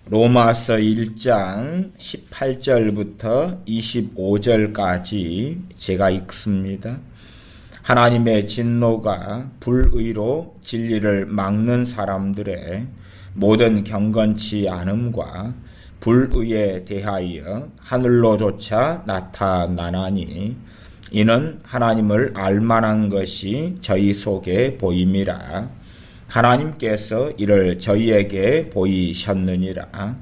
로마서 1장 18절부터 25절까지 제가 읽습니다. 하나님의 진노가 불의로 진리를 막는 사람들의 모든 경건치 않음과 불의에 대하여 하늘로조차 나타나나니 이는 하나님을 알만한 것이 저희 속에 보임이라. 하나님께서 이를 저희에게 보이셨느니라.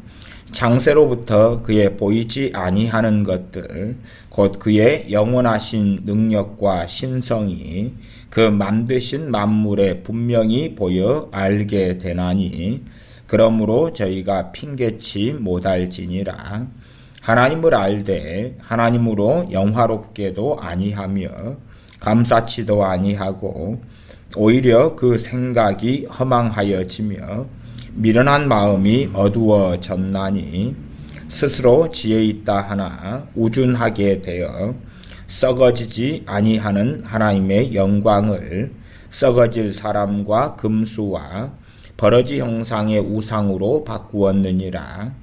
창세로부터 그의 보이지 아니하는 것들 곧 그의 영원하신 능력과 신성이 그 만드신 만물에 분명히 보여 알게 되나니 그러므로 저희가 핑계치 못할지니라. 하나님을 알되 하나님으로 영화롭게도 아니하며 감사치도 아니하고 오히려 그 생각이 허망하여지며 미련한 마음이 어두워졌나니 스스로 지혜 있다 하나 우둔하게 되어 썩어지지 아니하는 하나님의 영광을 썩어질 사람과 금수와 버러지 형상의 우상으로 바꾸었느니라.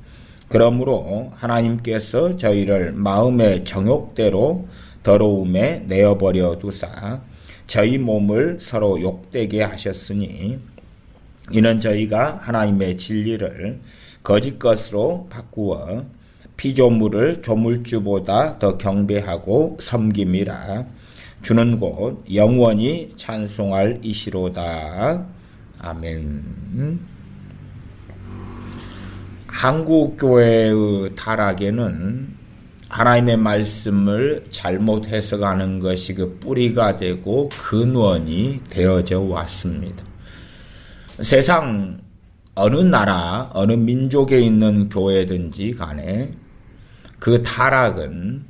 그러므로 하나님께서 저희를 마음의 정욕대로 더러움에 내어버려 두사 저희 몸을 서로 욕되게 하셨으니 이는 저희가 하나님의 진리를 거짓 것으로 바꾸어 피조물을 조물주보다 더 경배하고 섬김이라. 주는 곧 영원히 찬송할 이시로다. 아멘. 한국교회의 타락에는 하나님의 말씀을 잘못 해석하는 것이 그 뿌리가 되고 근원이 되어져 왔습니다. 세상 어느 나라, 어느 민족에 있는 교회든지 간에 그 타락은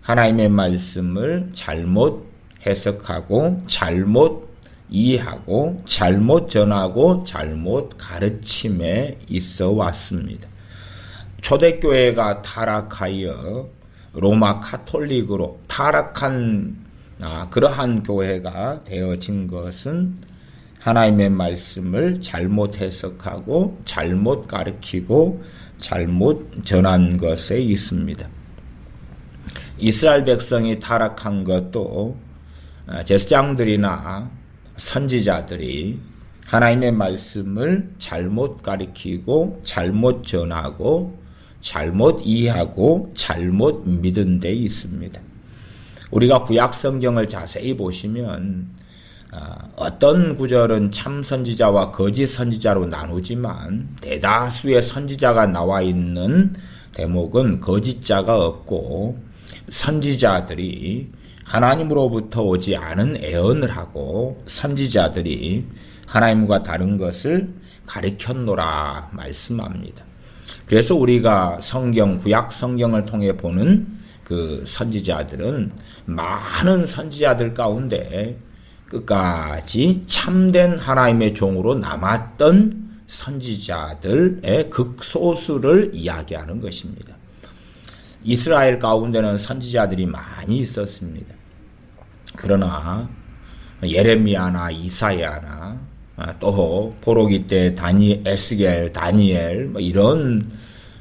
하나님의 말씀을 잘못 해석하고 잘못 이해하고 잘못 전하고 잘못 가르침에 있어 왔습니다. 초대교회가 타락하여 로마 카톨릭으로 타락한 그러한 교회가 되어진 것은 하나님의 말씀을 잘못 해석하고 잘못 가르치고 잘못 전한 것에 있습니다. 이스라엘 백성이 타락한 것도 제사장들이나 선지자들이 하나님의 말씀을 잘못 가르치고 잘못 전하고 잘못 이해하고 잘못 믿은 데 있습니다. 우리가 구약 성경을 자세히 보시면 어떤 구절은 참 선지자와 거짓 선지자로 나누지만 대다수의 선지자가 나와 있는 대목은 거짓자가 없고 선지자들이 하나님으로부터 오지 않은 애언을 하고 선지자들이 하나님과 다른 것을 가르쳤노라 말씀합니다. 그래서 우리가 성경, 구약 성경을 통해 보는 그 선지자들은 많은 선지자들 가운데 끝까지 참된 하나님의 종으로 남았던 선지자들의 극소수를 이야기하는 것입니다. 이스라엘 가운데는 선지자들이 많이 있었습니다. 그러나 예레미야나 이사야나 또 포로기 때 에스겔, 다니엘 이런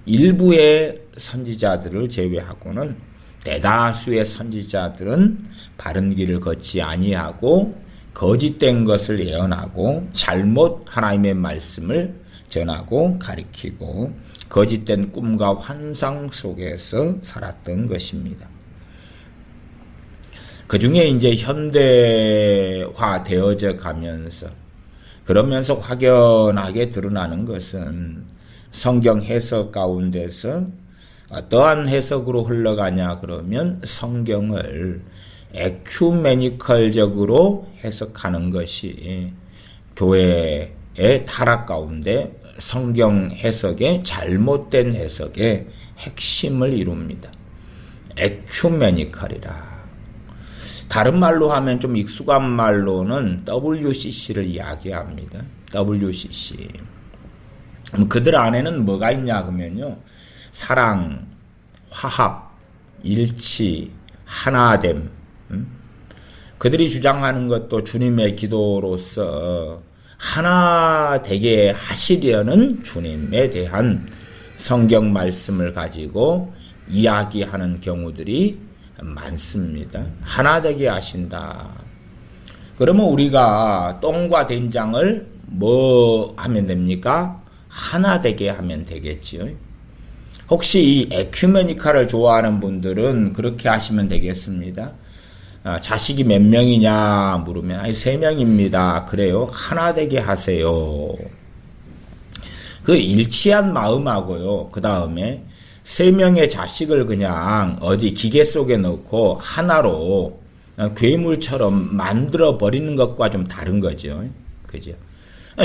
일부의 선지자들을 제외하고는 대다수의 선지자들은 바른 길을 걷지 아니하고 거짓된 것을 예언하고 잘못 하나님의 말씀을 전하고 가리키고 거짓된 꿈과 환상 속에서 살았던 것입니다. 그 중에 이제 현대화 되어져 가면서 그러면서 확연하게 드러나는 것은 성경 해석 가운데서 어떠한 해석으로 흘러가냐 그러면 성경을 에큐메니컬적으로 해석하는 것이 교회의 타락 가운데 성경 해석의 잘못된 해석의 핵심을 이룹니다. 에큐메니컬이라. 다른 말로 하면 좀 익숙한 말로는 WCC를 이야기합니다. WCC. 그들 안에는 뭐가 있냐 그러면요. 사랑, 화합, 일치, 하나됨. 그들이 주장하는 것도 주님의 기도로서 하나 되게 하시려는 주님에 대한 성경 말씀을 가지고 이야기하는 경우들이 많습니다. 하나 되게 하신다. 그러면 우리가 똥과 된장을 뭐 하면 됩니까? 하나 되게 하면 되겠지요. 혹시 이 에큐메니카를 좋아하는 분들은 그렇게 하시면 되겠습니다. 자식이 몇 명이냐 물으면 3명입니다. 그래요. 하나 되게 하세요. 그 일치한 마음하고요. 그 다음에 3명의 자식을 그냥 어디 기계 속에 넣고 하나로 괴물처럼 만들어 버리는 것과 좀 다른 거죠. 그죠?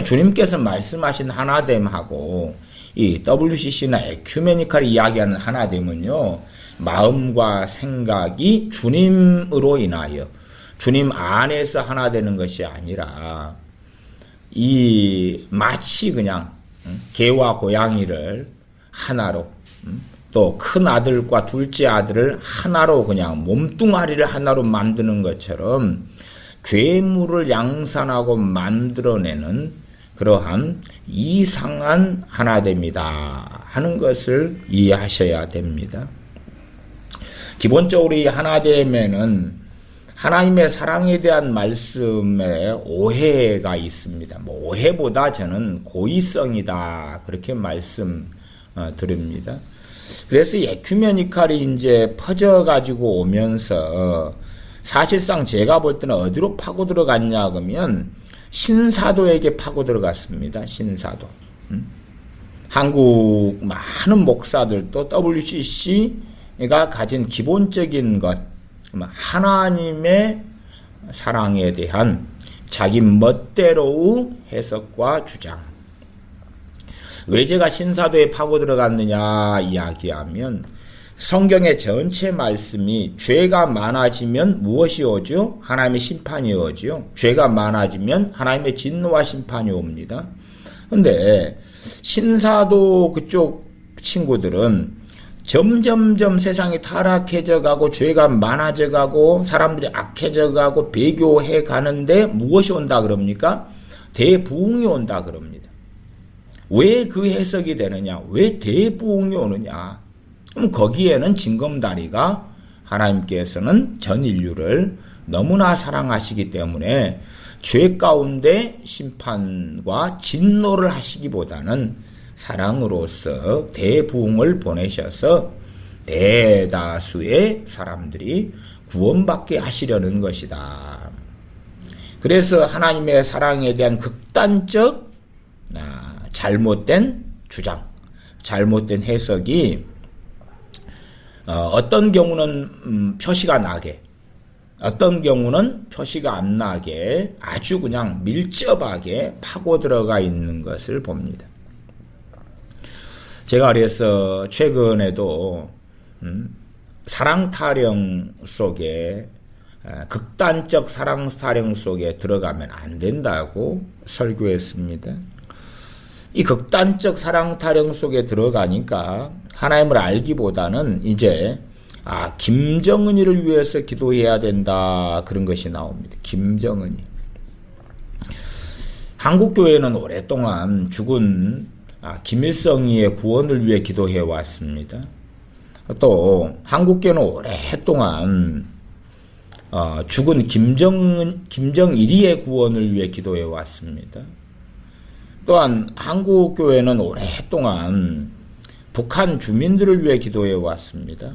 주님께서 말씀하신 하나됨하고 이 WCC나 에큐메니칼이 이야기하는 하나됨은요, 마음과 생각이 주님으로 인하여 주님 안에서 하나 되는 것이 아니라 이 마치 그냥 개와 고양이를 하나로, 또 큰 아들과 둘째 아들을 하나로 그냥 몸뚱아리를 하나로 만드는 것처럼 괴물을 양산하고 만들어내는 그러한 이상한 하나됨이다 하는 것을 이해하셔야 됩니다. 기본적으로 이 하나됨에는 하나님의 사랑에 대한 말씀에 오해가 있습니다. 오해보다 저는 고의성이다 그렇게 말씀 드립니다. 그래서 이 에큐메니칼이 이제 퍼져가지고 오면서 사실상 제가 볼 때는 어디로 파고 들어갔냐 그러면 신사도에게 파고 들어갔습니다. 신사도. 한국 많은 목사들도 WCC가 가진 기본적인 것, 하나님의 사랑에 대한 자기 멋대로의 해석과 주장. 왜 제가 신사도에 파고 들어갔느냐 이야기하면 성경의 전체 말씀이 죄가 많아지면 무엇이 오죠? 하나님의 심판이 오죠. 죄가 많아지면 하나님의 진노와 심판이 옵니다. 그런데 신사도 그쪽 친구들은 점점점 세상이 타락해져 가고 죄가 많아져 가고 사람들이 악해져 가고 배교해 가는데 무엇이 온다 그럽니까? 대부흥이 온다 그럽니다. 왜 그 해석이 되느냐? 왜 대부흥이 오느냐? 그럼 거기에는 징검다리가 하나님께서는 전 인류를 너무나 사랑하시기 때문에 죄 가운데 심판과 진노를 하시기보다는 사랑으로서 대부흥을 보내셔서 대다수의 사람들이 구원받게 하시려는 것이다. 그래서 하나님의 사랑에 대한 극단적 잘못된 주장, 잘못된 해석이 어떤 경우는 표시가 나게, 어떤 경우는 표시가 안 나게 아주 그냥 밀접하게 파고 들어가 있는 것을 봅니다. 제가 그래서 최근에도 사랑 타령 속에 극단적 사랑 타령 속에 들어가면 안 된다고 설교했습니다. 이 극단적 사랑 타령 속에 들어가니까 하나님을 알기보다는 이제 김정은이를 위해서 기도해야 된다 그런 것이 나옵니다. 김정은이. 한국교회는 오랫동안 죽은 김일성이의 구원을 위해 기도해 왔습니다. 또 한국교회는 오랫동안 죽은 김정일이의 구원을 위해 기도해 왔습니다. 또한 한국교회는 오랫동안 북한 주민들을 위해 기도해 왔습니다.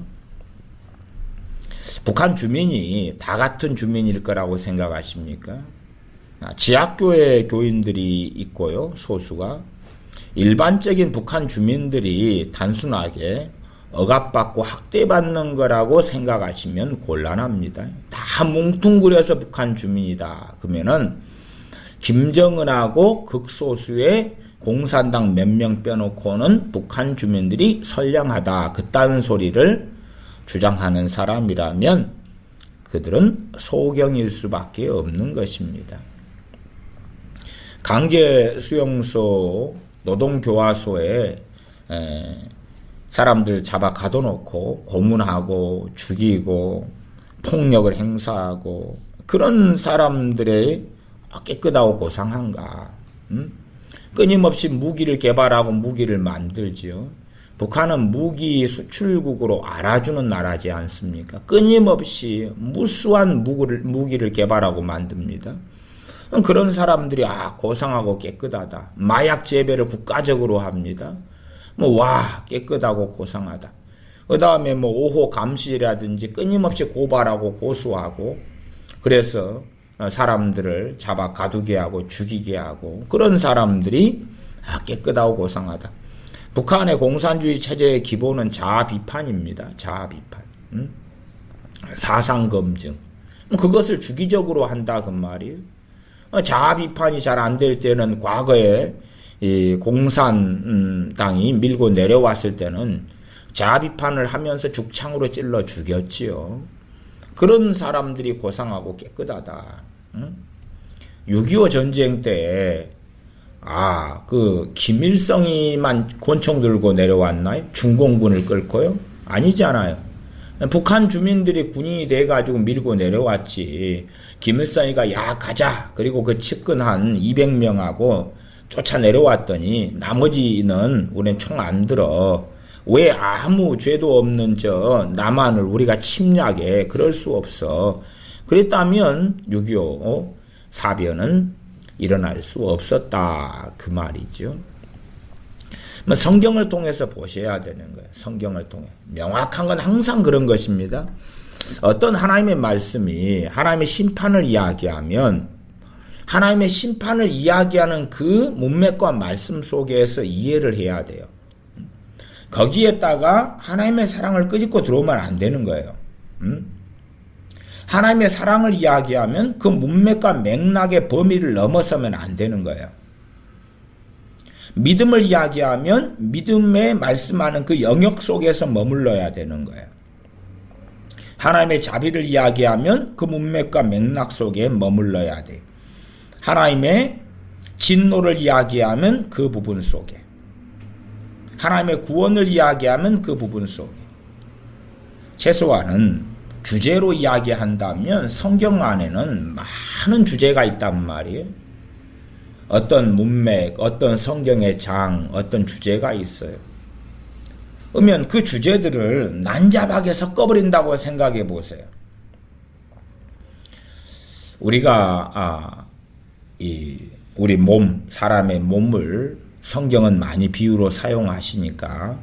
북한 주민이 다 같은 주민일 거라고 생각하십니까? 지하교회 교인들이 있고요, 소수가. 일반적인 북한 주민들이 단순하게 억압받고 학대받는 거라고 생각하시면 곤란합니다. 다 뭉뚱그려서 북한 주민이다. 그러면은 김정은하고 극소수의 공산당 몇 명 빼놓고는 북한 주민들이 선량하다. 그딴 소리를 주장하는 사람이라면 그들은 소경일 수밖에 없는 것입니다. 강제수용소, 노동교화소에 사람들 잡아 가둬놓고 고문하고 죽이고 폭력을 행사하고 그런 사람들의 깨끗하고 고상한가? 끊임없이 무기를 개발하고 무기를 만들지요. 북한은 무기 수출국으로 알아주는 나라지 않습니까? 끊임없이 무수한 무기를 개발하고 만듭니다. 그런 사람들이 고상하고 깨끗하다. 마약 재배를 국가적으로 합니다. 깨끗하고 고상하다. 그 다음에 5호 감시라든지 끊임없이 고발하고 고소하고, 그래서 사람들을 잡아 가두게 하고 죽이게 하고, 그런 사람들이 깨끗하고 고상하다. 북한의 공산주의 체제의 기본은 자아 비판입니다. 자아 비판. 사상 검증. 그것을 주기적으로 한다 그 말이에요. 자아 비판이 잘 안 될 때는, 과거에 이 공산당이 밀고 내려왔을 때는 자아 비판을 하면서 죽창으로 찔러 죽였지요. 그런 사람들이 고상하고 깨끗하다. 6.25 전쟁 때 김일성이만 권총 들고 내려왔나요? 중공군을 끌고요? 아니잖아요. 북한 주민들이 군인이 돼가지고 밀고 내려왔지. 김일성이가 가자. 그리고 그 측근한 200명하고 쫓아 내려왔더니 나머지는 우리는 총 안 들어. 왜 아무 죄도 없는 남한을 우리가 침략해? 그럴 수 없어. 그랬다면 6.25 사변은 일어날 수 없었다 그 말이죠. 성경을 통해서 보셔야 되는 거예요. 성경을 통해. 명확한 건 항상 그런 것입니다. 어떤 하나님의 말씀이 하나님의 심판을 이야기하면 하나님의 심판을 이야기하는 그 문맥과 말씀 속에서 이해를 해야 돼요. 거기에다가 하나님의 사랑을 끄집고 들어오면 안 되는 거예요. 하나님의 사랑을 이야기하면 그 문맥과 맥락의 범위를 넘어서면 안 되는 거예요. 믿음을 이야기하면 믿음에 말씀하는 그 영역 속에서 머물러야 되는 거예요. 하나님의 자비를 이야기하면 그 문맥과 맥락 속에 머물러야 돼요. 하나님의 진노를 이야기하면 그 부분 속에, 하나님의 구원을 이야기하면 그 부분 속에, 최소한은 주제로 이야기한다면 성경 안에는 많은 주제가 있단 말이에요. 어떤 문맥, 어떤 성경의 장, 어떤 주제가 있어요. 그러면 그 주제들을 난잡하게 섞어버린다고 생각해 보세요. 우리가 우리 사람의 몸을 성경은 많이 비유로 사용하시니까,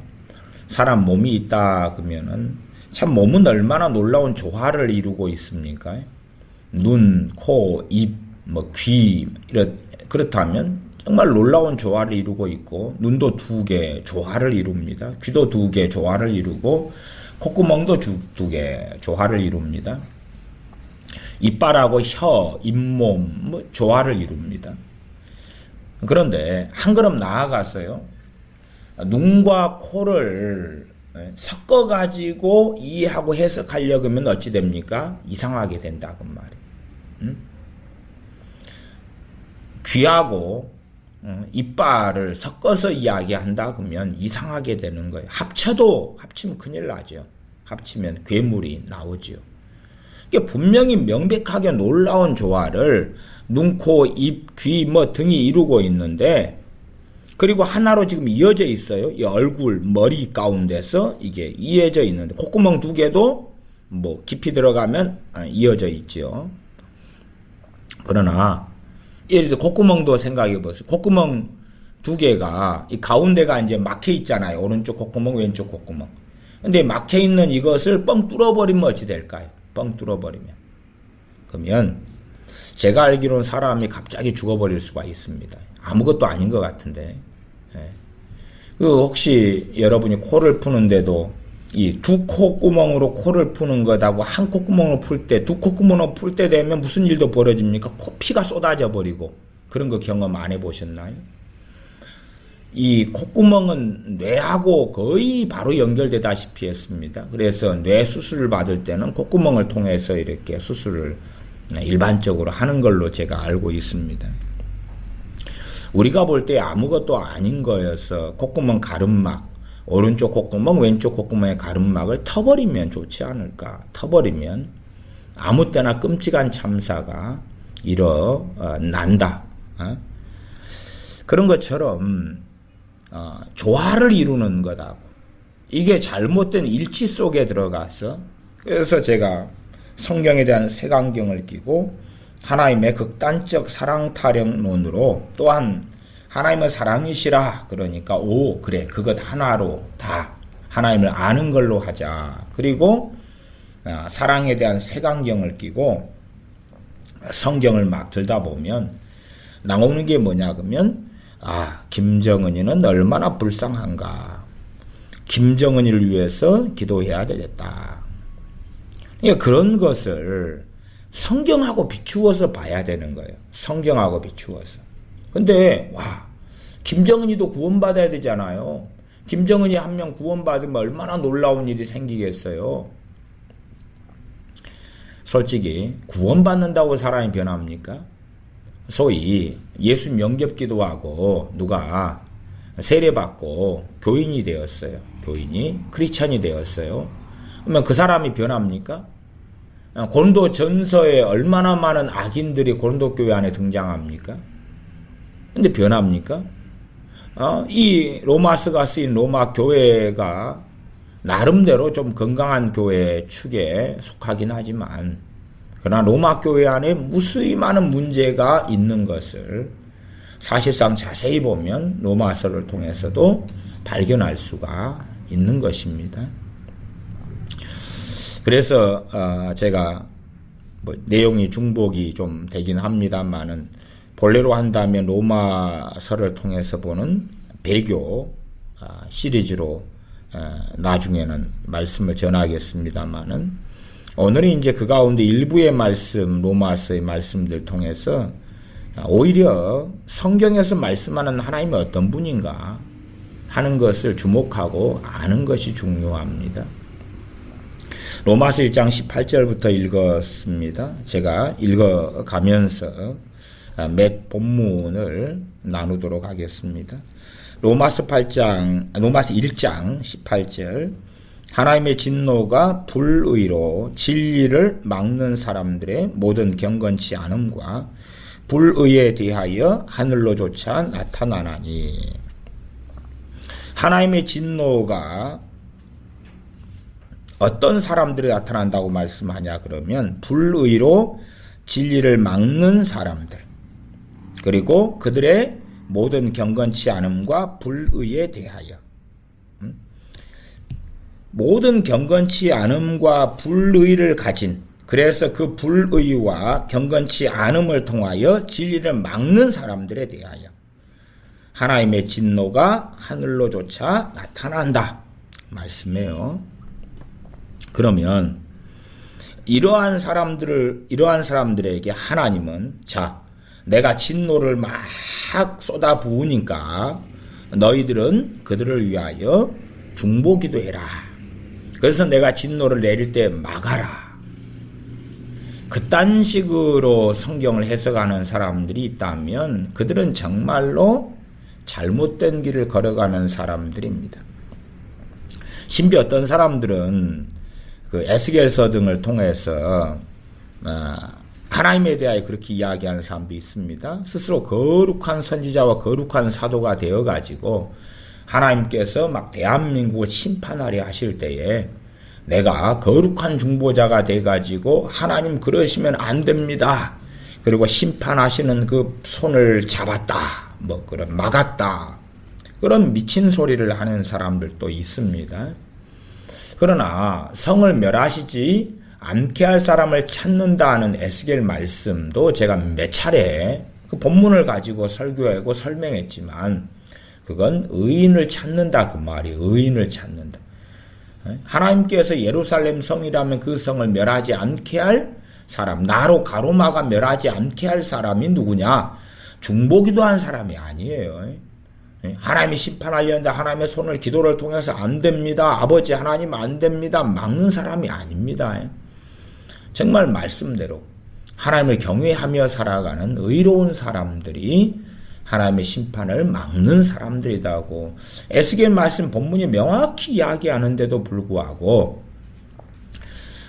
사람 몸이 있다 그러면은 참 몸은 얼마나 놀라운 조화를 이루고 있습니까? 눈, 코, 입, 귀, 그렇다면 정말 놀라운 조화를 이루고 있고, 눈도 2개 조화를 이룹니다. 귀도 2개 조화를 이루고, 콧구멍도 2개 조화를 이룹니다. 이빨하고 혀, 잇몸 조화를 이룹니다. 그런데 한 걸음 나아가서요, 눈과 코를 섞어가지고 이해하고 해석하려고 하면 어찌 됩니까? 이상하게 된다 그 말이에요. 귀하고 이빨을 섞어서 이야기한다 그러면 이상하게 되는 거예요. 합치면 큰일 나죠. 합치면 괴물이 나오죠. 이게 분명히 명백하게 놀라운 조화를 눈, 코, 입, 귀 등이 이루고 있는데, 그리고 하나로 지금 이어져 있어요. 이 얼굴, 머리 가운데서 이게 이어져 있는데, 콧구멍 2개도 깊이 들어가면 이어져 있죠. 그러나 예를 들어 콧구멍도 생각해 보세요. 콧구멍 2개가 이 가운데가 이제 막혀 있잖아요. 오른쪽 콧구멍, 왼쪽 콧구멍. 근데 막혀 있는 이것을 뻥 뚫어버리면 어찌 될까요? 뻥 뚫어버리면. 그러면 제가 알기로는 사람이 갑자기 죽어버릴 수가 있습니다. 아무것도 아닌 것 같은데. 혹시 여러분이 코를 푸는데도 이 2 콧구멍으로 코를 푸는 것하고 한 콧구멍으로 풀 때, 2 콧구멍으로 풀 때 되면 무슨 일도 벌어집니까? 피가 쏟아져 버리고. 그런 거 경험 안 해보셨나요? 이 콧구멍은 뇌하고 거의 바로 연결되다시피 했습니다. 그래서 뇌 수술을 받을 때는 콧구멍을 통해서 이렇게 수술을 일반적으로 하는 걸로 제가 알고 있습니다. 우리가 볼 때 아무것도 아닌 거여서 콧구멍 가름막, 오른쪽 콧구멍, 왼쪽 콧구멍의 가름막을 터버리면 좋지 않을까. 터버리면 아무 때나 끔찍한 참사가 일어난다. 그런 것처럼 조화를 이루는 것하고 이게 잘못된 일치 속에 들어가서, 그래서 제가 성경에 대한 색안경을 끼고 하나님의 극단적 사랑 타령론으로, 또한 하나님은 사랑이시라 그러니까 그래 그것 하나로 다 하나님을 아는 걸로 하자. 그리고 사랑에 대한 색안경을 끼고 성경을 막 들다 보면 나오는 게 뭐냐 그러면, 김정은이는 얼마나 불쌍한가, 김정은이를 위해서 기도해야 되겠다. 그러니까 그런 것을 성경하고 비추어서 봐야 되는 거예요. 성경하고 비추어서. 근데 김정은이도 구원받아야 되잖아요. 김정은이 한 명 구원받으면 얼마나 놀라운 일이 생기겠어요. 솔직히 구원받는다고 사람이 변합니까? 소위 예수 영접기도 하고 누가 세례받고 교인이 되었어요. 교인이 크리스천이 되었어요. 그러면 그 사람이 변합니까? 고린도 전서에 얼마나 많은 악인들이 고린도 교회 안에 등장합니까? 근데 변합니까? 이 로마서가 쓰인 로마 교회가 나름대로 좀 건강한 교회 축에 속하긴 하지만, 그러나 로마 교회 안에 무수히 많은 문제가 있는 것을 사실상 자세히 보면 로마서를 통해서도 발견할 수가 있는 것입니다. 그래서 제가 내용이 중복이 좀 되긴 합니다만은, 본래로 한다면 로마서를 통해서 보는 배교 시리즈로 나중에는 말씀을 전하겠습니다만은, 오늘은 이제 그 가운데 일부의 말씀, 로마서의 말씀들 통해서 오히려 성경에서 말씀하는 하나님이 어떤 분인가 하는 것을 주목하고 아는 것이 중요합니다. 로마서 1장 18절부터 읽었습니다. 제가 읽어가면서 몇 본문을 나누도록 하겠습니다. 로마서 1장 18절, 하나님의 진노가 불의로 진리를 막는 사람들의 모든 경건치 않음과 불의에 대하여 하늘로조차 나타나나니. 하나님의 진노가 어떤 사람들이 나타난다고 말씀하냐 그러면, 불의로 진리를 막는 사람들, 그리고 그들의 모든 경건치 않음과 불의에 대하여. 모든 경건치 않음과 불의를 가진, 그래서 그 불의와 경건치 않음을 통하여 진리를 막는 사람들에 대하여 하나님의 진노가 하늘로조차 나타난다 말씀이에요. 그러면 이러한 사람들에게 하나님은, 내가 진노를 막 쏟아 부으니까 너희들은 그들을 위하여 중보기도 해라. 그래서 내가 진노를 내릴 때 막아라. 그딴 식으로 성경을 해석하는 사람들이 있다면 그들은 정말로 잘못된 길을 걸어가는 사람들입니다. 심지어 어떤 사람들은 그 에스겔서 등을 통해서 하나님에 대하여 그렇게 이야기하는 사람도 있습니다. 스스로 거룩한 선지자와 거룩한 사도가 되어가지고 하나님께서 막 대한민국을 심판하려 하실 때에 내가 거룩한 중보자가 돼가지고 하나님 그러시면 안 됩니다. 그리고 심판하시는 그 손을 잡았다. 그런 막았다. 그런 미친 소리를 하는 사람들도 있습니다. 그러나 성을 멸하시지 않게 할 사람을 찾는다는 에스겔 말씀도 제가 몇 차례 그 본문을 가지고 설교하고 설명했지만, 그건 의인을 찾는다 그 말이, 의인을 찾는다. 하나님께서 예루살렘 성이라면 그 성을 멸하지 않게 할 사람, 나로 가로막아 멸하지 않게 할 사람이 누구냐? 중보기도 한 사람이 아니에요. 하나님이 심판하려는데 하나님의 손을 기도를 통해서 안 됩니다. 아버지 하나님 안 됩니다. 막는 사람이 아닙니다. 정말 말씀대로 하나님을 경외하며 살아가는 의로운 사람들이 하나님의 심판을 막는 사람들이다고 에스겔 말씀 본문이 명확히 이야기하는데도 불구하고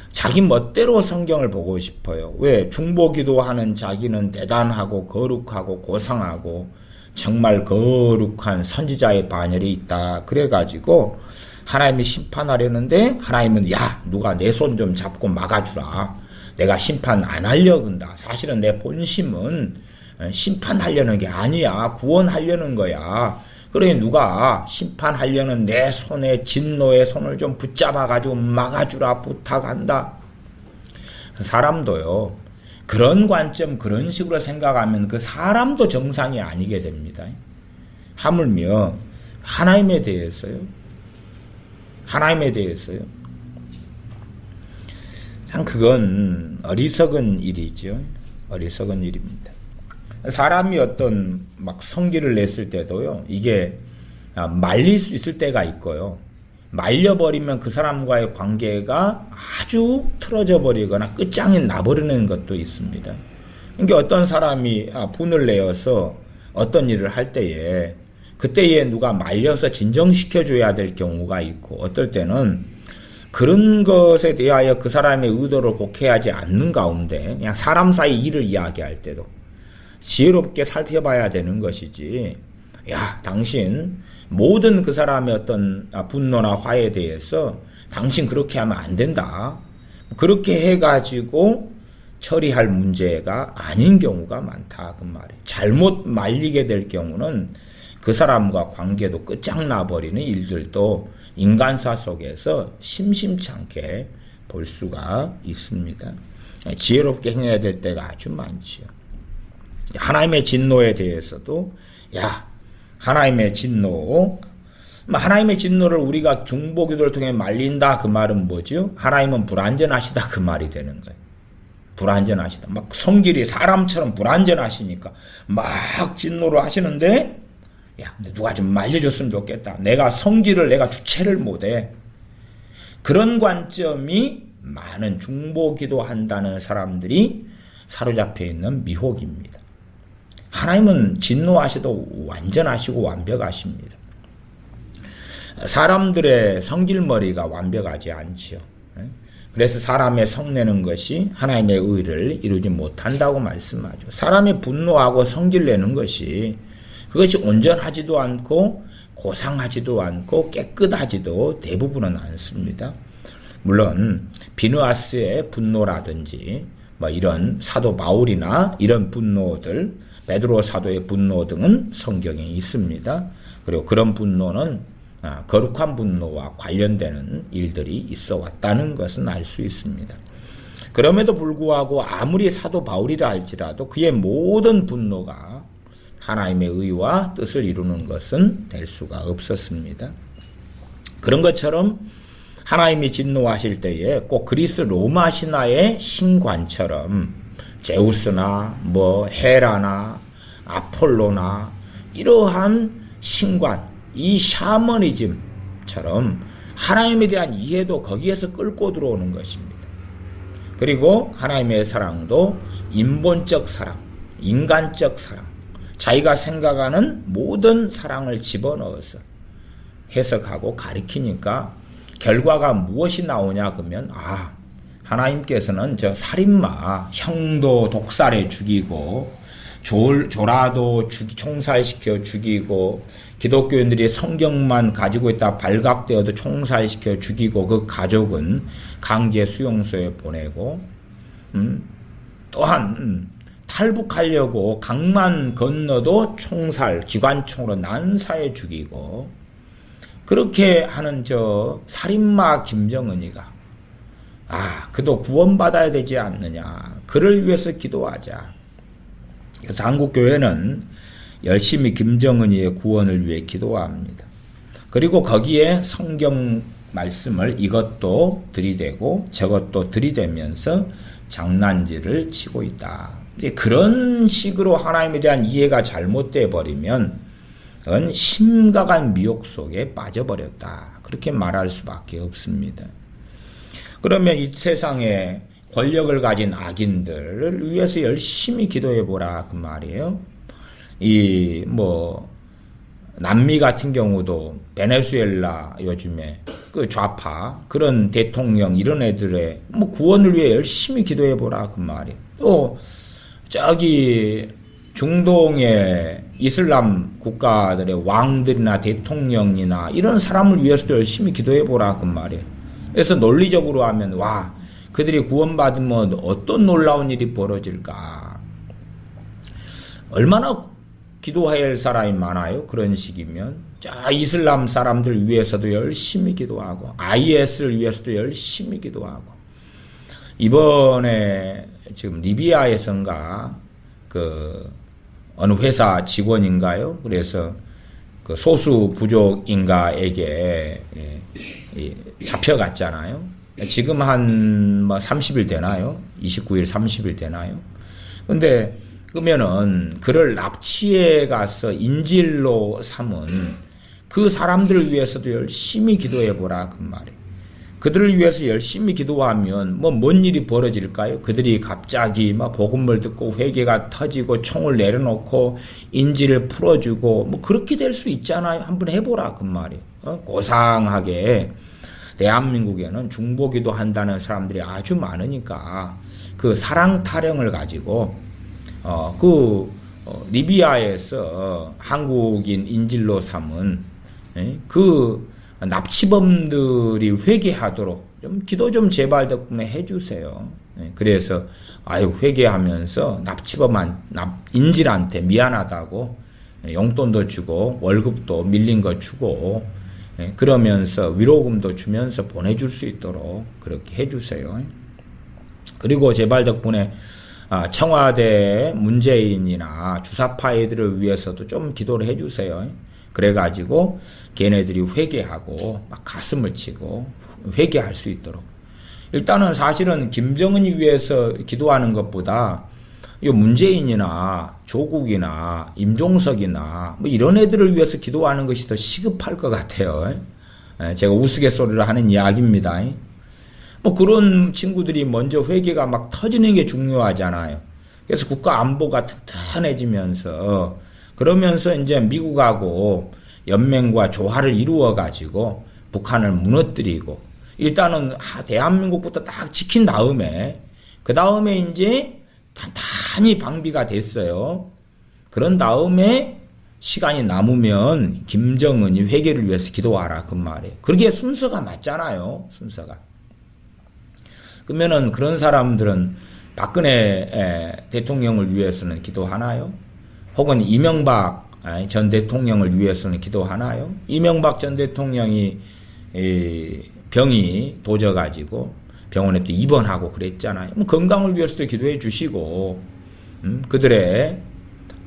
자기 멋대로 성경을 보고 싶어요. 왜? 중보기도하는 자기는 대단하고 거룩하고 고상하고 정말 거룩한 선지자의 반열이 있다. 그래가지고 하나님이 심판하려는데 하나님은 야 누가 내 손 좀 잡고 막아주라. 내가 심판 안 하려고 한다. 사실은 내 본심은 심판하려는 게 아니야. 구원하려는 거야. 그러니 누가 심판하려는 내 손에 진노의 손을 좀 붙잡아가지고 막아주라 부탁한다. 사람도요. 그런 관점 그런 식으로 생각하면 그 사람도 정상이 아니게 됩니다. 하물며 하나님에 대해서요. 참 그건 어리석은 일이죠. 어리석은 일입니다. 사람이 어떤 막 성기를 냈을 때도요. 이게 말릴 수 있을 때가 있고요. 말려버리면 그 사람과의 관계가 아주 틀어져 버리거나 끝장이 나버리는 것도 있습니다. 그러니까 어떤 사람이 분을 내어서 어떤 일을 할 때에 그때에 누가 말려서 진정시켜줘야 될 경우가 있고 어떨 때는 그런 것에 대하여 그 사람의 의도를 곡해하지 않는 가운데 그냥 사람 사이 일을 이야기할 때도 지혜롭게 살펴봐야 되는 것이지 야 당신 모든 그 사람의 어떤 분노나 화에 대해서 당신 그렇게 하면 안 된다. 그렇게 해가지고 처리할 문제가 아닌 경우가 많다. 그 말이에요. 잘못 말리게 될 경우는 그 사람과 관계도 끝장나버리는 일들도 인간사 속에서 심심찮게 볼 수가 있습니다. 지혜롭게 행해야 될 때가 아주 많지요. 하나님의 진노에 대해서도 하나님의 진노를 우리가 중보기도를 통해 말린다 그 말은 뭐죠? 하나님은 불완전하시다 그 말이 되는 거예요. 불완전하시다. 막 성질이 사람처럼 불완전하시니까 막 진노를 하시는데 근데 누가 좀 말려줬으면 좋겠다. 내가 성질을 내가 주체를 못해. 그런 관점이 많은 중보기도 한다는 사람들이 사로잡혀 있는 미혹입니다. 하나님은 진노하시도 완전하시고 완벽하십니다. 사람들의 성질머리가 완벽하지 않지요. 그래서 사람의 성내는 것이 하나님의 의를 이루지 못한다고 말씀하죠. 사람이 분노하고 성질내는 것이 그것이 온전하지도 않고 고상하지도 않고 깨끗하지도 대부분은 않습니다. 물론 비느하스의 분노라든지 이런 사도 바울이나 이런 분노들 베드로 사도의 분노 등은 성경에 있습니다. 그리고 그런 분노는 거룩한 분노와 관련되는 일들이 있어 왔다는 것은 알 수 있습니다. 그럼에도 불구하고 아무리 사도 바울이라 할지라도 그의 모든 분노가 하나님의 의와 뜻을 이루는 것은 될 수가 없었습니다. 그런 것처럼 하나님이 진노하실 때에 꼭 그리스 로마 신화의 신관처럼 제우스나 헤라나 아폴로나 이러한 신관, 이 샤머니즘처럼 하나님에 대한 이해도 거기에서 끌고 들어오는 것입니다. 그리고 하나님의 사랑도 인본적 사랑, 인간적 사랑, 자기가 생각하는 모든 사랑을 집어넣어서 해석하고 가리키니까 결과가 무엇이 나오냐 그러면 하나님께서는 저 살인마 형도 독살해 죽이고 조라도 총살시켜 죽이고 기독교인들이 성경만 가지고 있다 발각되어도 총살시켜 죽이고 그 가족은 강제 수용소에 보내고 또한 탈북하려고 강만 건너도 기관총으로 난사해 죽이고 그렇게 하는 저 살인마 김정은이가 그도 구원받아야 되지 않느냐. 그를 위해서 기도하자. 그래서 한국교회는 열심히 김정은이의 구원을 위해 기도합니다. 그리고 거기에 성경 말씀을 이것도 들이대고 저것도 들이대면서 장난질을 치고 있다. 그런 식으로 하나님에 대한 이해가 잘못돼 버리면 그건 심각한 미혹 속에 빠져버렸다. 그렇게 말할 수밖에 없습니다. 그러면 이 세상에 권력을 가진 악인들을 위해서 열심히 기도해 보라 그 말이에요. 남미 같은 경우도 베네수엘라 요즘에 그 좌파 그런 대통령 이런 애들의 구원을 위해 열심히 기도해 보라 그 말이에요. 또 저기 중동의 이슬람 국가들의 왕들이나 대통령이나 이런 사람을 위해서도 열심히 기도해보라 그 말이에요. 그래서 논리적으로 하면 와 그들이 구원받으면 어떤 놀라운 일이 벌어질까. 얼마나 기도해야 할 사람이 많아요. 그런 식이면. 자, 이슬람 사람들 위해서도 열심히 기도하고 IS를 위해서도 열심히 기도하고 이번에 지금 리비아에선가 그 어느 회사 직원인가요? 그래서 그 소수 부족인가에게 잡혀갔잖아요. 지금 한 뭐 30일 되나요? 29일 30일 되나요? 근데 그러면은 그를 납치해 가서 인질로 삼은 그 사람들을 위해서도 열심히 기도해 보라 그 말이에요. 그들을 위해서 열심히 기도하면 뭐 뭔 일이 벌어질까요? 그들이 갑자기 막 복음을 듣고 회개가 터지고 총을 내려놓고 인질을 풀어주고 뭐 그렇게 될 수 있잖아요. 한번 해보라 그 말이에요. 고상하게 대한민국에는 중보기도 한다는 사람들이 아주 많으니까 그 사랑 타령을 가지고 리비아에서 한국인 인질로 삼은 그 납치범들이 회개하도록 좀 기도 좀 제발 덕분에 해주세요. 그래서 회개하면서 인질한테 미안하다고 용돈도 주고 월급도 밀린 거 주고 그러면서 위로금도 주면서 보내줄 수 있도록 그렇게 해주세요. 그리고 제발 덕분에 청와대 문재인이나 주사파이들을 위해서도 좀 기도를 해주세요. 그래가지고 걔네들이 회개하고 막 가슴을 치고 회개할 수 있도록. 일단은 사실은 김정은이 위해서 기도하는 것보다 이 문재인이나 조국이나 임종석이나 뭐 이런 애들을 위해서 기도하는 것이 더 시급할 것 같아요. 제가 우스갯소리를 하는 이야기입니다. 뭐 그런 친구들이 먼저 회개가 막 터지는 게 중요하잖아요. 그래서 국가 안보가 튼튼해지면서 그러면서 이제 미국하고 연맹과 조화를 이루어 가지고 북한을 무너뜨리고 일단은 대한민국부터 딱 지킨 다음에 그 다음에 이제 단단히 방비가 됐어요. 그런 다음에 시간이 남으면 김정은이 회개를 위해서 기도하라 그 말이에요. 그게 순서가 맞잖아요. 순서가. 그러면은 그런 사람들은 박근혜 대통령을 위해서는 기도하나요? 혹은 이명박 전 대통령을 위해서는 기도하나요? 이명박 전 대통령이 병이 도져가지고 병원에 또 입원하고 그랬잖아요. 건강을 위해서도 기도해 주시고 그들의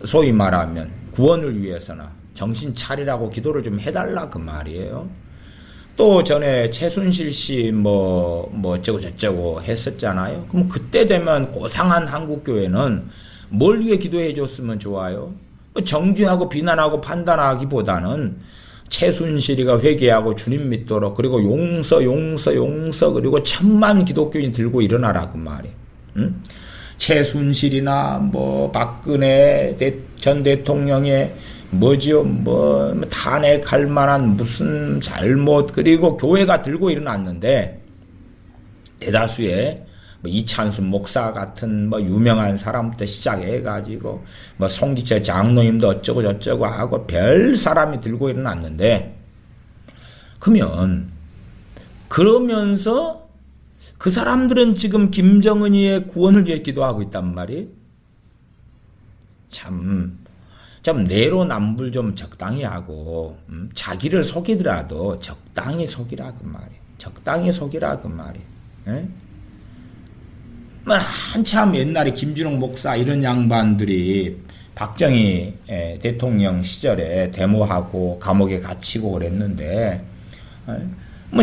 소위 말하면 구원을 위해서나 정신 차리라고 기도를 좀 해달라 그 말이에요. 또 전에 최순실 씨 뭐 어쩌고 저쩌고 했었잖아요. 그럼 그때 되면 고상한 한국교회는 뭘 위해 기도해 줬으면 좋아요? 정죄하고 비난하고 판단하기보다는 최순실이가 회개하고 주님 믿도록 그리고 용서 그리고 1000만 기독교인 들고 일어나라 그 말이에요. 응? 최순실이나 뭐 박근혜 전 대통령의 탄핵할 만한 무슨 잘못 그리고 교회가 들고 일어났는데 대다수의 이찬수 목사 같은 유명한 사람부터 시작해가지고 송기철 장로님도 어쩌고 저쩌고 하고 별 사람이 들고 일어났는데 그러면서 그 사람들은 지금 김정은이의 구원을 위해 기도하고 있단 말이에요. 좀 내로남불 좀 적당히 하고 자기를 속이더라도 적당히 속이라 그 말이에요. 적당히 속이라 그 말이에요. 에? 한참 옛날에 김준홍 목사 이런 양반들이 박정희 대통령 시절에 데모하고 감옥에 갇히고 그랬는데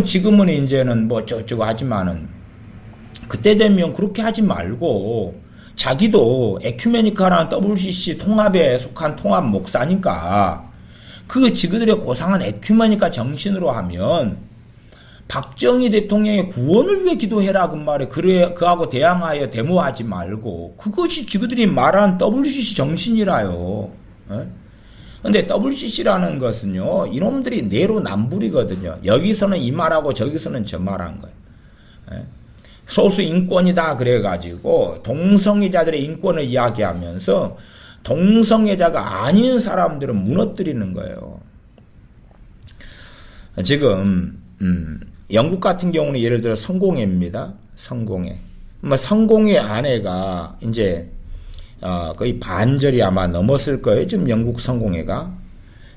지금은 이제는 어쩌고 하지만은 그때 되면 그렇게 하지 말고 자기도 에큐메니카라는 WCC 통합에 속한 통합 목사니까 지그들의 고상한 에큐메니카 정신으로 하면 박정희 대통령의 구원을 위해 기도해라 그 말에 그하고 대항하여 데모하지 말고 그것이 지그들이 말한 WCC 정신이라요. 근데 WCC라는 것은요 이놈들이 내로남불이거든요. 여기서는 이 말하고 저기서는 저 말한 거예요. 소수 인권이다 그래가지고 동성애자들의 인권을 이야기하면서 동성애자가 아닌 사람들은 무너뜨리는 거예요. 지금 영국 같은 경우는 예를 들어 성공회입니다. 성공회. 성공회 아내가 이제 거의 반절이 아마 넘었을 거예요. 지금 영국 성공회가.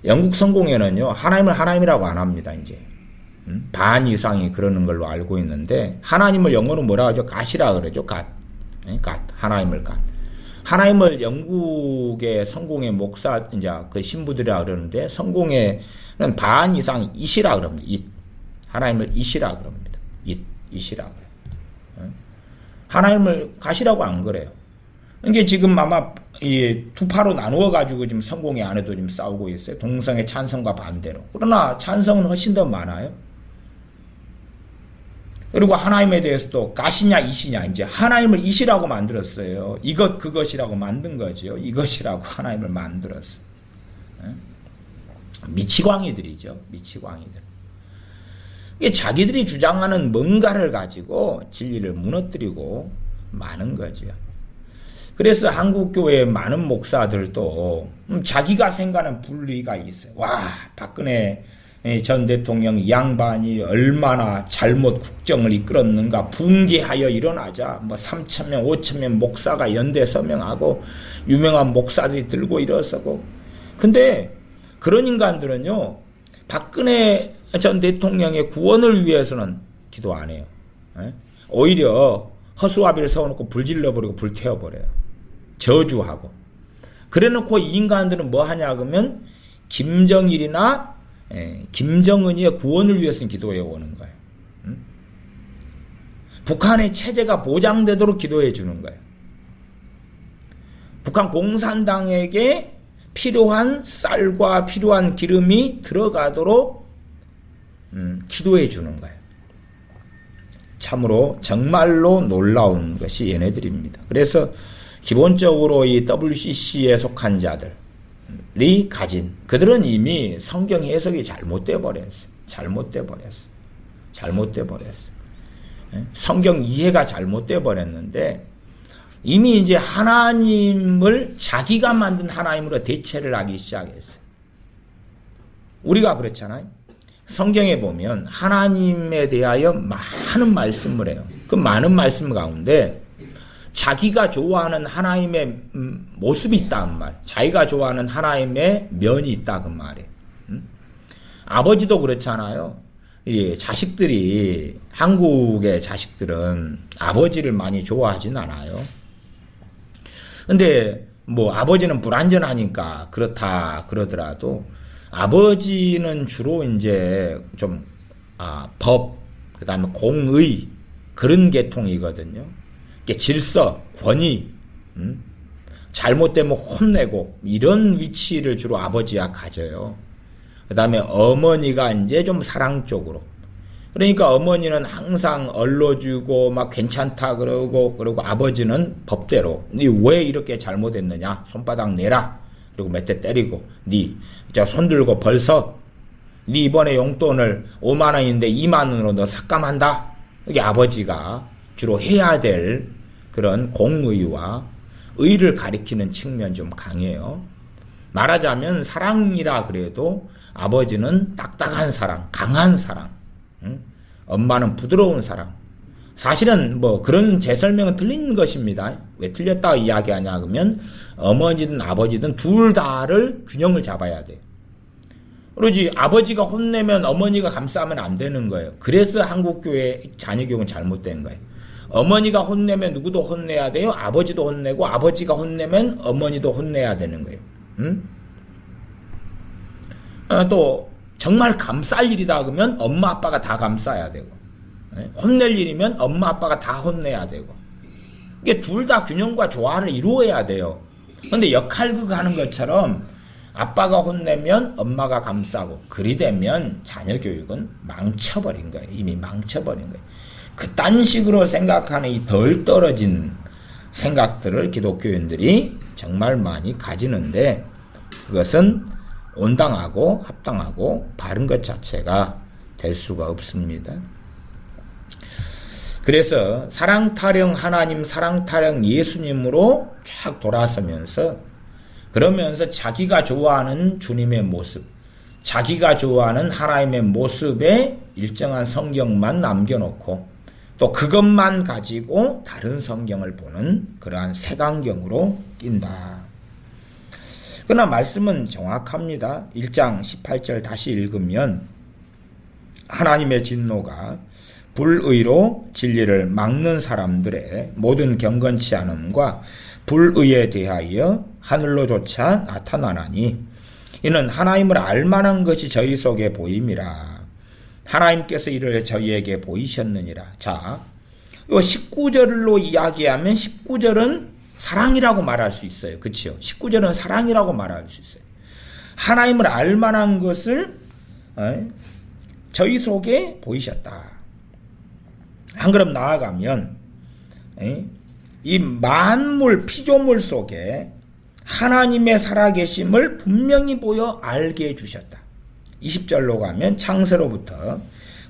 영국 성공회는요, 하나님을 하나님이라고 안 합니다. 이제 반 이상이 그러는 걸로 알고 있는데, 하나님을 영어로 뭐라 하죠? 갓이라 그러죠. 갓. 갓. 하나님을 갓. 하나님을 영국의 성공회 목사 이제 그 신부들이라 그러는데, 성공회는 반 이상 이시라 그럽니다. 잇. 하나님을 이시라 그럽니다. 이시라 그래요. 하나님을 갓이라고 안 그래요. 이게 지금 아마 이 두 파로 나누어 가지고 지금 성공회 안에도 지금 싸우고 있어요. 동성애 찬성과 반대로. 그러나 찬성은 훨씬 더 많아요. 그리고 하나님에 대해서도 갓이냐 이시냐, 이제 하나님을 이시라고 만들었어요. 이것 그것이라고 만든 거죠. 이것이라고 하나님을 만들었어요. 미치광이들이죠. 미치광이들. 이게 자기들이 주장하는 뭔가를 가지고 진리를 무너뜨리고 마는 거죠. 그래서 한국교회의 많은 목사들도 자기가 생각하는 분리가 있어요. 와, 박근혜 전 대통령 이 양반이 얼마나 잘못 국정을 이끌었는가 붕괴하여 일어나자 3,000명 5,000명 목사가 연대 서명하고 유명한 목사들이 들고 일어서고. 근데 그런 인간들은요, 박근혜 전 대통령의 구원을 위해서는 기도 안 해요. 오히려 허수아비를 세워놓고 불질러버리고 불태워버려요. 저주하고. 그래놓고 이 인간들은 뭐 하냐 그러면 김정일이나 김정은이의 구원을 위해서는 기도해 오는 거예요. 북한의 체제가 보장되도록 기도해 주는 거예요. 북한 공산당에게 필요한 쌀과 필요한 기름이 들어가도록 기도해 주는 거예요. 참으로 정말로 놀라운 것이 얘네들입니다. 그래서 기본적으로 이 WCC에 속한 자들이 가진, 그들은 이미 성경 해석이 잘못돼 버렸어요. 성경 이해가 잘못돼 버렸는데, 이미 이제 하나님을 자기가 만든 하나님으로 대체를 하기 시작했어요. 우리가 그렇잖아요. 성경에 보면 하나님에 대하여 많은 말씀을 해요. 그 많은 말씀 가운데 자기가 좋아하는 하나님의 모습이 있다는 말, 자기가 좋아하는 하나님의 면이 있다 그 말이에요. 아버지도 그렇잖아요. 예, 자식들이, 한국의 자식들은 아버지를 많이 좋아하진 않아요. 근데 뭐 아버지는 불완전하니까 그렇다 그러더라도, 아버지는 주로 이제 좀 법, 그다음에 공의, 그런 계통이거든요. 질서, 권위, 잘못되면 혼내고, 이런 위치를 주로 아버지가 가져요. 그 다음에 어머니가 이제 좀 사랑 쪽으로. 그러니까 어머니는 항상 얼러주고 막 괜찮다 그러고, 그리고 아버지는 법대로 니 왜 이렇게 잘못했느냐, 손바닥 내라, 그리고 몇 대 때리고, 니 손 들고 벌써 니 이번에 용돈을 5만 원인데 2만 원으로 너 삭감한다. 이게 아버지가 주로 해야 될 그런 공의와 의를 가리키는 측면 좀 강해요. 말하자면 사랑이라 그래도 아버지는 딱딱한 사랑, 강한 사랑, 엄마는 부드러운 사랑. 사실은 뭐 그런 제 설명은 틀린 것입니다. 왜 틀렸다고 이야기하냐 그러면 어머니든 아버지든 둘 다를 균형을 잡아야 돼. 그러지 아버지가 혼내면 어머니가 감싸면 안 되는 거예요. 그래서 한국교회 자녀교육은 잘못된 거예요. 어머니가 혼내면 누구도 혼내야 돼요. 아버지도 혼내고, 아버지가 혼내면 어머니도 혼내야 되는 거예요. 또 정말 감쌀 일이다 그러면 엄마 아빠가 다 감싸야 되고, 혼낼 일이면 엄마 아빠가 다 혼내야 되고, 이게 둘 다 균형과 조화를 이루어야 돼요. 그런데 역할극 하는 것처럼 아빠가 혼내면 엄마가 감싸고, 그리 되면 자녀 교육은 망쳐버린 거예요. 이미 망쳐버린 거예요. 그딴 식으로 생각하는 이 덜 떨어진 생각들을 기독교인들이 정말 많이 가지는데, 그것은 온당하고 합당하고 바른 것 자체가 될 수가 없습니다. 그래서 사랑 타령 하나님, 사랑 타령 예수님으로 쫙 돌아서면서 그러면서 자기가 좋아하는 주님의 모습, 자기가 좋아하는 하나님의 모습에 일정한 성경만 남겨놓고 또 그것만 가지고 다른 성경을 보는 그러한 색안경으로 낀다. 그러나 말씀은 정확합니다. 1장 18절 다시 읽으면 하나님의 진노가 불의로 진리를 막는 사람들의 모든 경건치 않음과 불의에 대하여 하늘로조차 나타나나니 이는 하나님을 알만한 것이 저희 속에 보임이라. 하나님께서 이를 저희에게 보이셨느니라. 자, 이 19절로 이야기하면 19절은 사랑이라고 말할 수 있어요. 그렇죠? 19절은 사랑이라고 말할 수 있어요. 하나님을 알만한 것을 저희 속에 보이셨다. 한 걸음 나아가면 이 만물 피조물 속에 하나님의 살아계심을 분명히 보여 알게 해주셨다. 20절로 가면 창세로부터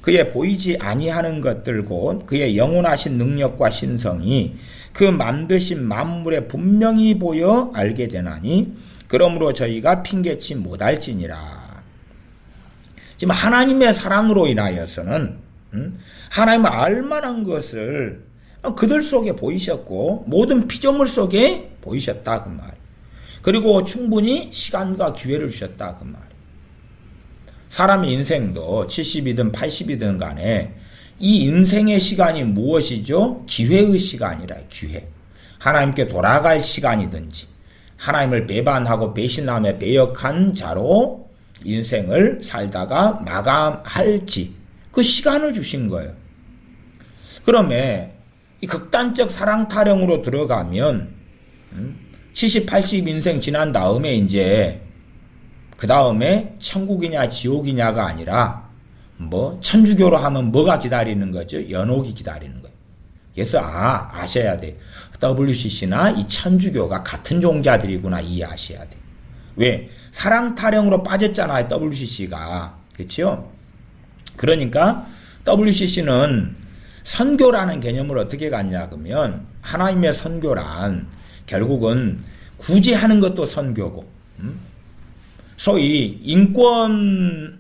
그의 보이지 아니하는 것들 곧 그의 영원하신 능력과 신성이 그 만드신 만물에 분명히 보여 알게 되나니 그러므로 저희가 핑계치 못할지니라. 지금 하나님의 사랑으로 인하여서는 하나님을 알만한 것을 그들 속에 보이셨고 모든 피조물 속에 보이셨다 그 말. 그리고 충분히 시간과 기회를 주셨다 그 말. 사람의 인생도 70이든 80이든 간에 이 인생의 시간이 무엇이죠? 기회의 시간이라. 기회. 하나님께 돌아갈 시간이든지 하나님을 배반하고 배신함에 배역한 자로 인생을 살다가 마감할지 그 시간을 주신 거예요. 그러면 이 극단적 사랑 타령으로 들어가면 70, 80 인생 지난 다음에 이제 그 다음에 천국이냐 지옥이냐가 아니라 뭐 천주교로 하면 뭐가 기다리는 거죠? 연옥이 기다리는 거예요. 그래서 아셔야 돼. WCC나 이 천주교가 같은 종자들이구나 이해하셔야 돼. 왜? 사랑 타령으로 빠졌잖아요. WCC가. 그렇죠? 그러니까 WCC는 선교라는 개념을 어떻게 갖냐 그러면 하나님의 선교란 결국은 구제하는 것도 선교고 소위 인권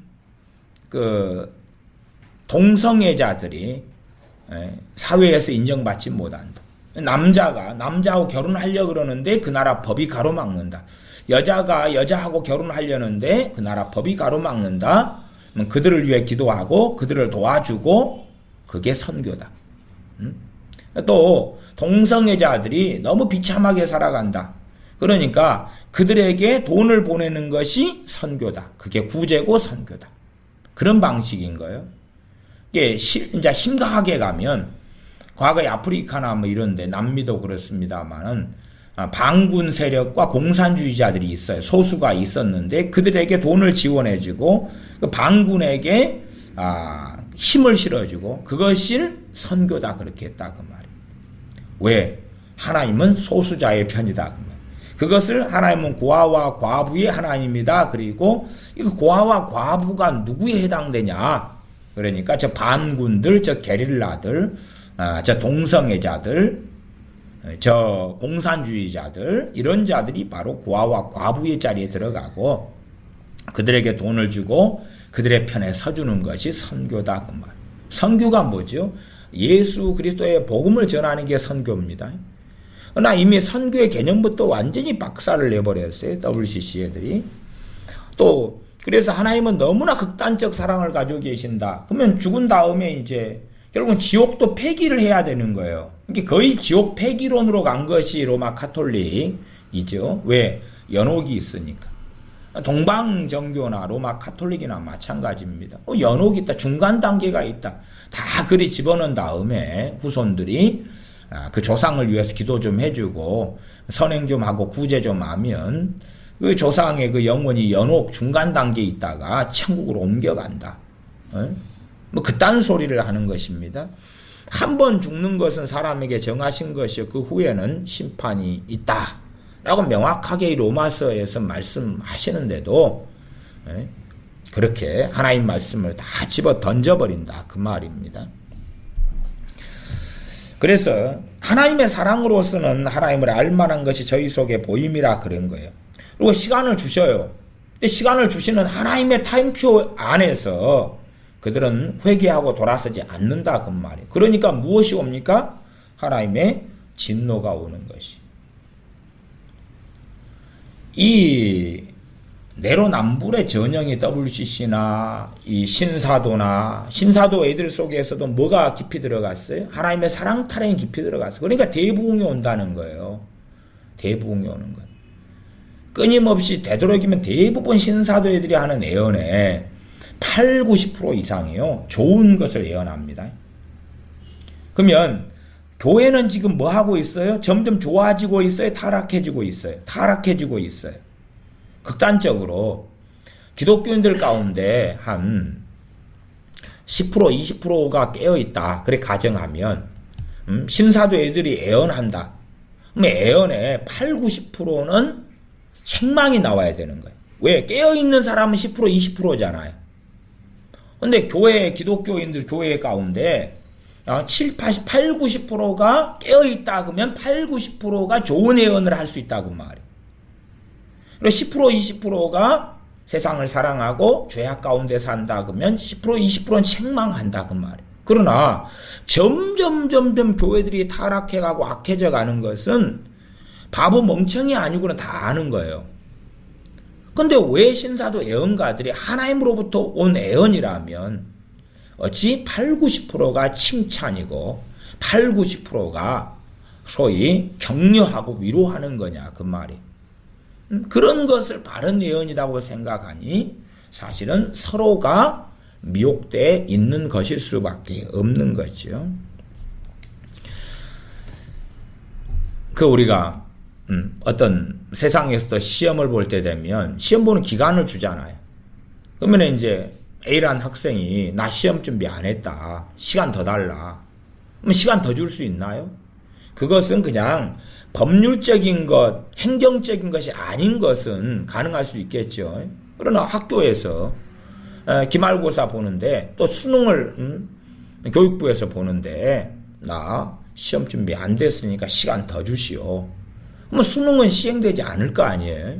동성애자들이 사회에서 인정받지 못한다. 남자하고 결혼하려고 그러는데 그 나라 법이 가로막는다. 여자가 여자하고 결혼하려는데 그 나라 법이 가로막는다. 그들을 위해 기도하고 그들을 도와주고 그게 선교다. 또 동성애자들이 너무 비참하게 살아간다. 그러니까 그들에게 돈을 보내는 것이 선교다. 그게 구제고 선교다. 그런 방식인 거예요. 이게 이제 심각하게 가면 과거에 아프리카나 뭐 이런데 남미도 그렇습니다만은 반군 세력과 공산주의자들이 있어요. 소수가 있었는데 그들에게 돈을 지원해주고 그 반군에게 힘을 실어주고 그것이 선교다 그렇게 했다 그 말이에요. 왜? 하나님은 소수자의 편이다 그 말. 그것을 하나님은 고아와 과부의 하나님이다. 그리고 이 고아와 과부가 누구에 해당되냐? 그러니까 저 반군들, 저 게릴라들, 저 동성애자들, 저 공산주의자들 이런 자들이 바로 고아와 과부의 자리에 들어가고 그들에게 돈을 주고 그들의 편에 서주는 것이 선교다 그 말. 선교가 뭐죠? 예수 그리스도의 복음을 전하는 게 선교입니다. 그러나 이미 선교의 개념부터 완전히 박살을 내버렸어요. WCC 애들이. 또 그래서 하나님은 너무나 극단적 사랑을 가지고 계신다. 그러면 죽은 다음에 이제 결국은 지옥도 폐기를 해야 되는 거예요. 이게 거의 지옥 폐기론으로 간 것이 로마 카톨릭이죠. 왜? 연옥이 있으니까. 동방정교나 로마 카톨릭이나 마찬가지입니다. 연옥이 있다. 중간 단계가 있다. 다 그리 집어넣은 다음에 후손들이 그 조상을 위해서 기도 좀 해주고 선행 좀 하고 구제 좀 하면 그 조상의 그 영혼이 연옥 중간 단계에 있다가 천국으로 옮겨간다. 뭐 그딴 소리를 하는 것입니다. 한 번 죽는 것은 사람에게 정하신 것이요 그 후에는 심판이 있다 라고 명확하게 로마서에서 말씀하시는데도 그렇게 하나님 말씀을 다 집어 던져버린다 그 말입니다. 그래서 하나님의 사랑으로서는 하나님을 알만한 것이 저희 속에 보임이라 그런 거예요. 그리고 시간을 주셔요. 근데 시간을 주시는 하나님의 타임표 안에서 그들은 회개하고 돌아서지 않는다 그 말이에요. 그러니까 무엇이 옵니까? 하나님의 진노가 오는 것이. 이 내로남불의 전형이 WCC나 이 신사도 애들 속에서도 뭐가 깊이 들어갔어요? 하나님의 사랑 타령이 깊이 들어갔어요. 그러니까 대부흥이 온다는 거예요. 대부흥이 오는 것. 끊임없이 되도록이면 대부분 신사도 애들이 하는 예언에 8, 90% 이상이요. 좋은 것을 예언합니다. 그러면 교회는 지금 뭐 하고 있어요? 점점 좋아지고 있어요? 타락해지고 있어요? 타락해지고 있어요. 극단적으로 기독교인들 가운데 한 10%, 20%가 깨어있다. 그래 가정하면 신사도 애들이 예언한다. 그럼 예언의 8, 90%는 책망이 나와야 되는 거예요. 왜? 깨어있는 사람은 10%, 20%잖아요. 근데 교회, 기독교인들 교회 가운데 7, 80, 8, 90%가 깨어있다 그러면 8, 90%가 좋은 예언을 할 수 있다고 말이에요. 그리고 10%, 20%가 세상을 사랑하고 죄악 가운데 산다 그러면 10%, 20%는 책망한다 그 말이에요. 그러나 점점 교회들이 타락해가고 악해져 가는 것은 바보 멍청이 아니고는 다 아는 거예요. 근데 왜 신사도 예언가들이 하나님으로부터 온 예언이라면 어찌 8, 90%가 칭찬이고 8, 90%가 소위 격려하고 위로하는 거냐 그 말이. 그런 것을 바른 예언이라고 생각하니 사실은 서로가 미혹되어 있는 것일 수밖에 없는 거죠. 우리가 어떤 세상에서도 시험을 볼 때 되면 시험 보는 기간을 주잖아요. 그러면 이제 A라는 학생이 나 시험 준비 안 했다. 시간 더 달라. 그럼 시간 더 줄 수 있나요? 그것은 그냥 법률적인 것, 행정적인 것이 아닌 것은 가능할 수 있겠죠. 그러나 학교에서 기말고사 보는데 또 수능을 교육부에서 보는데 나 시험 준비 안 됐으니까 시간 더 주시오. 그럼 수능은 시행되지 않을 거 아니에요.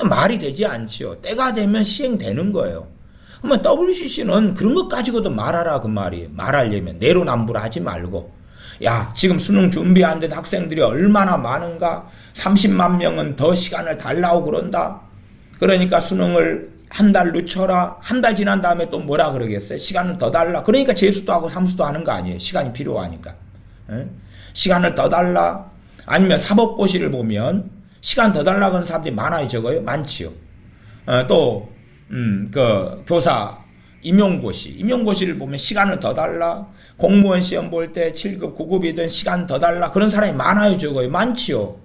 말이 되지 않지요. 때가 되면 시행되는 거예요. 그러면 WCC는 그런 것 가지고도 말하라 그 말이에요. 말하려면 내로남불하지 말고 야 지금 수능 준비 안 된 학생들이 얼마나 많은가 30만 명은 더 시간을 달라고 그런다. 그러니까 수능을 한 달 늦춰라. 한 달 지난 다음에 또 뭐라 그러겠어요? 시간을 더 달라. 그러니까 재수도 하고 삼수도 하는 거 아니에요. 시간이 필요하니까. 시간을 더 달라. 아니면 사법고시를 보면 시간 더 달라고 하는 사람들이 많아요, 적어요? 많지요. 또 교사 임용고시를 보면 시간을 더 달라. 공무원 시험 볼 때 7급, 9급이든 시간 더 달라. 그런 사람이 많아요, 적어요? 많지요.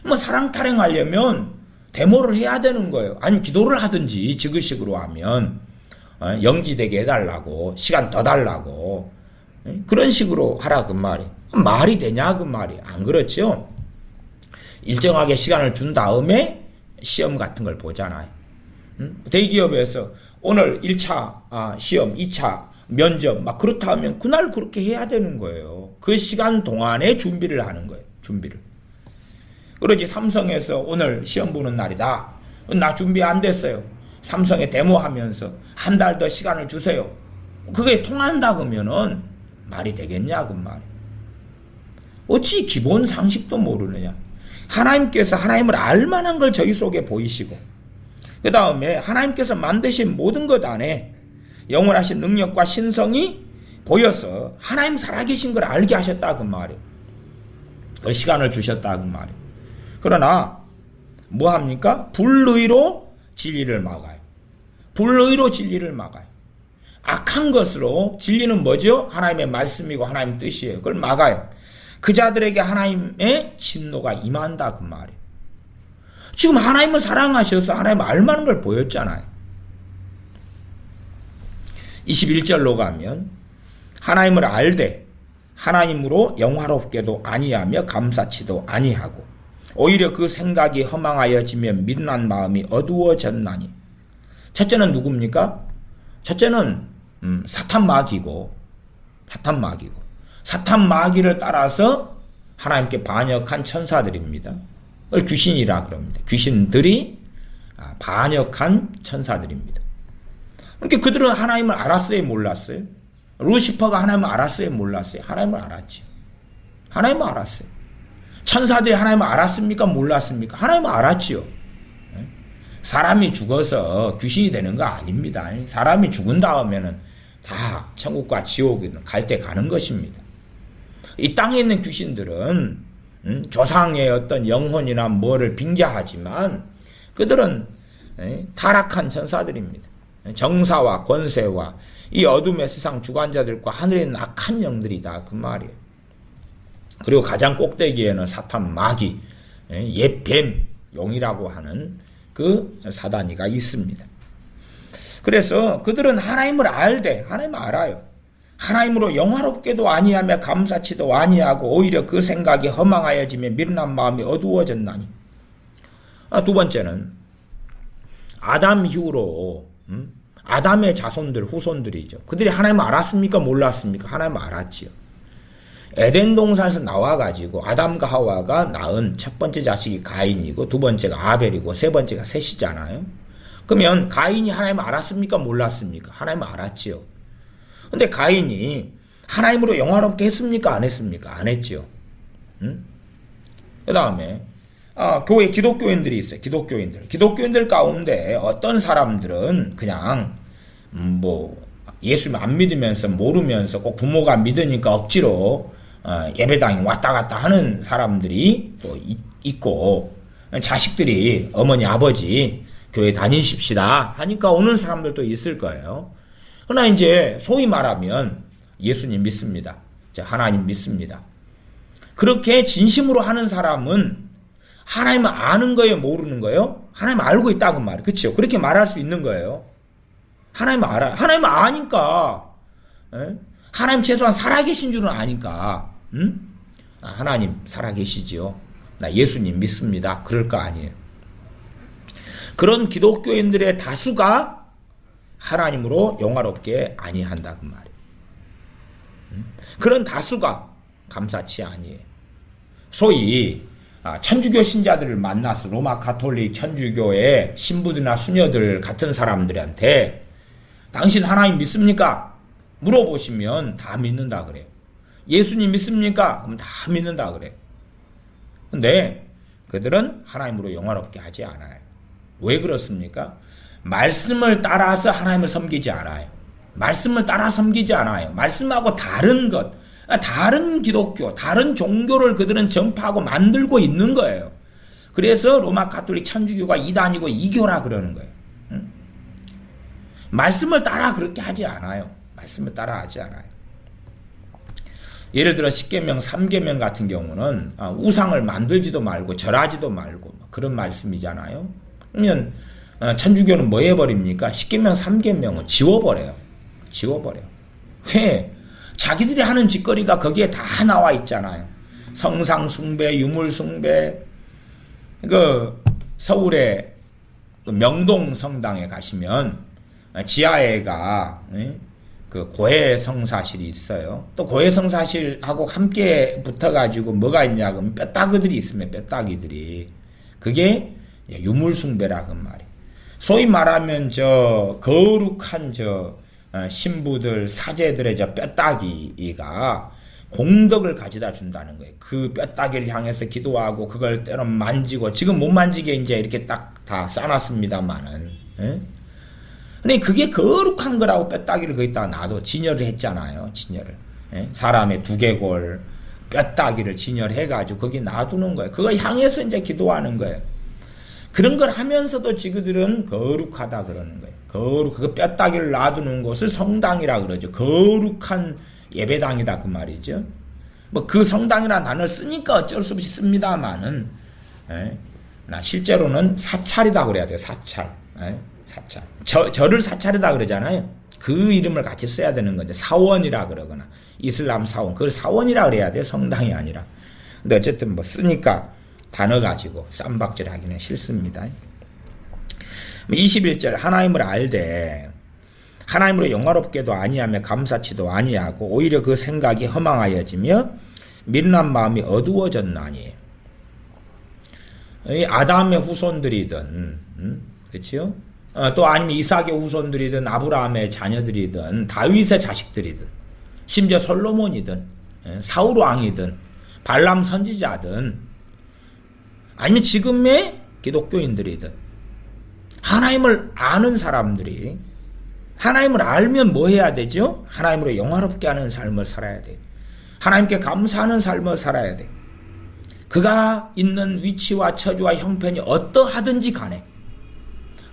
뭐 사랑 타령하려면 데모를 해야 되는 거예요. 아니면 기도를 하든지 지그식으로 하면 영지되게 해달라고 시간 더 달라고 그런 식으로 하라 그 말이. 말이 되냐 그 말이. 안 그렇죠? 일정하게 시간을 준 다음에 시험 같은 걸 보잖아요. 대기업에서 오늘 1차 시험, 2차 면접 막 그렇다 하면 그날 그렇게 해야 되는 거예요. 그 시간 동안에 준비를 하는 거예요. 준비를. 그러지 삼성에서 오늘 시험 보는 날이다. 나 준비 안 됐어요. 삼성에 데모하면서 한 달 더 시간을 주세요. 그게 통한다 그러면은 말이 되겠냐 그 말이. 어찌 기본 상식도 모르느냐. 하나님께서 하나님을 알만한 걸 저희 속에 보이시고 그 다음에 하나님께서 만드신 모든 것 안에 영원하신 능력과 신성이 보여서 하나님 살아계신 걸 알게 하셨다 그 말이에요. 그 시간을 주셨다 그 말이에요. 그러나 뭐 합니까? 불의로 진리를 막아요. 불의로 진리를 막아요. 악한 것으로 진리는 뭐죠? 하나님의 말씀이고 하나님의 뜻이에요. 그걸 막아요. 그 자들에게 하나님의 진노가 임한다 그 말이에요. 지금 하나님을 사랑하셔서 하나님 알만한 걸 보였잖아요. 21절로 가면 하나님을 알되 하나님으로 영화롭게도 아니하며 감사치도 아니하고 오히려 그 생각이 허망하여지며 미련한 마음이 어두워졌나니. 첫째는 누굽니까? 첫째는 사탄 마귀고 사탄 마귀를 따라서 하나님께 반역한 천사들입니다. 그걸 귀신이라 그럽니다. 귀신들이 반역한 천사들입니다. 그러니까 그들은 하나님을 알았어요, 몰랐어요? 루시퍼가 하나님을 알았어요, 몰랐어요? 하나님을 알았죠. 하나님을 알았어요. 천사들이 하나님을 알았습니까, 몰랐습니까? 하나님을 알았지요. 사람이 죽어서 귀신이 되는 거 아닙니다. 사람이 죽은 다음에는 다 천국과 지옥에 갈 때 가는 것입니다. 이 땅에 있는 귀신들은 조상의 어떤 영혼이나 뭐를 빙자하지만 그들은 타락한 천사들입니다. 정사와 권세와 이 어둠의 세상 주관자들과 하늘에 있는 악한 영들이다 그 말이에요. 그리고 가장 꼭대기에는 사탄 마귀, 옛 뱀, 용이라고 하는 그 사단이가 있습니다. 그래서 그들은 하나님을 알되 하나님을 알아요. 하나님으로 영화롭게도 아니하며 감사치도 아니하고 오히려 그 생각이 허망하여지며 미련한 마음이 어두워졌나니. 두 번째는 아담 이후로 아담의 자손들 후손들이죠. 그들이 하나님을 알았습니까, 몰랐습니까? 하나님을 알았지요. 에덴 동산에서 나와가지고 아담과 하와가 낳은 첫 번째 자식이 가인이고 두 번째가 아벨이고 세 번째가 셋이잖아요. 그러면 가인이 하나님을 알았습니까, 몰랐습니까? 하나님을 알았지요. 근데 가인이 하나님으로 영화롭게 했습니까, 안 했습니까? 안 했지요. 그 다음에 교회 기독교인들이 있어요. 기독교인들 가운데 어떤 사람들은 그냥 예수님 안 믿으면서 모르면서 꼭 부모가 믿으니까 억지로 예배당에 왔다 갔다 하는 사람들이 또 있고, 자식들이 어머니 아버지 교회 다니십시다 하니까 오는 사람들도 있을 거예요. 그러나 이제 소위 말하면 예수님 믿습니다, 하나님 믿습니다, 그렇게 진심으로 하는 사람은 하나님을 아는 거예요, 모르는 거예요? 하나님 알고 있다고 말이에요. 그렇죠? 그렇게 말할 수 있는 거예요. 하나님을 알아요. 하나님을 아니까, 하나님 최소한 살아계신 줄은 아니까, 하나님 살아계시지요. 나 예수님 믿습니다. 그럴 거 아니에요. 그런 기독교인들의 다수가 하나님으로 영화롭게 아니한다 그 말이에요. 그런 다수가 감사치 아니에요. 소위 천주교 신자들을 만나서 로마 가톨릭 천주교의 신부들이나 수녀들 같은 사람들한테 당신 하나님 믿습니까? 물어보시면 다 믿는다 그래요. 예수님 믿습니까? 그럼 다 믿는다 그래요. 근데 그들은 하나님으로 영화롭게 하지 않아요. 왜 그렇습니까? 말씀을 따라서 하나님을 섬기지 않아요. 말씀을 따라 섬기지 않아요. 말씀하고 다른 것, 다른 기독교, 다른 종교를 그들은 전파하고 만들고 있는 거예요. 그래서 로마 가톨릭 천주교가 이단이고 이교라 그러는 거예요. 말씀을 따라 그렇게 하지 않아요. 말씀을 따라 하지 않아요. 예를 들어 십계명, 삼계명 같은 경우는 우상을 만들지도 말고 절하지도 말고 그런 말씀이잖아요. 그러면 천주교는 뭐 해버립니까? 십계명, 삼계명은 지워버려요. 왜? 자기들이 하는 짓거리가 거기에 다 나와 있잖아요. 성상 숭배, 유물 숭배. 서울의 명동 성당에 가시면 지하에가 그 고해성사실이 있어요. 또 고해성사실하고 함께 붙어가지고 뭐가 있냐 그러면 뼈다귀들이 있으면 뼈다귀들이, 그게 유물숭배라 그 말이에요. 소위 말하면 거룩한 신부들 사제들의 뼈다귀가 공덕을 가져다 준다는 거예요. 그 뼈다귀를 향해서 기도하고 그걸 때로 만지고, 지금 못 만지게 이제 이렇게 딱 다 싸놨습니다만은, 근데 그게 거룩한 거라고 뼈다귀를 거기다가 놔도 진열을 했잖아요. 진열을. 사람의 두개골, 뼈다귀를 진열해가지고 거기 놔두는 거예요. 그걸 향해서 이제 기도하는 거예요. 그런 걸 하면서도 지그들은 거룩하다 그러는 거예요. 그 뼈다귀를 놔두는 곳을 성당이라 그러죠. 거룩한 예배당이다 그 말이죠. 그 성당이라는 단어를 쓰니까 어쩔 수 없이 씁니다만은, 실제로는 사찰이다 그래야 돼요. 사찰. 절을 사찰이다 그러잖아요. 그 이름을 같이 써야 되는 건데, 사원이라 그러거나 이슬람 사원, 그걸 사원이라 그래야 돼요. 성당이 아니라. 근데 어쨌든 쓰니까 단어 가지고 쌈박질 하기는 싫습니다. 21절 하나님을 알되 하나님으로 영화롭게도 아니하며 감사치도 아니하고 오히려 그 생각이 허망하여지며 미련한 마음이 어두워졌나니. 이 아담의 후손들이든 그렇죠? 또 아니면 이삭의 후손들이든 아브라함의 자녀들이든 다윗의 자식들이든 심지어 솔로몬이든 사울 왕이든 발람 선지자든 아니면 지금의 기독교인들이든 하나님을 아는 사람들이 하나님을 알면 뭐 해야 되죠? 하나님으로 영화롭게 하는 삶을 살아야 돼. 하나님께 감사하는 삶을 살아야 돼. 그가 있는 위치와 처지와 형편이 어떠하든지 간에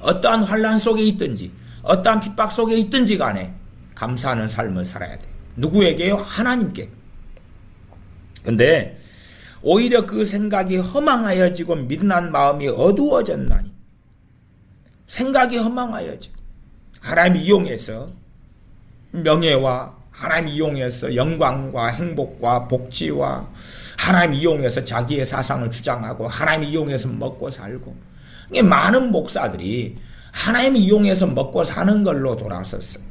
어떠한 환난 속에 있든지 어떠한 핍박 속에 있든지 간에 감사하는 삶을 살아야 돼. 누구에게요? 하나님께. 근데 오히려 그 생각이 허망하여지고 미련한 마음이 어두워졌나니 생각이 허망하여지고 하나님 이용해서 명예와 하나님 이용해서 영광과 행복과 복지와 하나님 이용해서 자기의 사상을 주장하고 하나님 이용해서 먹고 살고 많은 목사들이 하나님 이용해서 먹고 사는 걸로 돌아섰어요.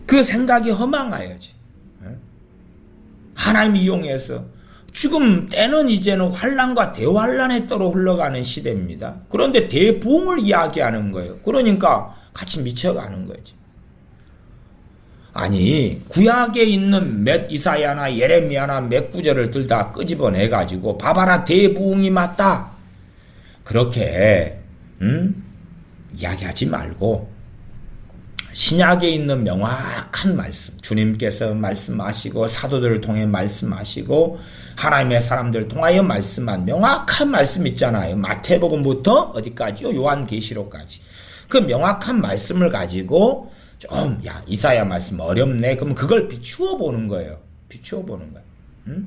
그 생각이 허망하여지. 하나님 이용해서 지금 때는 이제는 환난과 대환란에 따라 흘러가는 시대입니다. 그런데 대부흥을 이야기하는 거예요. 그러니까 같이 미쳐가는 거지. 아니 구약에 있는 몇 이사야나 예레미야나 몇 구절을 들다 끄집어내가지고 봐봐라 대부흥이 맞다. 그렇게 이야기하지 말고 신약에 있는 명확한 말씀, 주님께서 말씀하시고 사도들을 통해 말씀하시고 하나님의 사람들을 통하여 말씀한 명확한 말씀 있잖아요. 마태복음부터 어디까지요? 요한계시록까지. 그 명확한 말씀을 가지고 좀 이사야 말씀 어렵네. 그럼 그걸 비추어 보는 거예요. 비추어 보는 거예요.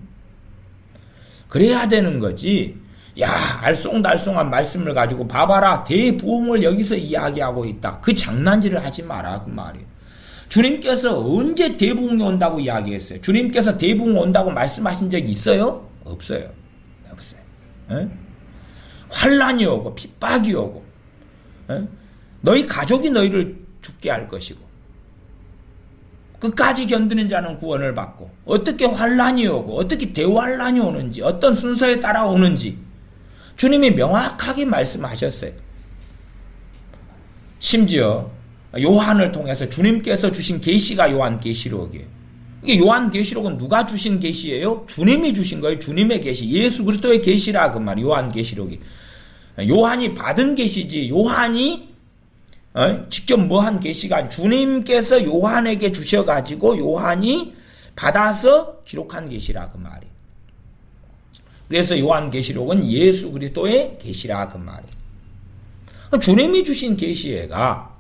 그래야 되는 거지. 알쏭달쏭한 말씀을 가지고 봐봐라 대부흥을 여기서 이야기하고 있다. 그 장난질을 하지 마라 그 말이에요. 주님께서 언제 대부흥이 온다고 이야기했어요? 주님께서 대부흥 온다고 말씀하신 적이 있어요? 없어요. 없어요. 환난이 오고 핍박이 오고 너희 가족이 너희를 죽게 할 것이고 끝까지 견디는 자는 구원을 받고 어떻게 환난이 오고 어떻게 대환난이 오는지 어떤 순서에 따라 오는지 주님이 명확하게 말씀하셨어요. 심지어 요한을 통해서 주님께서 주신 계시가 요한계시록이에요. 이게 요한계시록은 누가 주신 계시예요? 주님이 주신 거예요. 주님의 계시. 예수 그리스도의 계시라 그 말. 요한계시록이. 요한이 받은 계시지. 요한이 직접 뭐한 계시가 주님께서 요한에게 주셔가지고 요한이 받아서 기록한 계시라 그 말이에요. 그래서 요한계시록은 예수 그리스도의 계시라 그 말이에요. 주님이 주신 계시가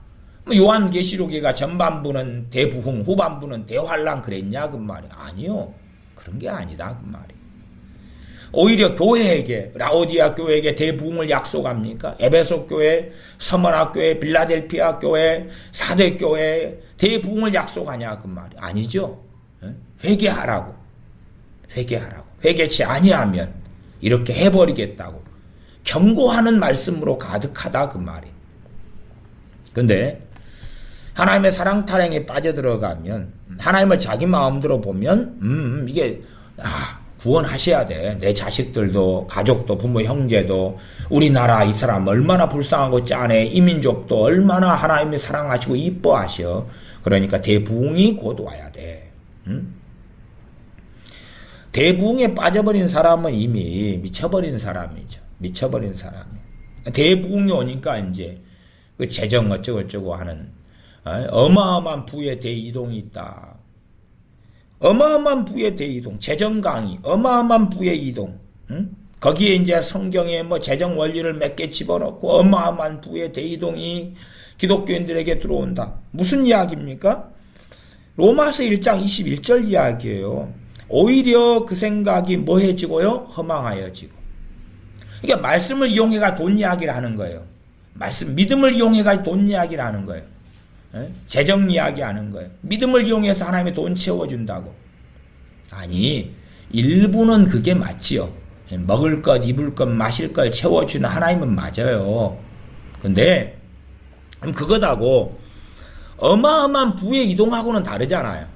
요한계시록이가 전반부는 대부흥 후반부는 대환란 그랬냐 그 말이에요. 아니요. 그런 게 아니다 그 말이에요. 오히려 교회에게 라오디아 교회에게 대부흥을 약속합니까? 에베소 교회, 서머나 교회, 빌라델피아 교회, 사대 교회 대부흥을 약속하냐 그 말이에요. 아니죠. 회개하라고. 회개치 아니하면 이렇게 해버리겠다고 경고하는 말씀으로 가득하다 그 말이에요. 근데 하나님의 사랑 타령에 빠져들어가면 하나님을 자기 마음대로 보면 이게 구원하셔야 돼. 내 자식들도 가족도 부모 형제도 우리나라 이 사람 얼마나 불쌍하고 짠해. 이민족도 얼마나 하나님이 사랑하시고 이뻐하셔. 그러니까 대부흥이 곧 와야 돼. 대부흥에 빠져버린 사람은 이미 미쳐버린 사람이죠. 미쳐버린 사람이에요. 대부흥이 오니까 이제 그 재정 어쩌고저쩌고 하는 어마어마한 부의 대이동이 있다. 어마어마한 부의 대이동, 재정 강의, 어마어마한 부의 이동. 거기에 이제 성경에 뭐 재정 원리를 몇 개 집어넣고 어마어마한 부의 대이동이 기독교인들에게 들어온다. 무슨 이야기입니까? 로마서 1장 21절 이야기예요. 오히려 그 생각이 뭐해지고요? 허망하여지고. 그러니까 말씀을 이용해가 돈 이야기를 하는 거예요. 믿음을 이용해가 돈 이야기를 하는 거예요. 재정 이야기 하는 거예요. 믿음을 이용해서 하나님의 돈 채워준다고. 아니, 일부는 그게 맞지요. 먹을 것, 입을 것, 마실 걸 채워주는 하나님은 맞아요. 근데 그거다고 어마어마한 부에 이동하고는 다르잖아요.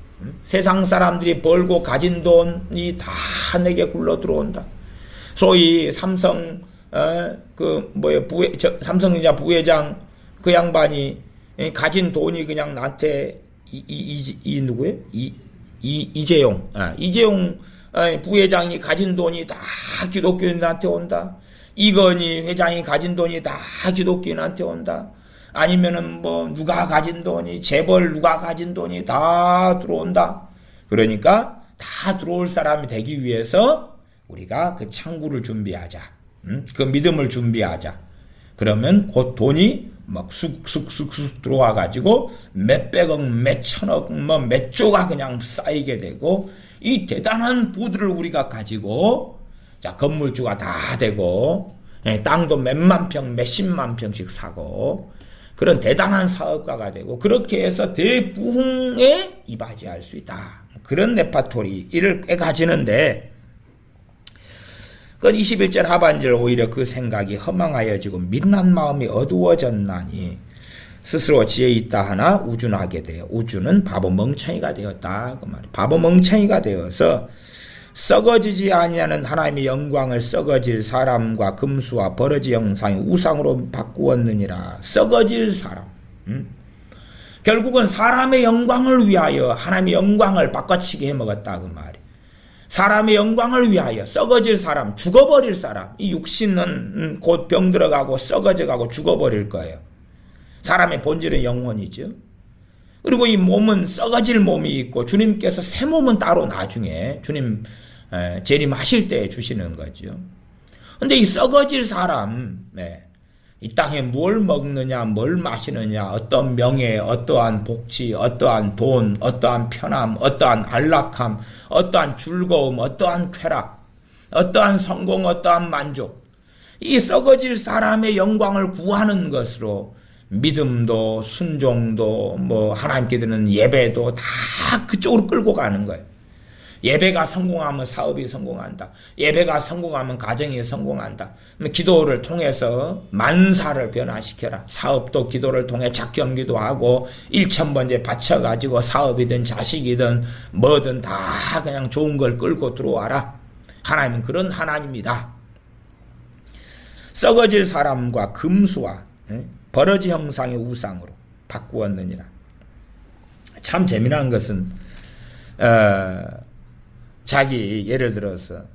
세상 사람들이 벌고 가진 돈이 다 내게 굴러 들어온다. 소위 삼성 삼성전자 부회장 그 양반이 가진 돈이 그냥 나한테 누구예요? 이재용. 이재용 부회장이 가진 돈이 다 기독교인한테 온다. 이건희 회장이 가진 돈이 다 기독교인한테 온다. 아니면은 누가 가진 돈이, 재벌 누가 가진 돈이 다 들어온다. 그러니까 다 들어올 사람이 되기 위해서 우리가 그 창구를 준비하자. 그 믿음을 준비하자. 그러면 곧 돈이 막 쑥쑥쑥쑥 들어와 가지고 몇백억, 몇천억, 몇 조가 그냥 쌓이게 되고, 이 대단한 부들을 우리가 가지고, 자, 건물주가 다 되고, 땅도 몇만 평, 몇십만 평씩 사고, 그런 대단한 사업가가 되고, 그렇게 해서 대부흥에 이바지할 수 있다. 그런 레파토리를 가지는데, 그 21절 하반절 오히려 그 생각이 허망하여지고 미련한 마음이 어두워졌나니 스스로 지혜 있다 하나 우준하게 되어, 우주는 바보 멍청이가 되었다 그 말이에요. 바보 멍청이가 되어서 썩어지지 아니하는 하나님의 영광을 썩어질 사람과 금수와 버러지 형상의 우상으로 바꾸었느니라. 썩어질 사람. 결국은 사람의 영광을 위하여 하나님의 영광을 바꿔치기 해먹었다 그 말이에요. 사람의 영광을 위하여 썩어질 사람, 죽어버릴 사람. 이 육신은 곧 병들어가고 썩어져가고 죽어버릴 거예요. 사람의 본질은 영혼이죠. 그리고 이 몸은 썩어질 몸이 있고, 주님께서 새 몸은 따로 나중에 주님 재림하실 때 주시는 거죠. 근데 이 썩어질 사람, 이 땅에 뭘 먹느냐, 뭘 마시느냐, 어떤 명예, 어떠한 복지, 어떠한 돈, 어떠한 편함, 어떠한 안락함, 어떠한 즐거움, 어떠한 쾌락, 어떠한 성공, 어떠한 만족. 이 썩어질 사람의 영광을 구하는 것으로 믿음도, 순종도, 하나님께 드리는 예배도 다 그쪽으로 끌고 가는 거예요. 예배가 성공하면 사업이 성공한다. 예배가 성공하면 가정이 성공한다. 기도를 통해서 만사를 변화시켜라. 사업도 기도를 통해 작경기도 하고 1,000번째 바쳐가지고 사업이든 자식이든 뭐든 다 그냥 좋은 걸 끌고 들어와라. 하나님은 그런 하나님이다. 썩어질 사람과 금수와 버러지 형상의 우상으로 바꾸었느니라. 참 재미난 것은 자기 예를 들어서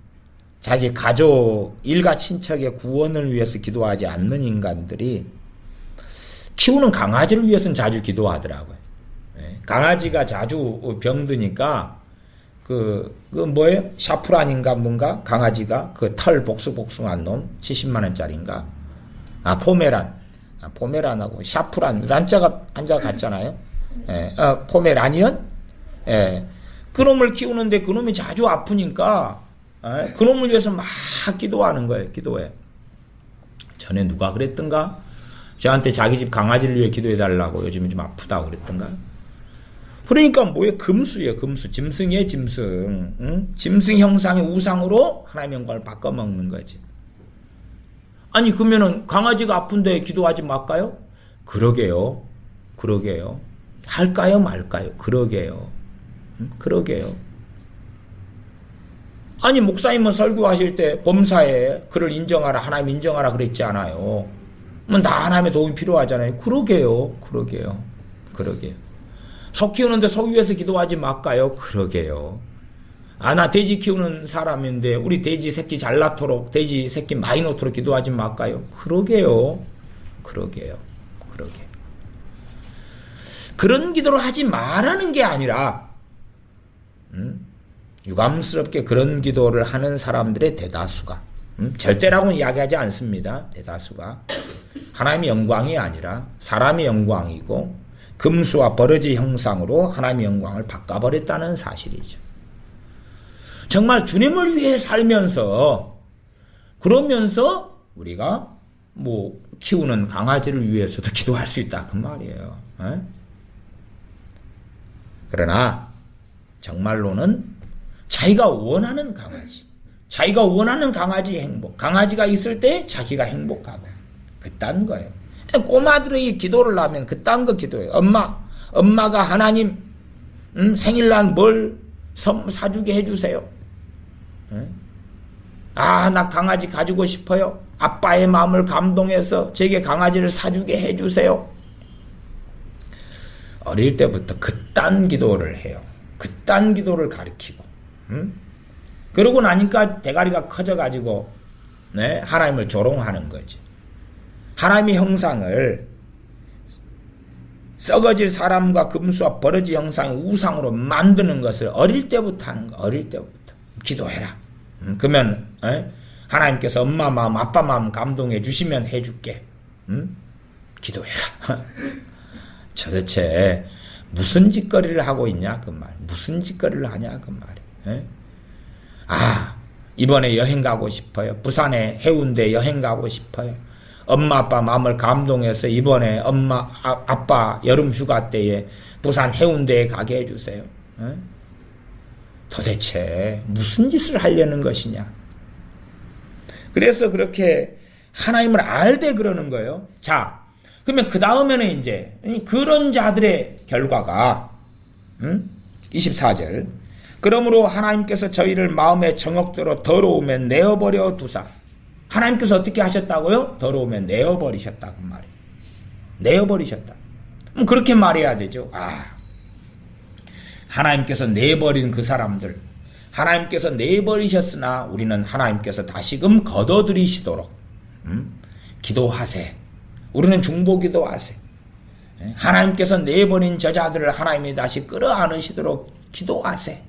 자기 가족 일가 친척의 구원을 위해서 기도하지 않는 인간들이 키우는 강아지를 위해서는 자주 기도하더라고요. 강아지가 자주 병드니까 뭐예요? 샤프란인가 뭔가 강아지가 그 털 복숭복숭한 놈 70만 원짜리인가? 포메란하고 샤프란 란자가 한자 같잖아요. 포메라니언? 그놈을 키우는데 그놈이 자주 아프니까 그놈을 위해서 막 기도하는 거예요. 기도해. 전에 누가 그랬던가? 저한테 자기 집 강아지를 위해 기도해달라고 요즘은 좀 아프다고 그랬던가? 그러니까 뭐예요? 금수예요. 금수. 짐승이에요. 짐승. 응? 짐승 형상의 우상으로 하나님의 영광을 바꿔먹는 거지. 아니 그러면은 강아지가 아픈데 기도하지 말까요? 그러게요. 할까요 말까요? 그러게요. 아니 목사님은 설교하실 때 범사에 그를 인정하라, 하나님 인정하라 그랬지 않아요? 다 하나님의 도움이 필요하잖아요. 그러게요. 소 키우는데 소 위해서 기도하지 말까요? 그러게요. 나 돼지 키우는 사람인데 우리 돼지 새끼 잘 낳도록, 돼지 새끼 많이 놓도록 기도하지 말까요? 그러게요. 그런 기도를 하지 말라는 게 아니라 유감스럽게 그런 기도를 하는 사람들의 대다수가, 절대라고는 이야기하지 않습니다. 대다수가 하나님의 영광이 아니라 사람의 영광이고 금수와 버러지 형상으로 하나님의 영광을 바꿔버렸다는 사실이죠. 정말 주님을 위해 살면서, 그러면서 우리가 키우는 강아지를 위해서도 기도할 수 있다 그 말이에요. 그러나 정말로는 자기가 원하는 강아지, 자기가 원하는 강아지의 행복, 강아지가 있을 때 자기가 행복하고 그딴 거예요. 꼬마들이 기도를 하면 그딴 거 기도해요. 엄마가 하나님 생일날 뭘 사주게 해주세요. 나 강아지 가지고 싶어요. 아빠의 마음을 감동해서 제게 강아지를 사주게 해주세요. 어릴 때부터 그딴 기도를 해요. 그딴 기도를 가르치고, 그러고 나니까 대가리가 커져가지고, 네, 하나님을 조롱하는 거지. 하나님의 형상을 썩어질 사람과 금수와 버러지 형상의 우상으로 만드는 것을 어릴 때부터 하는 거. 어릴 때부터 기도해라. 그러면 하나님께서 엄마 마음 아빠 마음 감동해 주시면 해줄게. 기도해라. 도대체 무슨 짓거리를 하고 있냐 그 말. 무슨 짓거리를 하냐 그 말이. 이번에 여행 가고 싶어요. 부산에 해운대 여행 가고 싶어요. 엄마 아빠 마음을 감동해서 이번에 엄마 아빠 여름 휴가 때에 부산 해운대에 가게 해주세요. 도대체 무슨 짓을 하려는 것이냐. 그래서 그렇게 하나님을 알되 그러는 거예요. 자, 그러면 그 다음에는 이제 그런 자들의 결과가 24절 그러므로 하나님께서 저희를 마음의 정욕대로 더러우면 내어버려 두사. 하나님께서 어떻게 하셨다고요? 더러우면 내어버리셨다 그 말이에요. 내어버리셨다. 그렇게 말해야 되죠. 하나님께서 내버린 그 사람들, 하나님께서 내버리셨으나 우리는 하나님께서 다시금 걷어들이시도록 기도하세. 우리는 중보기도 하세. 하나님께서 내버린 저자들을 하나님이 다시 끌어안으시도록 기도하세.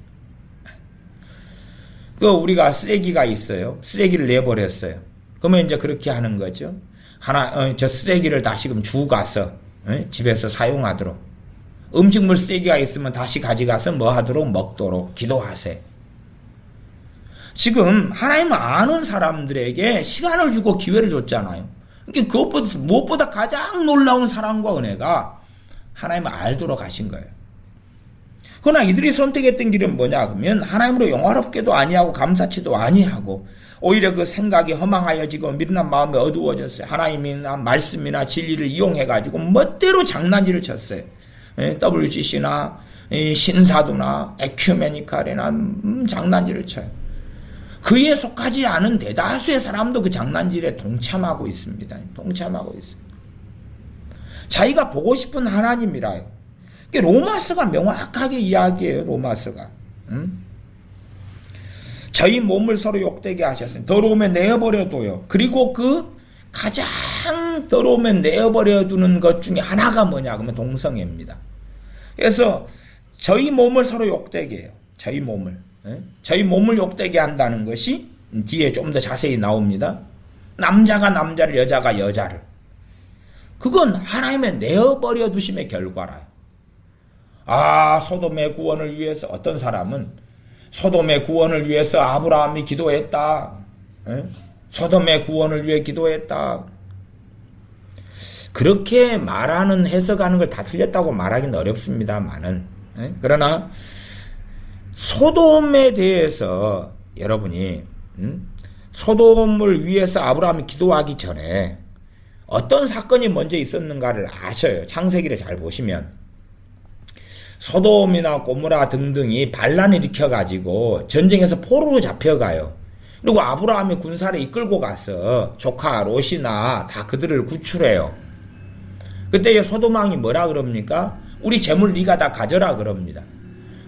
우리가 쓰레기가 있어요. 쓰레기를 내버렸어요. 그러면 이제 그렇게 하는 거죠. 저 쓰레기를 다시금 주고 가서 집에서 사용하도록. 음식물 쓰레기가 있으면 다시 가져가서 뭐 하도록 먹도록 기도하세. 지금 하나님을 아는 사람들에게 시간을 주고 기회를 줬잖아요. 그러니까 그것보다 무엇보다 가장 놀라운 사랑과 은혜가 하나님을 알도록 하신 거예요. 그러나 이들이 선택했던 길은 뭐냐 그러면 하나님으로 영화롭게도 아니하고 감사치도 아니하고 오히려 그 생각이 허망하여지고 미련한 마음이 어두워졌어요. 하나님이나 말씀이나 진리를 이용해가지고 멋대로 장난질을 쳤어요. WGC나 신사도나 에큐메니칼이나 장난질을 쳐요. 그에 속하지 않은 대다수의 사람도 그 장난질에 동참하고 있습니다. 동참하고 있습니다. 자기가 보고 싶은 하나님이라요. 로마서가 명확하게 이야기해요. 로마서가. 저희 몸을 서로 욕되게 하셨어요. 더러우면 내어버려둬요. 그리고 그 가장 더러우면 내어버려두는 것 중에 하나가 뭐냐 그러면 동성애입니다. 그래서 저희 몸을 서로 욕되게 해요. 저희 몸을. 저희 몸을 욕되게 한다는 것이 뒤에 좀 더 자세히 나옵니다. 남자가 남자를 여자가 여자를. 그건 하나님의 내어버려 두심의 결과라요. 소돔의 구원을 위해서 어떤 사람은 소돔의 구원을 위해서 아브라함이 기도했다. 소돔의 구원을 위해 기도했다. 그렇게 말하는 해석하는 걸 다 틀렸다고 말하기는 어렵습니다만은 그러나 소돔에 대해서 여러분이 소돔을 위해서 아브라함이 기도하기 전에 어떤 사건이 먼저 있었는가를 아셔요. 창세기를 잘 보시면 소돔이나 고모라 등등이 반란을 일으켜가지고 전쟁에서 포로로 잡혀가요. 그리고 아브라함이 군사를 이끌고 가서 조카 롯이나 다 그들을 구출해요. 그때 소돔왕이 뭐라 그럽니까? 우리 재물 네가 다 가져라 그럽니다.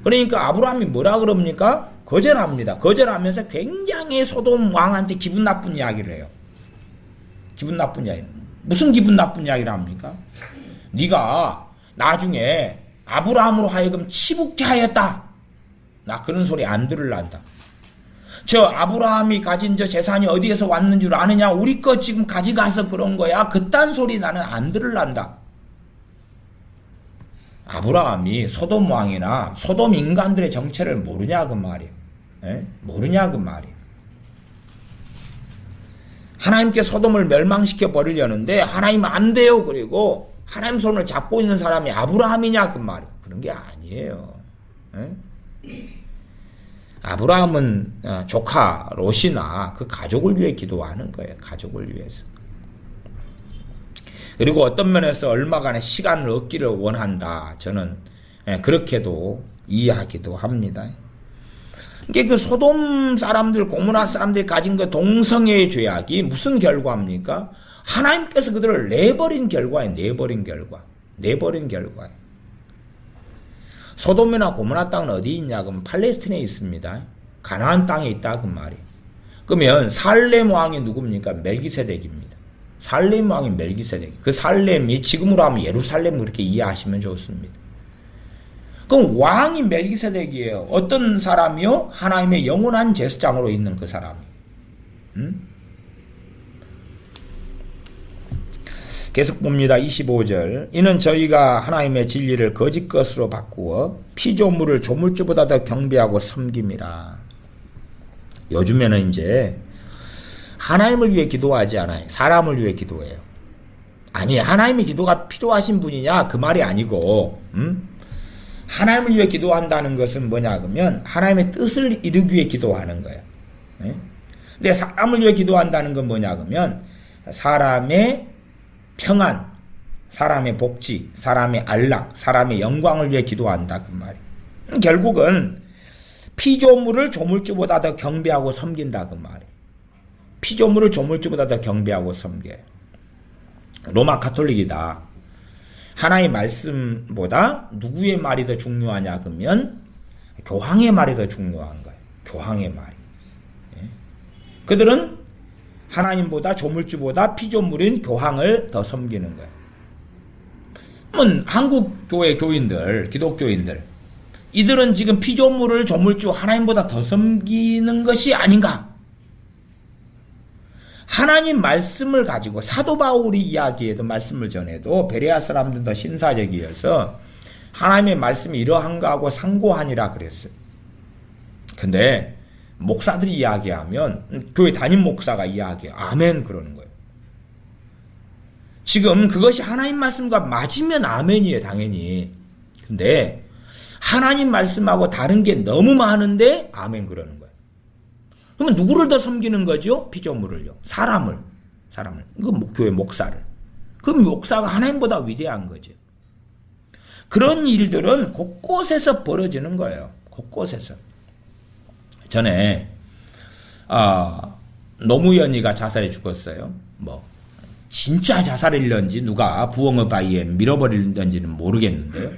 그러니까 아브라함이 뭐라 그럽니까? 거절합니다. 거절하면서 굉장히 소돔 왕한테 기분 나쁜 이야기를 해요. 기분 나쁜 이야기. 무슨 기분 나쁜 이야기를 합니까? 네가 나중에 아브라함으로 하여금 치북케 하였다. 나 그런 소리 안 들을란다. 저 아브라함이 가진 저 재산이 어디에서 왔는 줄 아느냐? 우리 거 지금 가져가서 그런 거야. 그딴 소리 나는 안 들을란다. 아브라함이 소돔 왕이나 소돔 인간들의 정체를 모르냐 그 말이에요. 모르냐 그 말이에요. 하나님께 소돔을 멸망시켜 버리려는데 하나님 안 돼요. 그리고 하나님 손을 잡고 있는 사람이 아브라함이냐 그 말이에요. 그런 게 아니에요. 아브라함은 조카 롯이나 그 가족을 위해 기도하는 거예요. 가족을 위해서. 그리고 어떤 면에서 얼마간의 시간을 얻기를 원한다. 저는 그렇게도 이해하기도 합니다. 그러니까 그 소돔 사람들, 고모라 사람들이 가진 그 동성애의 죄악이 무슨 결과입니까? 하나님께서 그들을 내버린 결과예요. 내버린 결과예요. 소돔이나 고모라 땅은 어디 있냐? 그럼 팔레스틴에 있습니다. 가나안 땅에 있다 그 말이. 그러면 살렘 왕이 누굽니까? 멜기세덱입니다. 살렘 왕이 멜기세덱. 그 살렘이 지금으로 하면 예루살렘 그렇게 이해하시면 좋습니다. 그럼 왕이 멜기세덱이에요. 어떤 사람이요? 하나님의 영원한 제사장으로 있는 그 사람이. 계속 봅니다. 25절. 이는 저희가 하나님의 진리를 거짓 것으로 바꾸어 피조물을 조물주보다 더 경배하고 섬김이라. 요즘에는 이제 하나님을 위해 기도하지 않아요. 사람을 위해 기도해요. 아니, 하나님의 기도가 필요하신 분이냐? 그 말이 아니고, 하나님을 위해 기도한다는 것은 뭐냐 그러면 하나님의 뜻을 이루기 위해 기도하는 거예요. 근데 사람을 위해 기도한다는 건 뭐냐 그러면 사람의 평안, 사람의 복지, 사람의 안락, 사람의 영광을 위해 기도한다 그 말이에요. 결국은 피조물을 조물주보다 더 경배하고 섬긴다 그 말이에요. 피조물을 조물주보다 더 경배하고 섬겨요. 로마 가톨릭이다. 하나의 말씀보다 누구의 말이 더 중요하냐 그러면 교황의 말이 더 중요한 거예요. 교황의 말이. 그들은 하나님보다 조물주보다 피조물인 교황을 더 섬기는 거예요. 한국 교회 교인들, 기독교인들, 이들은 지금 피조물을 조물주 하나님보다 더 섬기는 것이 아닌가? 하나님 말씀을 가지고 사도 바울이 이야기해도 말씀을 전해도 베레아 사람들은 더 신사적이어서 하나님의 말씀이 이러한가 하고 상고하니라 그랬어요. 근데 목사들이 이야기하면 교회 담임 목사가 이야기해요. 아멘 그러는 거예요. 지금 그것이 하나님 말씀과 맞으면 아멘이에요. 당연히. 근데 하나님 말씀하고 다른 게 너무 많은데 아멘 그러는 거예요. 그러면 누구를 더 섬기는 거죠? 피조물을요. 사람을. 그 교회 목사를. 그 목사가 하나님보다 위대한 거죠. 그런 일들은 곳곳에서 벌어지는 거예요. 곳곳에서. 전에 노무현이가 자살해 죽었어요. 진짜 자살했는지 누가 부엉의 바위에 밀어버리는지는 모르겠는데요.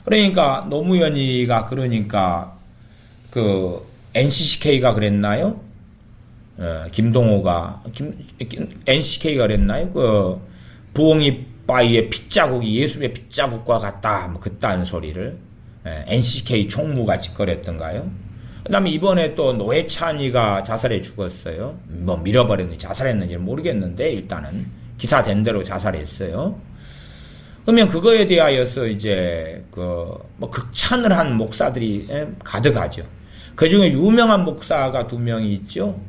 그러니까 노무현이가 그러니까 그 NCCK가 그랬나요? 김동호가 NCK가 그랬나요? 그 부엉이 바위에 핏자국이 예수의 핏자국과 같다 그딴 소리를 NCK 총무가 짓거렸던가요? 그 다음에 이번에 또 노회찬이가 자살해 죽었어요. 밀어버렸는지 자살했는지는 모르겠는데 일단은 기사된 대로 자살했어요. 그러면 그거에 대하여서 이제 극찬을 한 목사들이 가득하죠. 그 중에 유명한 목사가 2명이 있죠.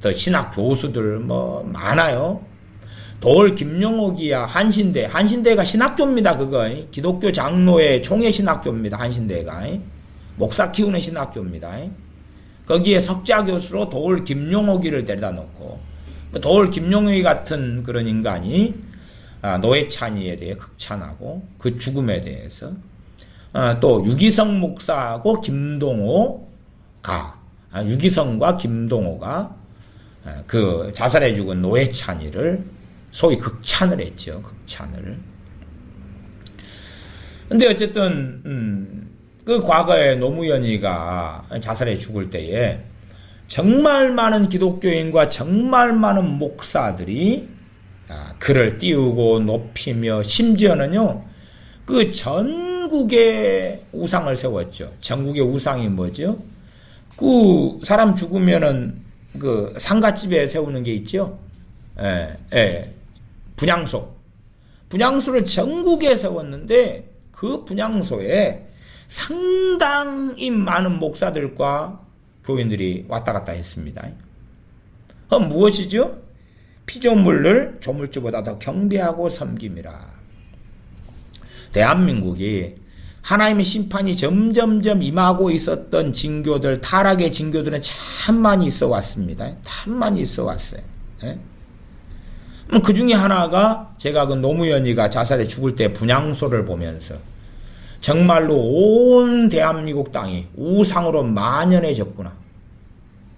또 신학 교수들 많아요. 도올 김용옥이야 한신대가 신학교입니다. 그거 기독교 장로의 총회 신학교입니다. 한신대가 목사 키우는 신학교입니다. 거기에 석자 교수로 도올 김용옥이를 데려다 놓고 도올 김용옥이 같은 그런 인간이 노회찬이에 대해 극찬하고 그 죽음에 대해서 또 유기성 목사하고 유기성과 김동호가 그 자살해 죽은 노회찬이를 소위 극찬을 했죠. 극찬을. 근데 어쨌든 그 과거에 노무현이가 자살해 죽을 때에 정말 많은 기독교인과 정말 많은 목사들이 그를 띄우고 높이며 심지어는요 그 전국의 우상을 세웠죠. 전국의 우상이 뭐죠? 그 사람 죽으면은 그 상가집에 세우는 게 있죠. 분향소를 전국에 세웠는데 그 분향소에 상당히 많은 목사들과 교인들이 왔다 갔다 했습니다. 그럼 무엇이죠? 피조물을 조물주보다 더 경배하고 섬김이라. 대한민국이 하나님의 심판이 점점점 임하고 있었던 징교들, 타락의 징교들은 참 많이 있어 왔습니다. 참 많이 있어 왔어요. 그 중에 하나가 제가 그 노무현이가 자살해 죽을 때 분향소를 보면서 정말로 온 대한민국 땅이 우상으로 만연해졌구나.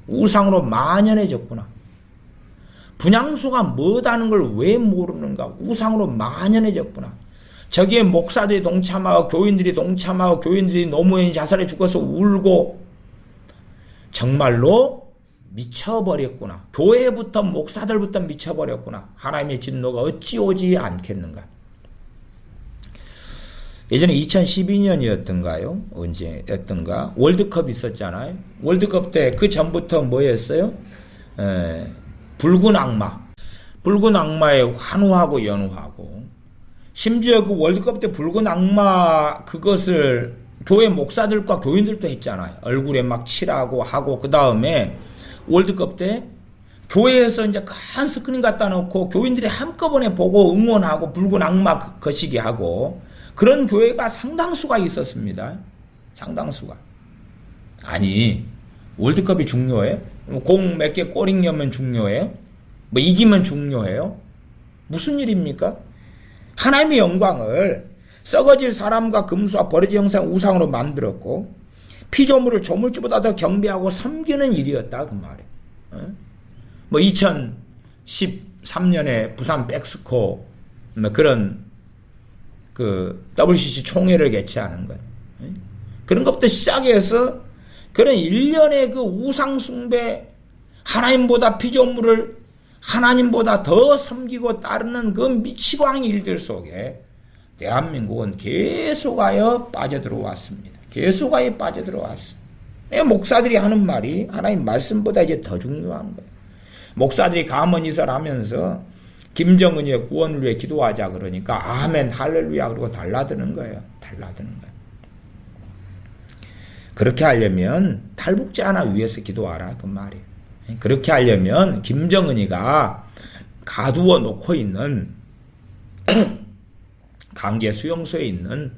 우상으로 만연해졌구나. 분향소가 뭐다는 걸 왜 모르는가? 우상으로 만연해졌구나. 저기에 목사들이 동참하고 교인들이 동참하고 교인들이 노무현 자살해 죽어서 울고 정말로 미쳐버렸구나. 교회부터 목사들부터 미쳐버렸구나. 하나님의 진노가 어찌 오지 않겠는가. 예전에 2012년이었던가요? 언제였던가? 월드컵 있었잖아요. 월드컵 때 그 전부터 뭐였어요? 붉은 악마. 붉은 악마에 환호하고 연호하고 심지어 그 월드컵 때 붉은 악마 그것을 교회 목사들과 교인들도 했잖아요. 얼굴에 막 칠하고 하고 그 다음에 월드컵 때 교회에서 이제 큰 스크린 갖다 놓고 교인들이 한꺼번에 보고 응원하고 붉은 악마 거시기 하고 그런 교회가 상당수가 있었습니다. 상당수가. 아니 월드컵이 중요해요? 공 몇 개 꼬링 넣으면 중요해요? 뭐 이기면 중요해요? 무슨 일입니까? 하나님의 영광을 썩어질 사람과 금수와 버려진 형상 우상으로 만들었고 피조물을 조물주보다 더 경배하고 섬기는 일이었다 그 말이에요. 뭐 2013년에 부산 백스코 뭐 그런 그 WCC 총회를 개최하는 것 그런 것부터 시작해서 그런 일련의 그 우상 숭배 하나님보다 피조물을 하나님보다 더 섬기고 따르는 그 미치광이 일들 속에 대한민국은 계속하여 빠져들어왔습니다. 계속하여 빠져들어왔습니다. 목사들이 하는 말이 하나님 말씀보다 이제 더 중요한 거예요. 목사들이 가문이설 하면서 김정은의 구원을 위해 기도하자 그러니까 아멘 할렐루야 그러고 달라드는 거예요. 달라드는 거예요. 그렇게 하려면 탈북자 하나 위해서 기도하라 그 말이에요. 그렇게 하려면 김정은이가 가두어 놓고 있는 강제 수용소에 있는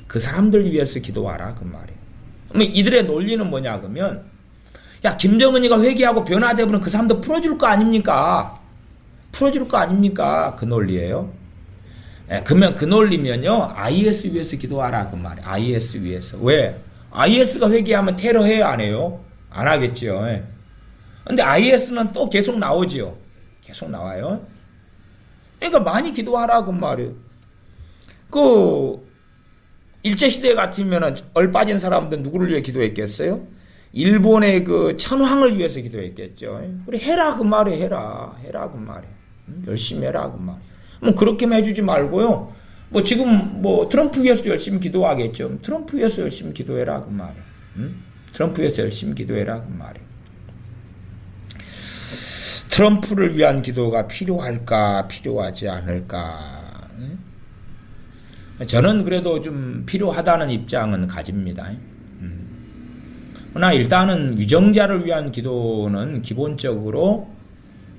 그 사람들 위해서 기도하라 그 말이에요. 그럼 이들의 논리는 뭐냐 그러면 야 김정은이가 회개하고 변화되면 그 사람들 풀어줄 거 아닙니까? 풀어줄 거 아닙니까? 그 논리예요. 그러면 그 논리면요 IS 위해서 기도하라 그 말이에요. IS 위해서. 왜? IS가 회개하면 테러해요 안 해요? 안 하겠죠. 근데 IS는 또 계속 나오지요. 계속 나와요. 그러니까 많이 기도하라 그 말이에요. 그 일제시대 같으면 얼빠진 사람들 누구를 위해 기도했겠어요? 일본의 그 천황을 위해서 기도했겠죠. 그래 해라 그 말이에요. 해라 그 말이에요. 열심히 해라 그 말이에요. 뭐 그렇게만 해주지 말고요. 뭐 지금 뭐 트럼프 위해서 열심히 기도하겠죠. 트럼프 위해서 열심히 기도해라 그 말이에요. 트럼프 위해서 열심히 기도해라 그 말이에요. 트럼프를 위한 기도가 필요할까 필요하지 않을까? 저는 그래도 좀 필요하다는 입장은 가집니다. 그러나 일단은 위정자를 위한 기도는 기본적으로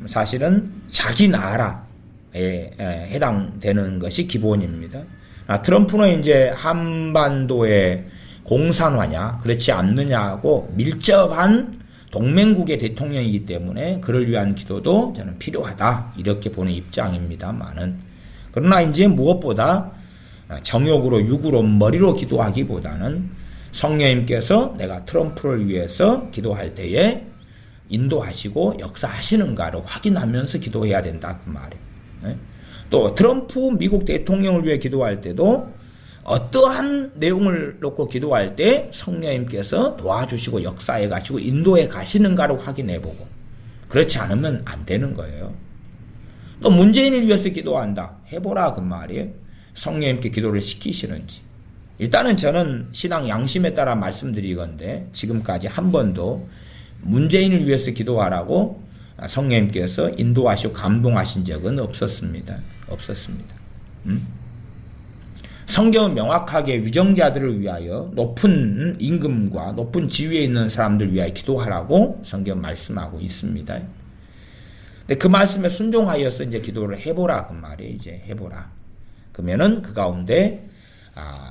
사실은 자기 나라에 해당되는 것이 기본입니다. 트럼프는 이제 한반도의 공산화냐 그렇지 않느냐하고 밀접한 동맹국의 대통령이기 때문에 그를 위한 기도도 저는 필요하다 이렇게 보는 입장입니다만은 그러나 이제 무엇보다 정욕으로 육으로 머리로 기도하기보다는 성령님께서 내가 트럼프를 위해서 기도할 때에 인도하시고 역사하시는가를 확인하면서 기도해야 된다 그 말이에요. 또 트럼프 미국 대통령을 위해 기도할 때도 어떠한 내용을 놓고 기도할 때 성령님께서 도와주시고 역사해 가시고 인도해 가시는가를 확인해 보고 그렇지 않으면 안 되는 거예요. 또 문재인을 위해서 기도한다 해보라 그 말이에요. 성령님께 기도를 시키시는지. 일단은 저는 신앙 양심에 따라 말씀드리건데 지금까지 한 번도 문재인을 위해서 기도하라고 성령님께서 인도하시고 감동하신 적은 없었습니다. 없었습니다. 성경은 명확하게 위정자들을 위하여 높은 임금과 높은 지위에 있는 사람들 위하여 기도하라고 성경 말씀하고 있습니다. 근데 그 말씀에 순종하여서 이제 기도를 해보라 그 말이에요. 이제 해보라. 그러면은 그 가운데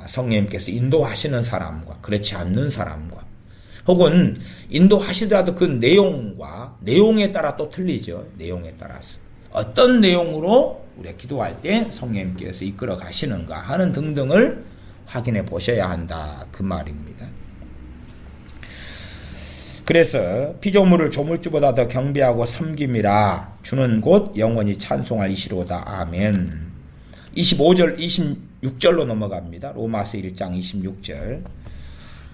성령님께서 인도하시는 사람과 그렇지 않는 사람과 혹은 인도하시더라도 그 내용에 따라 또 틀리죠. 내용에 따라서 어떤 내용으로 우리가 기도할 때 성령님께서 이끌어 가시는가 하는 등등을 확인해 보셔야 한다. 그 말입니다. 그래서 피조물을 조물주보다 더 경배하고 섬김이라 주는 곧 영원히 찬송할 이시로다. 아멘. 25절 26절로 넘어갑니다. 로마서 1장 26절.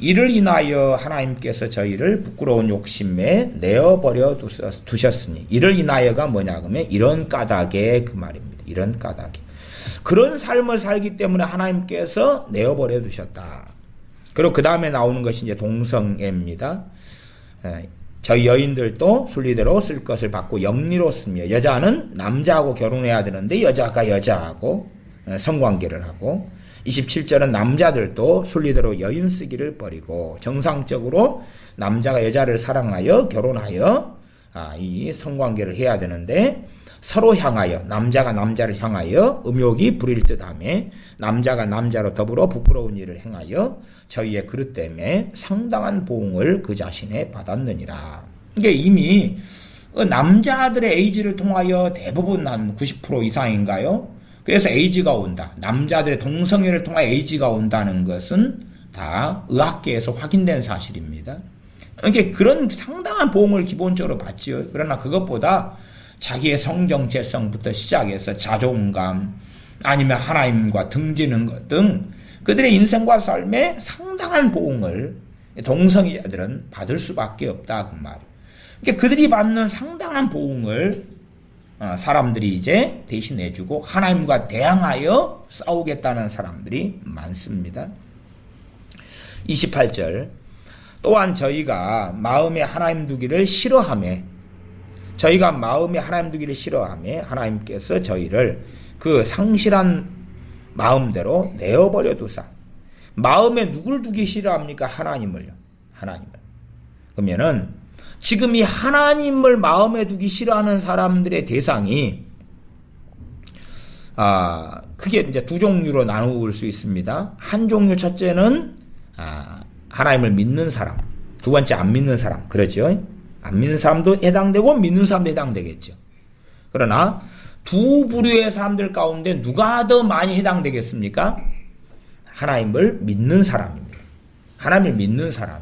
이를 인하여 하나님께서 저희를 부끄러운 욕심에 내어버려 두셨으니, 이를 인하여가 뭐냐 그러면 이런 까닭에, 그 말입니다. 이런 까닭에. 그런 삶을 살기 때문에 하나님께서 내어버려 두셨다. 그리고 그 다음에 나오는 것이 이제 동성애입니다. 저희 여인들도 순리대로 쓸 것을 받고 영리로 쓰며, 여자는 남자하고 결혼해야 되는데 여자가 여자하고 성관계를 하고, 27절은 남자들도 순리대로 여인 쓰기를 버리고 정상적으로 남자가 여자를 사랑하여 결혼하여 이 성관계를 해야 되는데, 서로 향하여, 남자가 남자를 향하여 음욕이 부릴 듯하며 남자가 남자로 더불어 부끄러운 일을 행하여 저희의 그릇 때문에 상당한 보응을 그 자신에 받았느니라. 이게 이미 남자들의 에이즈를 통하여 대부분 한 90% 이상인가요? 그래서 에이즈가 온다. 남자들의 동성애를 통해 에이즈가 온다는 것은 다 의학계에서 확인된 사실입니다. 이게 그런 상당한 보응을 기본적으로 받지요. 그러나 그것보다 자기의 성정체성부터 시작해서 자존감, 아니면 하나님과 등지는 것 등 그들의 인생과 삶에 상당한 보응을 동성애자들은 받을 수밖에 없다. 그 말. 그러니까 그들이 받는 상당한 보응을 사람들이 이제 대신해주고 하나님과 대항하여 싸우겠다는 사람들이 많습니다. 28절. 또한 저희가 마음에 하나님 두기를 싫어하며, 저희가 마음에 하나님 두기를 싫어하며 하나님께서 저희를 그 상실한 마음대로 내어버려 두사. 마음에 누굴 두기 싫어합니까? 하나님을요. 하나님을. 그러면은 지금 이 하나님을 마음에 두기 싫어하는 사람들의 대상이 크게 이제 두 종류로 나누을 수 있습니다. 한 종류, 첫째는 하나님을 믿는 사람, 두 번째 안 믿는 사람. 그러죠? 안 믿는 사람도 해당되고 믿는 사람도 해당되겠죠. 그러나 두 부류의 사람들 가운데 누가 더 많이 해당되겠습니까? 하나님을 믿는 사람입니다. 하나님을 믿는 사람.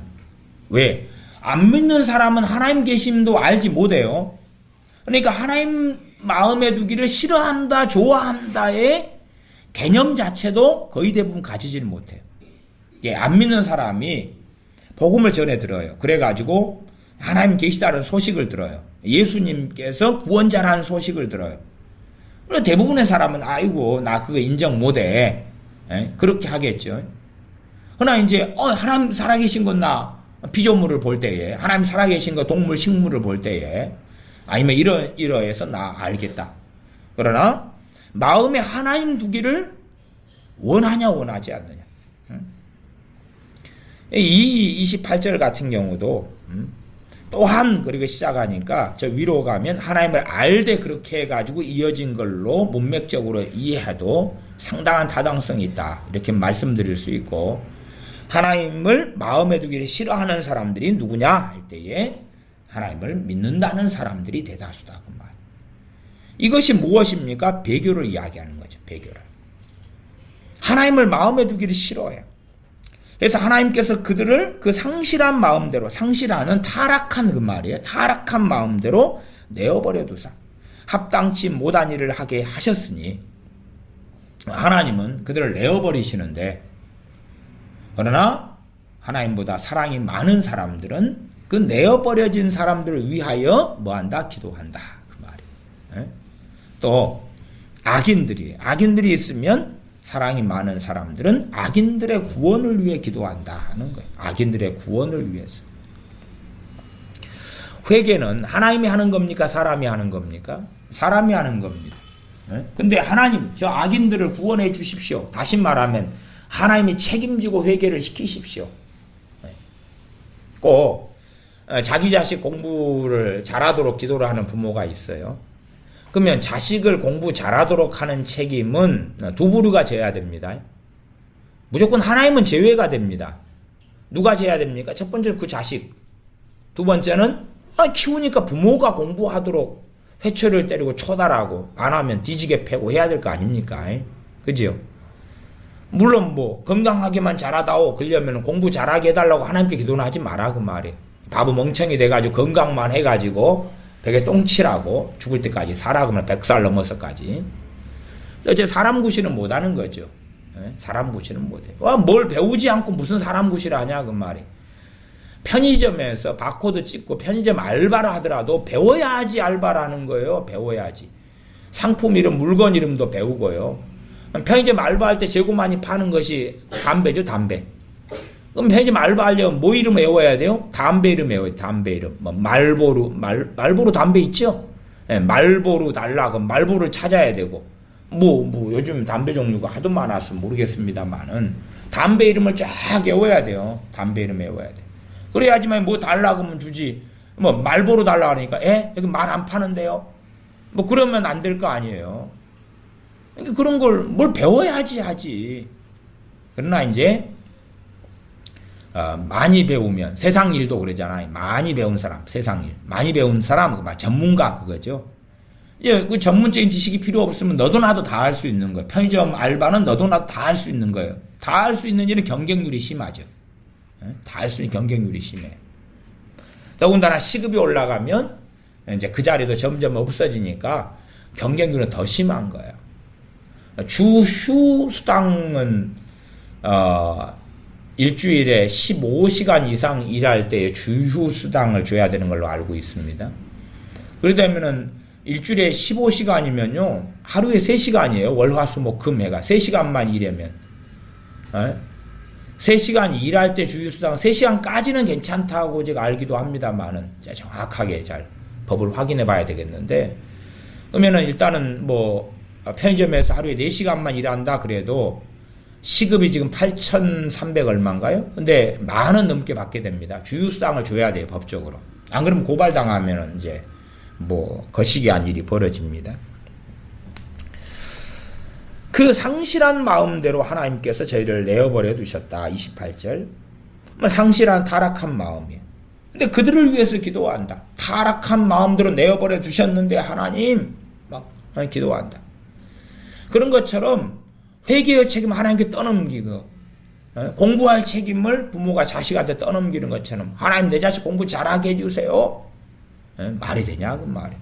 왜? 안 믿는 사람은 하나님 계심도 알지 못해요. 그러니까 하나님 마음에 두기를 싫어한다, 좋아한다의 개념 자체도 거의 대부분 가지지를 못해요. 안 믿는 사람이 복음을 전해 들어요. 그래가지고 하나님 계시다는 소식을 들어요. 예수님께서 구원자라는 소식을 들어요. 그래서 대부분의 사람은 아이고 나 그거 인정 못해. 그렇게 하겠죠. 그러나 이제 하나님 살아계신 건 나 피조물을 볼 때에, 하나님 살아계신 거 동물 식물을 볼 때에, 아니면 이러해서 나 알겠다. 그러나 마음에 하나님 두기를 원하냐 원하지 않느냐. 이 28절 같은 경우도 또한, 그리고 시작하니까 저 위로 가면 하나님을 알되 그렇게 해가지고 이어진 걸로 문맥적으로 이해해도 상당한 타당성이 있다. 이렇게 말씀드릴 수 있고, 하나님을 마음에 두기를 싫어하는 사람들이 누구냐 할 때에 하나님을 믿는다는 사람들이 대다수다. 그 말. 이것이 무엇입니까? 배교를 이야기하는 거죠. 배교를. 하나님을 마음에 두기를 싫어해요. 그래서 하나님께서 그들을 그 상실한 마음대로, 상실하는 타락한 그 말이에요. 타락한 마음대로 내어버려 두사 합당치 못한 일을 하게 하셨으니, 하나님은 그들을 내어버리시는데, 그러나 하나님보다 사랑이 많은 사람들은 그 내어버려진 사람들을 위하여 뭐한다? 기도한다. 그 말이에요. 또 악인들이 있으면 사랑이 많은 사람들은 악인들의 구원을 위해 기도한다 하는 거예요. 악인들의 구원을 위해서. 회개는 하나님이 하는 겁니까? 사람이 하는 겁니까? 사람이 하는 겁니다. 근데 하나님, 저 악인들을 구원해 주십시오. 다시 말하면 하나님이 책임지고 회개를 시키십시오. 꼭 자기 자식 공부를 잘하도록 기도를 하는 부모가 있어요. 그러면 자식을 공부 잘하도록 하는 책임은 두 부류가 져야 됩니다. 무조건 하나님은 제외가 됩니다. 누가 져야 됩니까? 첫 번째는 그 자식. 두 번째는 키우니까 부모가 공부하도록 회초리를 때리고 초달하고 안 하면 뒤지게 패고 해야 될 거 아닙니까? 그죠? 물론 뭐 건강하게만 자라다오 그러려면 공부 잘하게 해달라고 하나님께 기도는 하지 마라 그 말이에요. 바보 멍청이 돼가지고 건강만 해가지고 벽에 똥칠하고 죽을 때까지 살아 그러면 100살 넘어서까지. 어째 사람 구실은 못하는 거죠. 사람 구실은 못해. 뭘 배우지 않고 무슨 사람 구실을 하냐 그 말이. 편의점에서 바코드 찍고 편의점 알바를 하더라도 배워야지 알바라는 거예요. 배워야지. 상품 이름, 물건 이름도 배우고요. 편의점 알바할 때 재고 많이 파는 것이 담배죠, 담배. 그럼 편의점 알바하려면 뭐 이름 외워야 돼요? 담배 이름 외워야 돼요, 담배 이름. 뭐 말보로 담배 있죠? 네, 말보로 달라. 그럼 말보를 찾아야 되고. 요즘 담배 종류가 하도 많아서 모르겠습니다만은 담배 이름을 쫙 외워야 돼요. 담배 이름 외워야 돼. 그래야지만 뭐 달라고 하면 주지. 뭐 말보로 달라 그러니까 여기 말 안 파는데요. 뭐 그러면 안 될 거 아니에요. 그러니까 그런 걸 뭘 배워야지 하지. 그러나 이제 많이 배우면 세상 일도 그러잖아요. 많이 배운 사람, 세상 일. 많이 배운 사람, 전문가 그거죠. 그 전문적인 지식이 필요 없으면 너도 나도 다 할 수 있는 거예요. 편의점 알바는 너도 나도 다 할 수 있는 거예요. 다 할 수 있는 일은 경쟁률이 심하죠. 다 할 수 있는 경쟁률이 심해. 더군다나 시급이 올라가면 이제 그 자리도 점점 없어지니까 경쟁률은 더 심한 거예요. 주휴 수당은 일주일에 15시간 이상 일할 때에 주휴 수당을 줘야 되는 걸로 알고 있습니다. 그러다면은 일주일에 15시간이면요 하루에 3시간이에요. 월화수목금 해가 3시간만 일하면 3시간 일할 때 주휴수당 3시간까지는 괜찮다고 제가 알기도 합니다만은 정확하게 잘 법을 확인해 봐야 되겠는데, 그러면은 일단은 뭐 편의점에서 하루에 4시간만 일한다 그래도 시급이 지금 8,300 얼마인가요? 근데 10,000원 넘게 받게 됩니다. 주휴수당을 줘야 돼요, 법적으로. 안 그러면 고발당하면은 이제 뭐 거시기한 일이 벌어집니다. 그 상실한 마음대로 하나님께서 저희를 내어버려 두셨다. 28절. 상실한 타락한 마음이에요. 근데 그들을 위해서 기도한다. 타락한 마음대로 내어버려 두셨는데 하나님 막 기도한다. 그런 것처럼 회개의 책임 하나님께 떠넘기고 공부할 책임을 부모가 자식한테 떠넘기는 것처럼 하나님 내 자식 공부 잘하게 해주세요. 말이 되냐 그 말이.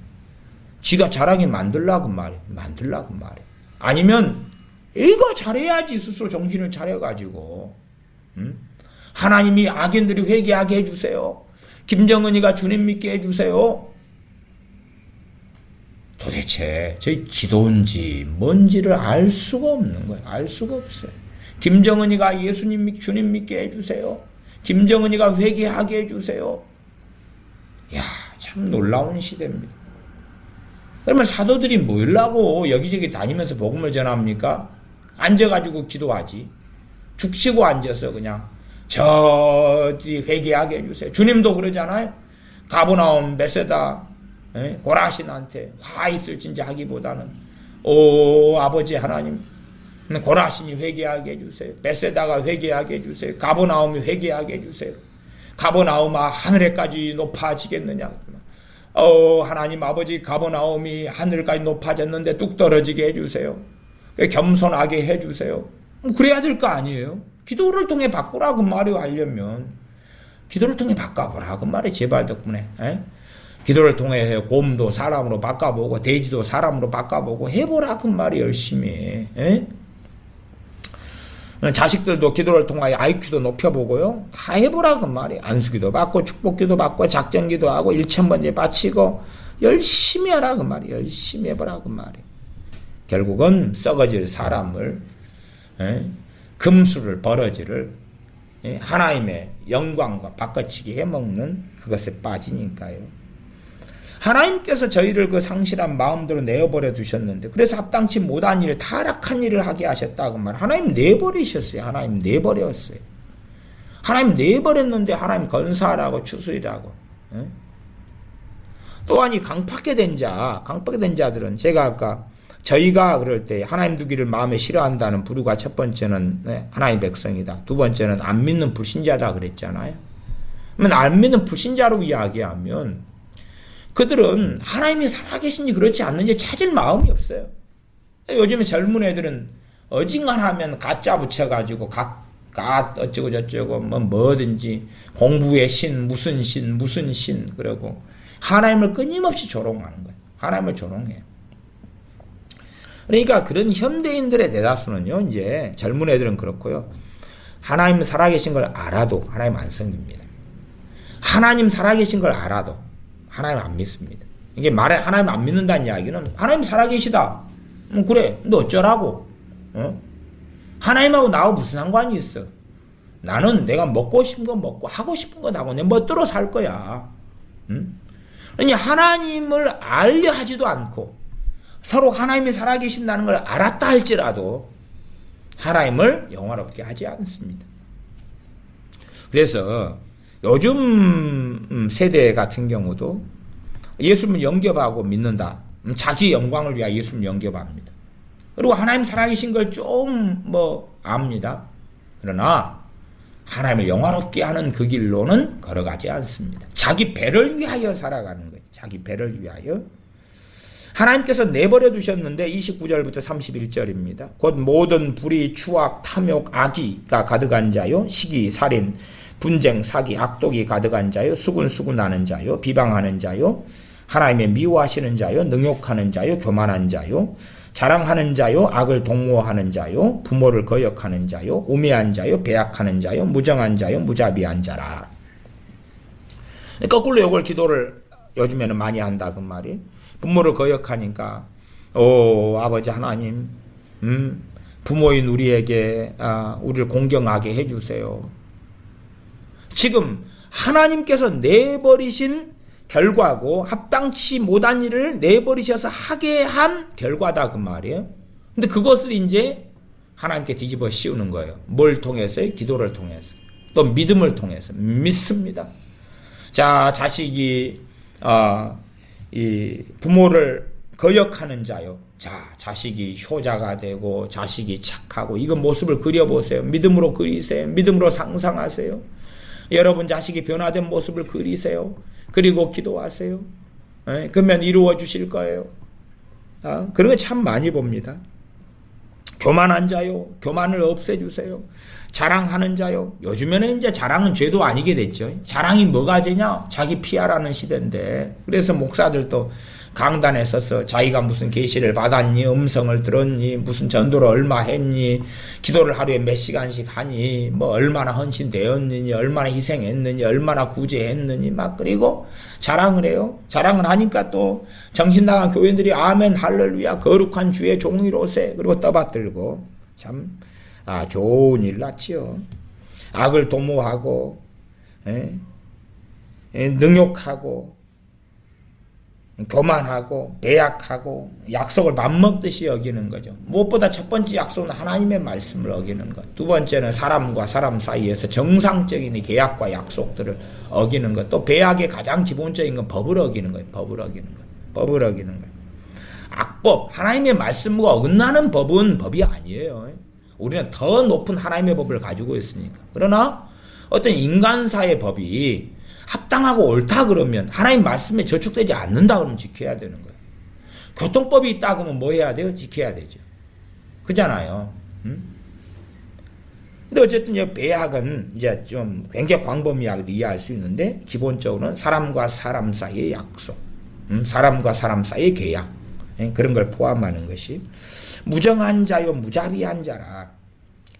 지가 잘하게 만들라고 말이. 만들라고 말이. 아니면 이거 잘해야지 스스로 정신을 차려가지고 하나님이 악인들이 회개하게 해주세요. 김정은이가 주님 믿게 해주세요. 도대체 저희 기도인지 뭔지를 알 수가 없는 거예요. 알 수가 없어요. 김정은이가 주님 믿게 해주세요. 김정은이가 회개하게 해주세요. 이야, 참 놀라운 시대입니다. 그러면 사도들이 뭐라고 여기저기 다니면서 복음을 전합니까? 앉아가지고 기도하지. 죽치고 앉아서 그냥 저지 회개하게 해주세요. 주님도 그러잖아요. 가버나움 베세다 고라신한테 화 있을진지 하기보다는 오 아버지 하나님 고라신이 회개하게 해주세요. 베세다가 회개하게 해주세요. 가버나움이 회개하게 해주세요. 가버나움아 하늘에까지 높아지겠느냐. 하나님 아버지 가버나움이 하늘까지 높아졌는데 뚝 떨어지게 해주세요. 겸손하게 해주세요. 그래야 될 거 아니에요. 기도를 통해 바꾸라고 말이요. 하려면 기도를 통해 바꿔보라고 말이에요. 제발 덕분에 기도를 통해 곰도 사람으로 바꿔보고 돼지도 사람으로 바꿔보고 해보라고 말이에요. 열심히 자식들도 기도를 통하여 IQ도 높여보고요. 다 해보라고 말이에요. 안수기도 받고 축복기도 받고 작전기도 하고 1000번째 바치고 열심히 하라고 말이에요. 열심히 해보라고 말이에요. 결국은 썩어질 사람을 금수를 버러지를 하나님의 영광과 바꿔치기 해먹는 그것에 빠지니까요. 하나님께서 저희를 그 상실한 마음대로 내어버려 두셨는데 그래서 합당치 못한 일을 타락한 일을 하게 하셨다고 말. 하나님 내버리셨어요. 하나님 내버렸어요. 하나님 내버렸는데 하나님 건사하라고 추수이라고. 또한 이 강팍게 된 자들은 제가 아까 저희가 그럴 때 하나님 두기를 마음에 싫어한다는 부류가 첫 번째는 하나님의 백성이다. 두 번째는 안 믿는 불신자다 그랬잖아요. 그러면 안 믿는 불신자로 이야기하면 그들은 하나님이 살아계신지 그렇지 않는지 찾을 마음이 없어요. 요즘에 젊은 애들은 어징간하면 가짜 붙여가지고 가 어쩌고 저쩌고 뭐든지 공부의 신 무슨 신 그러고 하나님을 끊임없이 조롱하는 거예요. 하나님을 조롱해요. 그러니까 그런 현대인들의 대다수는요, 이제 젊은 애들은 그렇고요. 하나님 살아계신 걸 알아도 하나님 안 섬깁니다. 하나님 살아계신 걸 알아도 하나님 안 믿습니다. 이게 말에 하나님 안 믿는다는 이야기는 하나님 살아계시다. 그래, 너 어쩌라고? 하나님하고 나하고 무슨 상관이 있어? 나는 내가 먹고 싶은 거 먹고 하고 싶은 거 하고 내 멋대로 살 거야. 아니 하나님을 알려 하지도 않고 서로 하나님이 살아계신다는 걸 알았다 할지라도 하나님을 영화롭게 하지 않습니다. 그래서 요즘 세대 같은 경우도 예수님을 영접하고 믿는다. 자기 영광을 위하여 예수님을 영접합니다. 그리고 하나님 살아계신 걸 좀 압니다. 그러나 하나님을 영화롭게 하는 그 길로는 걸어가지 않습니다. 자기 배를 위하여 살아가는 거예요. 자기 배를 위하여. 하나님께서 내버려 두셨는데 29절부터 31절입니다. 곧 모든 불의, 추악, 탐욕, 악의가 가득한 자요, 시기, 살인, 분쟁, 사기, 악독이 가득한 자요, 수군수군하는 자요, 비방하는 자요, 하나님의 미워하시는 자요, 능욕하는 자요, 교만한 자요, 자랑하는 자요, 악을 동모하는 자요, 부모를 거역하는 자요, 우매한 자요, 배약하는 자요, 무정한 자요, 무자비한 자라. 거꾸로 이걸 기도를 요즘에는 많이 한다 그 말이. 부모를 거역하니까 아버지 하나님 부모인 우리에게 우리를 공경하게 해주세요. 지금 하나님께서 내버리신 결과고 합당치 못한 일을 내버리셔서 하게 한 결과다 그 말이에요. 근데 그것을 이제 하나님께 뒤집어 씌우는 거예요. 뭘 통해서요? 기도를 통해서. 또 믿음을 통해서. 믿습니다. 자, 자식이 이 부모를 거역하는 자요. 자, 자식이 효자가 되고 자식이 착하고 이거 모습을 그려보세요. 믿음으로 그리세요. 믿음으로 상상하세요. 여러분 자식이 변화된 모습을 그리세요. 그리고 기도하세요. 그러면 이루어 주실 거예요. 그런 거 참 많이 봅니다. 교만한 자요. 교만을 없애주세요. 자랑하는 자요. 요즘에는 이제 자랑은 죄도 아니게 됐죠. 자랑이 뭐가 죄냐? 자기 피하라는 시대인데. 그래서 목사들도 강단에 서서 자기가 무슨 계시를 받았니? 음성을 들었니? 무슨 전도를 얼마 했니? 기도를 하루에 몇 시간씩 하니? 얼마나 헌신되었느니? 얼마나 희생했느니? 얼마나 구제했느니? 그리고 자랑을 해요. 자랑을 하니까 또 정신 나간 교인들이 아멘 할렐루야 거룩한 주의 종이로세. 그리고 떠받들고 참 좋은 일 났지요. 악을 도모하고 능욕하고 교만하고 배약하고 약속을 맘먹듯이 여기는 거죠. 무엇보다 첫 번째 약속은 하나님의 말씀을 어기는 것. 두 번째는 사람과 사람 사이에서 정상적인 계약과 약속들을 어기는 것. 또 배약의 가장 기본적인 건 법을 어기는 거예요. 법을 어기는 것. 법을 어기는 거예요. 악법, 하나님의 말씀과 어긋나는 법은 법이 아니에요. 우리는 더 높은 하나님의 법을 가지고 있으니까. 그러나 어떤 인간사의 법이 합당하고 옳다 그러면 하나님 말씀에 저촉되지 않는다 그러면 지켜야 되는 거예요. 교통법이 있다 그러면 뭐 해야 돼요? 지켜야 되죠. 그잖아요. 근데 어쨌든 이 배약은 이제 좀 굉장히 광범위하게 이해할 수 있는데 기본적으로는 사람과 사람 사이의 약속, 사람과 사람 사이의 계약 그런 걸 포함하는 것이 무정한 자요 무자비한 자라.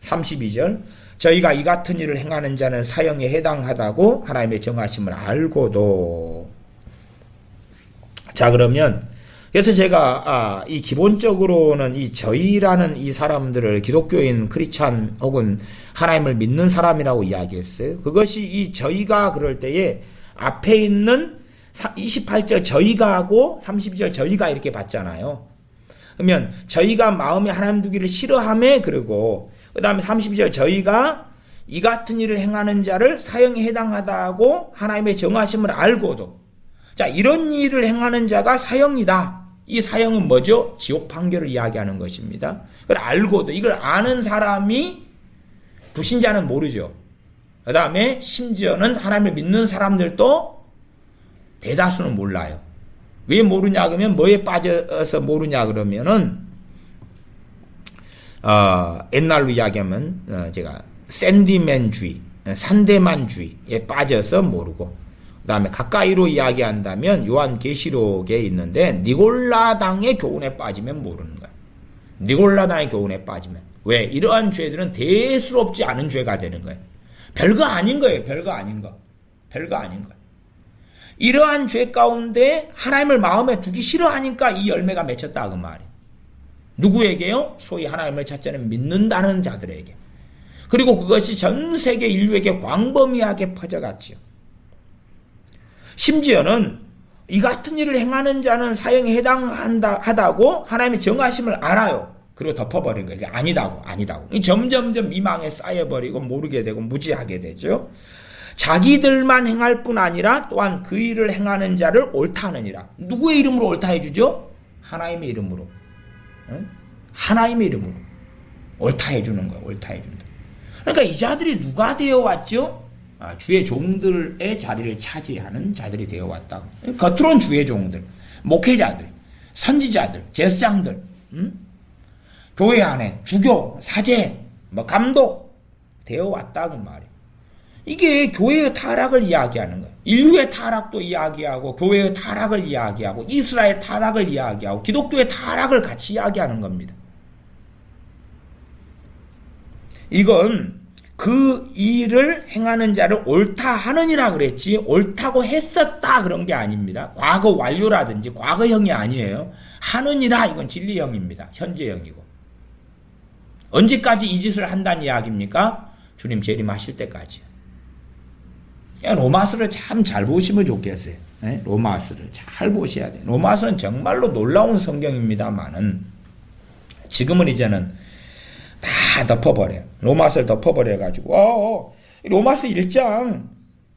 32절 저희가 이 같은 일을 행하는 자는 사형에 해당하다고 하나님의 정하심을 알고도. 자, 그러면 그래서 제가 이 기본적으로는 이 저희라는 이 사람들을 기독교인 크리스찬 혹은 하나님을 믿는 사람이라고 이야기했어요. 그것이 이 저희가 그럴 때에 앞에 있는 28절 저희가 하고 32절 저희가 이렇게 봤잖아요. 그러면 저희가 마음에 하나님 두기를 싫어하며 그러고 그 다음에 32절 저희가 이 같은 일을 행하는 자를 사형에 해당하다고 하나님의 정하심을 알고도. 자, 이런 일을 행하는 자가 사형이다. 이 사형은 뭐죠? 지옥 판결을 이야기하는 것입니다. 그걸 알고도 이걸 아는 사람이 불신자는 모르죠. 그 다음에 심지어는 하나님을 믿는 사람들도 대다수는 몰라요. 왜 모르냐 그러면 뭐에 빠져서 모르냐 그러면은 옛날로 이야기하면 제가 샌디맨주의, 산대만주의에 빠져서 모르고, 그 다음에 가까이로 이야기한다면 요한계시록에 있는데 니골라당의 교훈에 빠지면 모르는 거야. 니골라당의 교훈에 빠지면. 왜? 이러한 죄들은 대수롭지 않은 죄가 되는 거예요. 별거 아닌 거예요. 별거 아닌 거. 별거 아닌 거. 이러한 죄 가운데 하나님을 마음에 두기 싫어하니까 이 열매가 맺혔다 그 말이에요. 누구에게요? 소위 하나님을 첫째는 믿는다는 자들에게. 그리고 그것이 전 세계 인류에게 광범위하게 퍼져갔지요. 심지어는 이 같은 일을 행하는 자는 사형에 해당하다고 하나님의 정하심을 알아요. 그리고 덮어버린 거예요. 아니다고. 점점점 미망에 쌓여버리고 모르게 되고 무지하게 되죠. 자기들만 행할 뿐 아니라 또한 그 일을 행하는 자를 옳다 하느니라. 누구의 이름으로 옳다 해주죠? 하나님의 이름으로. 하나님의 이름으로 옳다 해주는 거예요. 옳다 해준다. 그러니까 이 자들이 누가 되어 왔죠? 주의 종들의 자리를 차지하는 자들이 되어 왔다. 겉으로는 주의 종들, 목회자들, 선지자들, 제사장들, 교회 안에 주교, 사제, 감독 되어 왔다 그 말이에요. 이게 교회의 타락을 이야기하는 거예요. 인류의 타락도 이야기하고 교회의 타락을 이야기하고 이스라엘 타락을 이야기하고 기독교의 타락을 같이 이야기하는 겁니다. 이건 그 일을 행하는 자를 옳다 하느니라 그랬지 옳다고 했었다 그런 게 아닙니다. 과거 완료라든지 과거형이 아니에요. 하느니라 이건 진리형입니다. 현재형이고. 언제까지 이 짓을 한다는 이야기입니까? 주님 재림하실 때까지. 로마서를 참 잘 보시면 좋겠어요. 네? 로마서를 잘 보셔야 돼요. 로마서는 정말로 놀라운 성경입니다만은 지금은 이제는 다 덮어버려요. 로마서를 덮어버려가지고 로마서 1장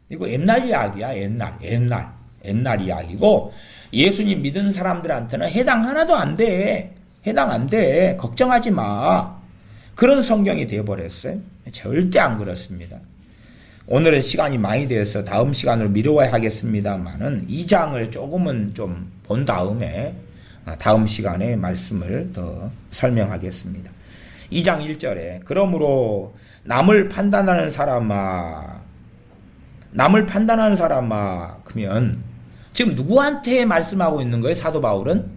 이거 옛날 이야기야. 옛날 이야기고 예수님 믿은 사람들한테는 해당 하나도 안 돼. 해당 안 돼. 걱정하지 마. 그런 성경이 되어버렸어요. 절대 안 그렇습니다. 오늘은 시간이 많이 되어서 다음 시간으로 미뤄야 하겠습니다만은 2장을 조금은 좀 본 다음에 다음 시간에 말씀을 더 설명하겠습니다. 2장 1절에 그러므로 남을 판단하는 사람아 그러면 지금 누구한테 말씀하고 있는 거예요? 사도 바울은?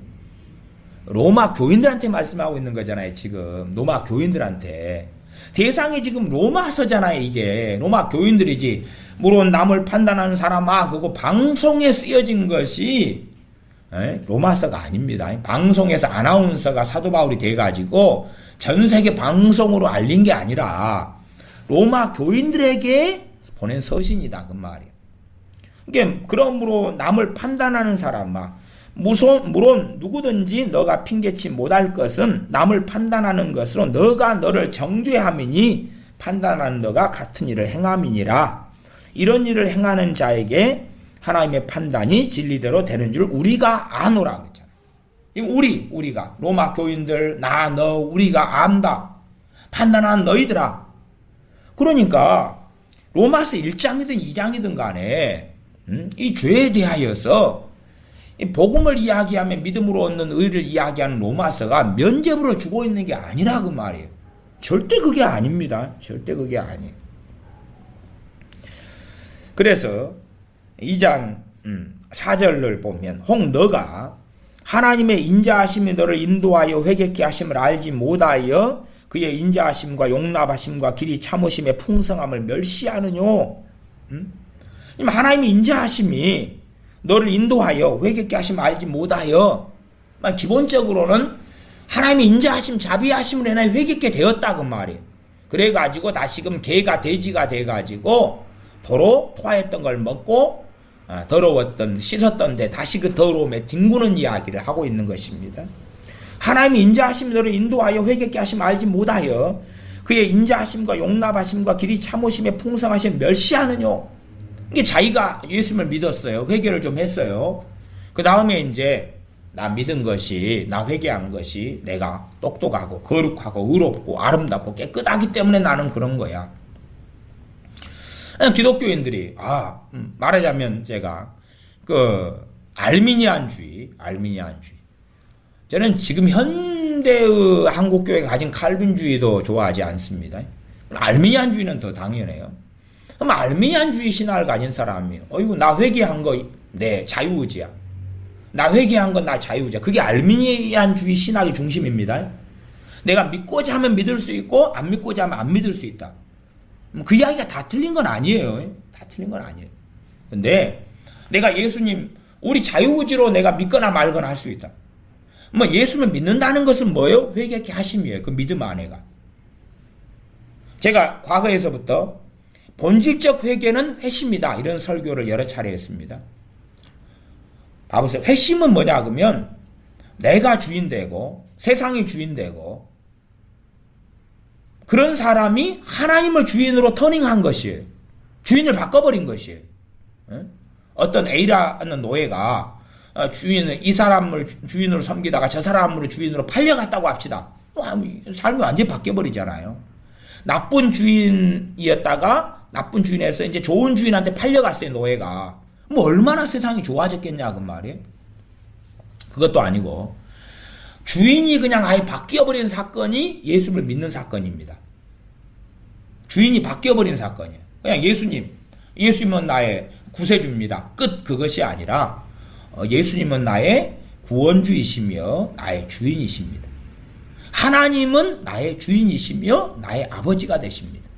로마 교인들한테 말씀하고 있는 거잖아요. 지금 로마 교인들한테. 대상이 지금 로마서잖아요. 이게 로마 교인들이지. 물론 남을 판단하는 사람아 그거 방송에 쓰여진 것이 로마서가 아닙니다. 방송에서 아나운서가 사도 바울이 돼가지고 전 세계 방송으로 알린 게 아니라 로마 교인들에게 보낸 서신이다 그 말이에요. 그러니까 그러므로 남을 판단하는 사람아 물론 누구든지 너가 핑계치 못할 것은 남을 판단하는 것으로 너가 너를 정죄함이니 판단하는 너가 같은 일을 행함이니라. 이런 일을 행하는 자에게 하나님의 판단이 진리대로 되는 줄 우리가 아노라 그랬잖아요. 우리가 로마 교인들 나 너 우리가 안다. 판단하는 너희들아. 그러니까 로마서 1장이든 2장이든 간에 이 죄에 대하여서 복음을 이야기하면 믿음으로 얻는 의를 이야기하는 로마서가 면죄부를 주고 있는 게 아니라 그 말이에요. 절대 그게 아닙니다. 절대 그게 아니에요. 그래서 2장 4절을 보면 혹 너가 하나님의 인자하심이 너를 인도하여 회개케 하심을 알지 못하여 그의 인자하심과 용납하심과 길이 참으심의 풍성함을 멸시하느뇨. 하나님의 인자하심이 너를 인도하여 회개케 하심을 알지 못하여 기본적으로는 하나님의 인자하심 자비하심을 인하여 회개케 되었다 그 말이에요. 그래가지고 다시금 개가 돼지가 돼가지고 도로 토하였던 걸 먹고 더러웠던 씻었던 데 다시 그 더러움에 뒹구는 이야기를 하고 있는 것입니다. 하나님의 인자하심이 너를 인도하여 회개케 하심을 알지 못하여 그의 인자하심과 용납하심과 길이 참으심의 풍성하심 멸시하느뇨. 이게 자기가 예수님을 믿었어요. 회개를 좀 했어요. 그 다음에 이제 나 믿은 것이 나 회개한 것이 내가 똑똑하고 거룩하고 의롭고 아름답고 깨끗하기 때문에 나는 그런 거야. 기독교인들이 말하자면 제가 그 알미니안주의 저는 지금 현대의 한국교회가 가진 칼빈주의도 좋아하지 않습니다. 알미니안주의는 더 당연해요. 그럼 알미니안주의 신학을 가진 사람이 어이구 나 회개한 거 내 자유의지야. 나 회개한 건 나 자유의지야. 그게 알미니안주의 신학의 중심입니다. 내가 믿고자 하면 믿을 수 있고 안 믿고자 하면 안 믿을 수 있다. 그 이야기가 다 틀린 건 아니에요. 다 틀린 건 아니에요. 근데 내가 예수님 우리 자유의지로 내가 믿거나 말거나 할 수 있다. 뭐 예수를 믿는다는 것은 뭐예요? 회개케 하심이에요. 그 믿음 안에가. 제가 과거에서부터 본질적 회개는 회심이다. 이런 설교를 여러 차례 했습니다. 봐보세요. 회심은 뭐냐 그러면 내가 주인 되고 세상이 주인 되고 그런 사람이 하나님을 주인으로 터닝한 것이에요. 주인을 바꿔버린 것이에요. 어떤 A라는 노예가 이 사람을 주인으로 섬기다가 저 사람을 주인으로 팔려갔다고 합시다. 삶이 완전히 바뀌어버리잖아요. 나쁜 주인이었다가 나쁜 주인에서 이제 좋은 주인한테 팔려갔어요, 노예가. 뭐 얼마나 세상이 좋아졌겠냐, 그 말이에요. 그것도 아니고 주인이 그냥 아예 바뀌어버린 사건이 예수를 믿는 사건입니다. 주인이 바뀌어버린 사건이에요. 그냥 예수님은 나의 구세주입니다. 끝. 그것이 아니라 예수님은 나의 구원주이시며 나의 주인이십니다. 하나님은 나의 주인이시며 나의 아버지가 되십니다.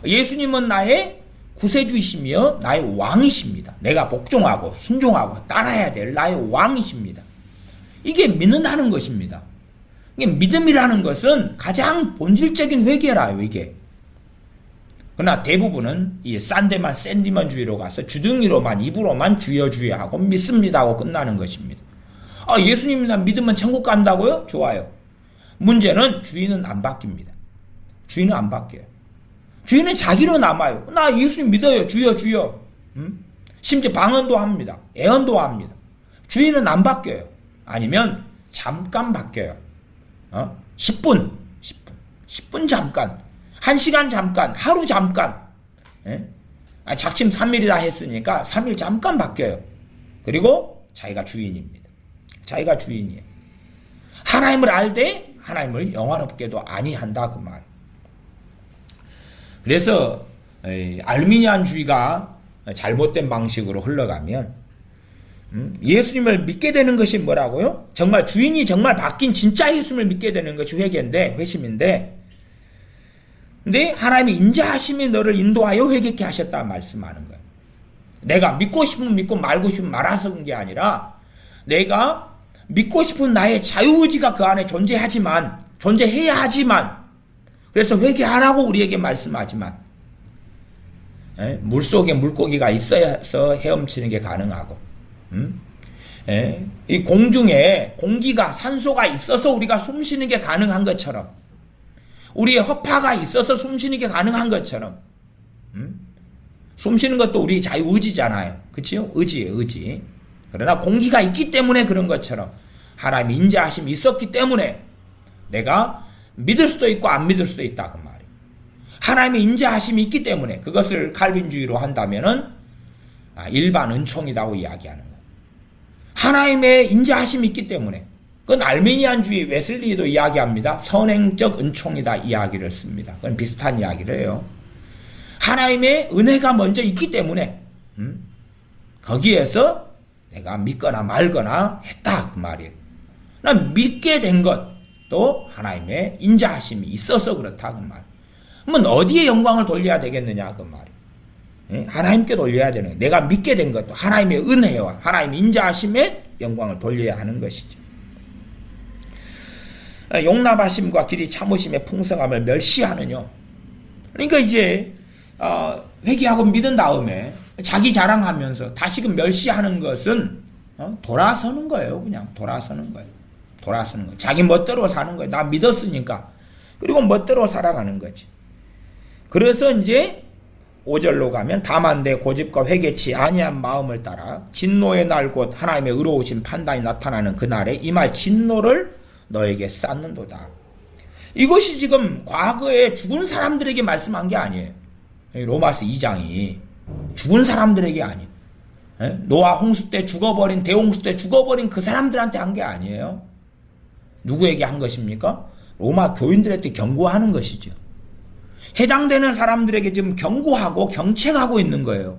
예수님은 나의 구세주이시며 나의 왕이십니다. 내가 복종하고 순종하고 따라야 될 나의 왕이십니다. 이게 믿는다는 것입니다. 이게 믿음이라는 것은 가장 본질적인 회개라요, 이게. 그러나 대부분은 이 싼데만 샌디만주의로 가서 주둥이로만 입으로만 주여 하고 믿습니다 하고 끝나는 것입니다. 예수님이나 믿으면 천국 간다고요? 좋아요. 문제는 주인은 안 바뀝니다. 주인은 안 바뀌어요. 주인은 자기로 남아요. 나 예수님 믿어요. 주여. 심지어 방언도 합니다. 애언도 합니다. 주인은 안 바뀌어요. 아니면 잠깐 바뀌어요. 10분 잠깐. 1시간 잠깐, 하루 잠깐. 작심 3일이다 했으니까 3일 잠깐 바뀌어요. 그리고 자기가 주인입니다. 자기가 주인이에요. 하나님을 알되 하나님을 영화롭게도 아니한다 그 말. 그래서 알미니안주의가 잘못된 방식으로 흘러가면 예수님을 믿게 되는 것이 뭐라고요? 정말 주인이 정말 바뀐 진짜 예수님을 믿게 되는 것이 회개인데 회심인데 근데 하나님이 인자하심이 너를 인도하여 회개케 하셨다 말씀하는 거예요. 내가 믿고 싶으면 믿고 말고 싶으면 말아서 그런 게 아니라 내가 믿고 싶은 나의 자유의지가 그 안에 존재해야 하지만 그래서 회개하라고 우리에게 말씀하지만 물속에 물고기가 있어서 헤엄치는 게 가능하고 이 공중에 공기가 산소가 있어서 우리가 숨쉬는 게 가능한 것처럼 우리의 허파가 있어서 숨쉬는 게 가능한 것처럼 숨쉬는 것도 우리 자유의지잖아요. 그치요? 의지예요. 의지. 그러나 공기가 있기 때문에 그런 것처럼 하나님의 인자하심이 있었기 때문에 내가 믿을 수도 있고 안 믿을 수도 있다 그 말이에요. 하나님의 인자하심이 있기 때문에 그것을 칼빈주의로 한다면은 일반 은총이라고 이야기하는 거예요. 하나님의 인자하심이 있기 때문에 그건 알미니안주의 웨슬리도 이야기합니다. 선행적 은총이다 이야기를 씁니다. 그건 비슷한 이야기를 해요. 하나님의 은혜가 먼저 있기 때문에 거기에서 내가 믿거나 말거나 했다 그 말이에요. 난 믿게 된 것도 하나님의 인자하심이 있어서 그렇다 그 말. 그러면 어디에 영광을 돌려야 되겠느냐 그 말이에요. 하나님께 돌려야 되는 거예요. 내가 믿게 된 것도 하나님의 은혜와 하나님의 인자하심에 영광을 돌려야 하는 것이죠. 용납하심과 길이 참으심의 풍성함을 멸시하느뇨. 그러니까 이제 회개하고 믿은 다음에 자기 자랑하면서 다시금 멸시하는 것은 돌아서는 거예요. 그냥 돌아서는 거예요. 자기 멋대로 사는 거예요. 나 믿었으니까. 그리고 멋대로 살아가는 거지. 그래서 이제 5절로 가면 다만 내 고집과 회개치 아니한 마음을 따라 진노의 날 곧 하나님의 의로우신 판단이 나타나는 그날에 임할 진노를 너에게 쌓는도다. 이것이 지금 과거에 죽은 사람들에게 말씀한 게 아니에요. 로마서 2장이 죽은 사람들에게 아니에요. 노아 홍수 때 죽어버린 대홍수 때 죽어버린 그 사람들한테 한 게 아니에요. 누구에게 한 것입니까? 로마 교인들한테 경고하는 것이죠. 해당되는 사람들에게 지금 경고하고 경책하고 있는 거예요.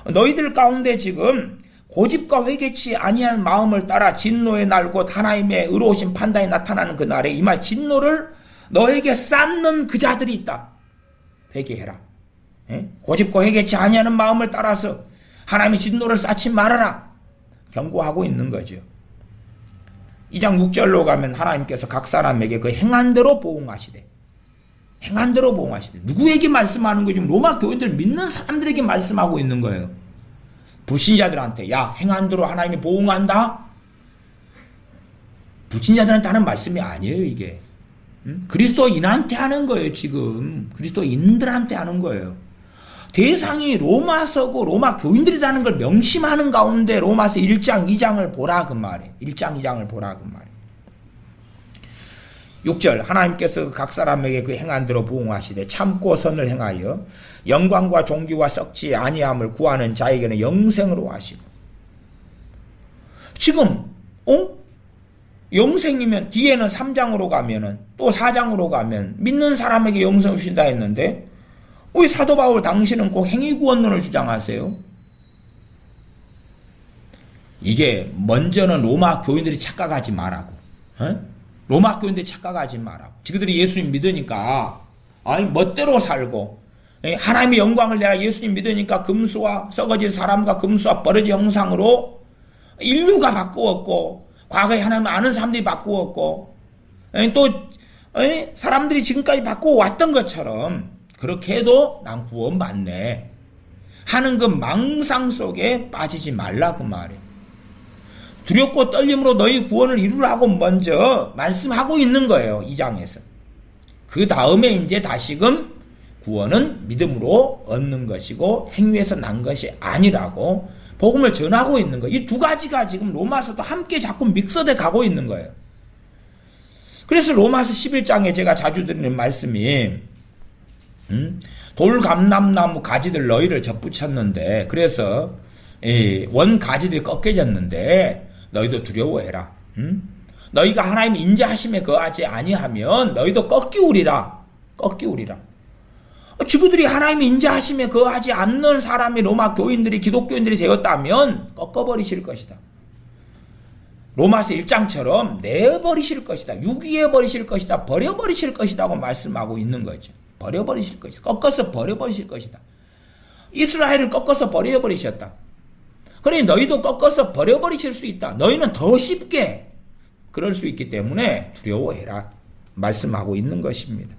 너희들 가운데 지금 고집과 회개치 아니한 마음을 따라 진노의 날 곧 하나님의 의로우신 판단이 나타나는 그 날에 임할 진노를 너에게 쌓는 그 자들이 있다. 회개해라. 고집과 회개치 아니하는 마음을 따라서 하나님의 진노를 쌓지 말아라. 경고하고 있는 거죠. 2장 6절로 가면 하나님께서 각 사람에게 그 행한 대로 보응하시되, 행한 대로 보응하시되, 누구에게 말씀하는 거지? 로마 교인들 믿는 사람들에게 말씀하고 있는 거예요. 불신자들한테 야 행한 대로 하나님이 보응한다. 불신자들한테 하는 말씀이 아니에요. 이게 그리스도인한테 하는 거예요. 지금 그리스도인들한테 하는 거예요. 대상이 로마서고 로마 교인들이라는 걸 명심하는 가운데 로마서 1장 2장을 보라 그 말이에요. 1장 2장을 보라 그 말이에요. 6절 하나님께서 각 사람에게 그 행한 대로 부응하시되 참고 선을 행하여 영광과 존귀와 썩지 아니함을 구하는 자에게는 영생으로 하시고. 지금 영생이면 뒤에는 3장으로 가면은 또 4장으로 가면 믿는 사람에게 영생을 주신다 했는데 왜 사도 바울 당신은 꼭 행위구원론을 주장하세요? 이게 먼저는 로마 교인들이 착각하지 말라고. 로마 교인들이 착각하지 말라고. 지그들이 예수님 믿으니까 멋대로 살고 하나님의 영광을 내가 예수님 믿으니까 금수와 썩어진 사람과 금수와 버러지 형상으로 인류가 바꾸었고 과거에 하나님을 아는 사람들이 바꾸었고 또 사람들이 지금까지 바꾸어왔던 것처럼 그렇게 해도 난 구원받네 하는 그 망상 속에 빠지지 말라 그 말이에요. 두렵고 떨림으로 너희 구원을 이루라고 먼저 말씀하고 있는 거예요. 2장에서. 그 다음에 이제 다시금 구원은 믿음으로 얻는 것이고 행위에서 난 것이 아니라고 복음을 전하고 있는 거예요. 이 두 가지가 지금 로마서도 함께 자꾸 믹서돼 가고 있는 거예요. 그래서 로마서 11장에 제가 자주 드리는 말씀이 돌감람나무 가지들 너희를 접붙였는데 그래서 원 가지들이 꺾여졌는데 너희도 두려워해라. 너희가 하나님 인자하심에 거하지 아니하면 너희도 꺾이우리라. 지구들이 하나님 인자하심에 거하지 않는 사람이 로마 교인들이 기독교인들이 되었다면 꺾어버리실 것이다. 로마서 1장처럼 내버리실 것이다. 유기해 버리실 것이다. 버려버리실 것이다고 말씀하고 있는 거죠. 버려버리실 것이다. 꺾어서 버려버리실 것이다. 이스라엘을 꺾어서 버려버리셨다. 그러니 너희도 꺾어서 버려버리실 수 있다. 너희는 더 쉽게 그럴 수 있기 때문에 두려워해라. 말씀하고 있는 것입니다.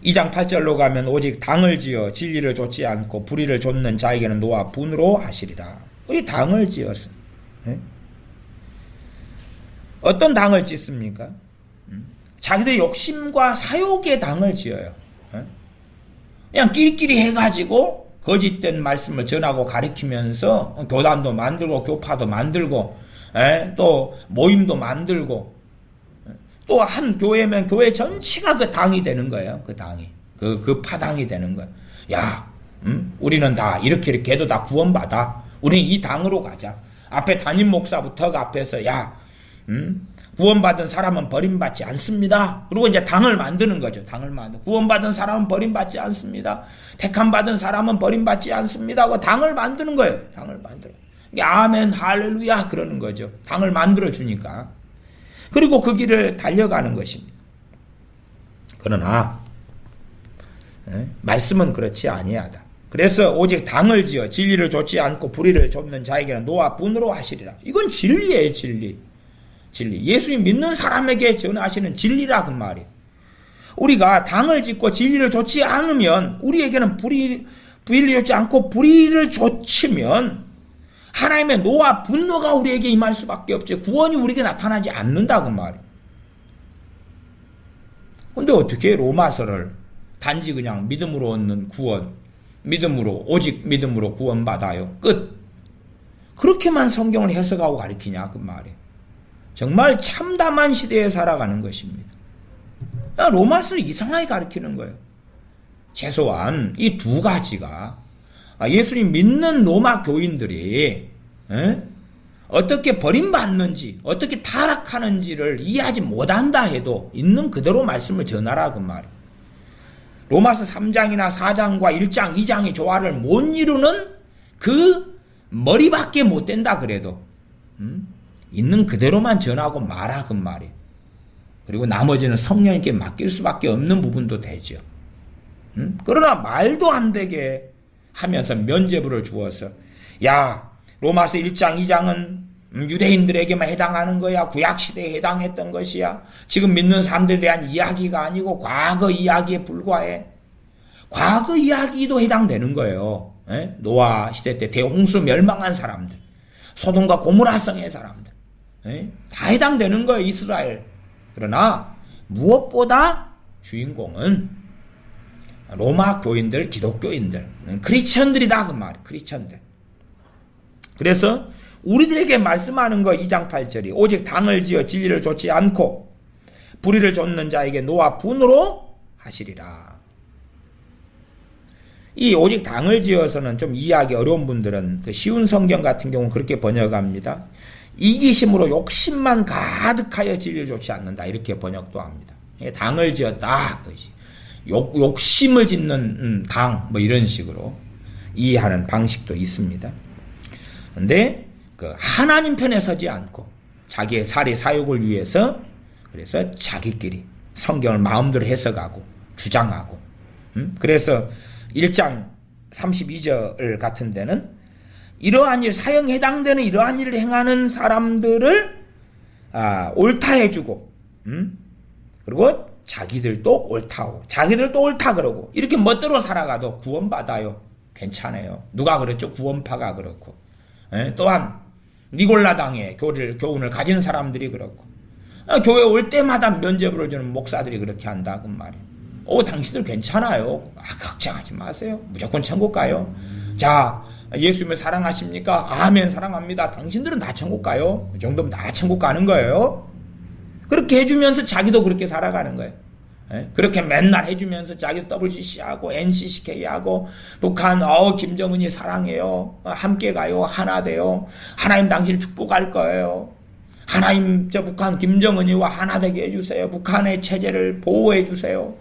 2장 8절로 가면 오직 당을 지어 진리를 좇지 않고 불의를 좇는 자에게는 노아 분으로 하시리라. 우리 당을 지어서 어떤 당을 짓습니까? 자기들의 욕심과 사욕의 당을 지어요. 그냥 끼리끼리 해가지고 거짓된 말씀을 전하고 가르치면서 교단도 만들고 교파도 만들고 또 모임도 만들고 또 한 교회면 교회 전체가 그 당이 되는 거예요. 그 당이 그 파당이 되는 거예요. 야, 우리는 다 이렇게 해도 다 구원받아. 우리는 이 당으로 가자. 앞에 담임 목사부터가 앞에서 구원받은 사람은 버림받지 않습니다. 그리고 이제 당을 만드는 거죠. 당을 만들. 구원받은 사람은 버림받지 않습니다. 택함 받은 사람은 버림받지 않습니다. 하고 당을 만드는 거예요. 당을 만들어. 아멘, 할렐루야 그러는 거죠. 당을 만들어 주니까. 그리고 그 길을 달려가는 것입니다. 그러나 말씀은 그렇지 아니하다. 그래서 오직 당을 지어 진리를 좇지 않고 불의를 좇는 자에게는 노아 분으로 하시리라. 이건 진리예요. 진리. 예수님 믿는 사람에게 전하시는 진리라 그 말이에요. 우리가 당을 짓고 진리를 좇지 않으면 우리에게는 불의를 좇지 않고 불의를 좇으면 하나님의 노아 분노가 우리에게 임할 수밖에 없지. 구원이 우리에게 나타나지 않는다 그 말이에요. 근데 어떻게 로마서를 단지 그냥 믿음으로 얻는 구원, 오직 믿음으로 구원받아요. 끝. 그렇게만 성경을 해석하고 가르치냐 그 말이에요. 정말 참담한 시대에 살아가는 것입니다. 로마서를 이상하게 가르치는 거예요. 최소한 이 두 가지가 예수님 믿는 로마 교인들이 어떻게 버림받는지, 어떻게 타락하는지를 이해하지 못한다 해도 있는 그대로 말씀을 전하라 그 말이에요. 로마서 3장이나 4장과 1장, 2장의 조화를 못 이루는 그 머리밖에 못 된다 그래도 있는 그대로만 전하고 말아 그 말이에요. 그리고 나머지는 성령님께 맡길 수밖에 없는 부분도 되죠. 그러나 말도 안 되게 하면서 면죄부를 주어서 야 로마서 1장 2장은 유대인들에게만 해당하는 거야. 구약시대에 해당했던 것이야. 지금 믿는 사람들에 대한 이야기가 아니고 과거 이야기에 불과해. 과거 이야기도 해당되는 거예요. 에? 노아 시대 때 대홍수 멸망한 사람들, 소돔과 고모라성의 사람들, 에? 다 해당되는 거예요. 이스라엘. 그러나 무엇보다 주인공은 로마 교인들, 기독교인들, 크리스천들이다 그 말이에요. 크리스천들. 그래서 우리들에게 말씀하는 거 2장 8절이 오직 당을 지어 진리를 좇지 않고 불의를 좇는 자에게 노아 분으로 하시리라. 이 오직 당을 지어서는 좀 이해하기 어려운 분들은 그 쉬운 성경 같은 경우는 그렇게 번역합니다. 이기심으로 욕심만 가득하여 진리를 좇지 않는다 이렇게 번역도 합니다. 당을 지었다 그것이 욕심을 짓는 당 뭐 이런 식으로 이해하는 방식도 있습니다. 그런데 그 하나님 편에 서지 않고 자기의 살이 사욕을 위해서 그래서 자기끼리 성경을 마음대로 해석하고 주장하고 그래서 1장 32절 같은 데는 이러한 일 사형에 해당되는 이러한 일을 행하는 사람들을 옳다 해주고 그리고 자기들도 옳다고 자기들도 옳다 그러고 이렇게 멋대로 살아가도 구원받아요. 괜찮아요. 누가 그랬죠? 구원파가 그렇고 또한 니골라당의 교훈을 가진 사람들이 그렇고 교회 올 때마다 면죄부를 주는 목사들이 그렇게 한다 그 말이에요. 당신들 괜찮아요. 걱정하지 마세요. 무조건 천국 가요. 자, 예수님을 사랑하십니까? 아멘 사랑합니다. 당신들은 다 천국 가요. 그 정도면 다 천국 가는 거예요. 그렇게 해주면서 자기도 그렇게 살아가는 거예요. 그렇게 맨날 해주면서 자기도 WCC하고 NCCK하고 북한 김정은이 사랑해요. 함께 가요. 하나 돼요. 하나님 당신을 축복할 거예요. 하나님 북한 김정은이와 하나 되게 해주세요. 북한의 체제를 보호해 주세요.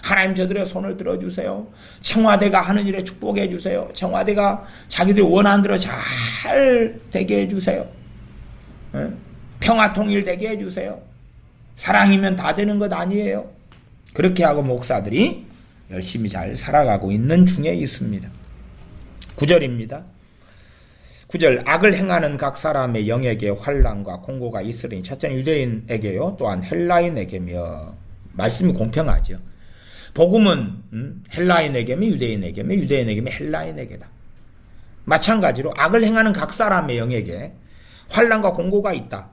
하나님 저들의 손을 들어주세요. 청와대가 하는 일에 축복해 주세요. 청와대가 자기들 원하는 대로 잘 되게 해주세요. 평화 통일 되게 해주세요. 사랑이면 다 되는 것 아니에요. 그렇게 하고 목사들이 열심히 잘 살아가고 있는 중에 있습니다. 9절입니다. 9절 악을 행하는 각 사람의 영에게 환난과 공고가 있으리니 첫째는 유대인에게요 또한 헬라인에게며 말씀이 공평하죠. 복음은 헬라인에게면 유대인에게면 유대인에게면 헬라인에게다. 마찬가지로 악을 행하는 각 사람의 영에게 환난과 공고가 있다.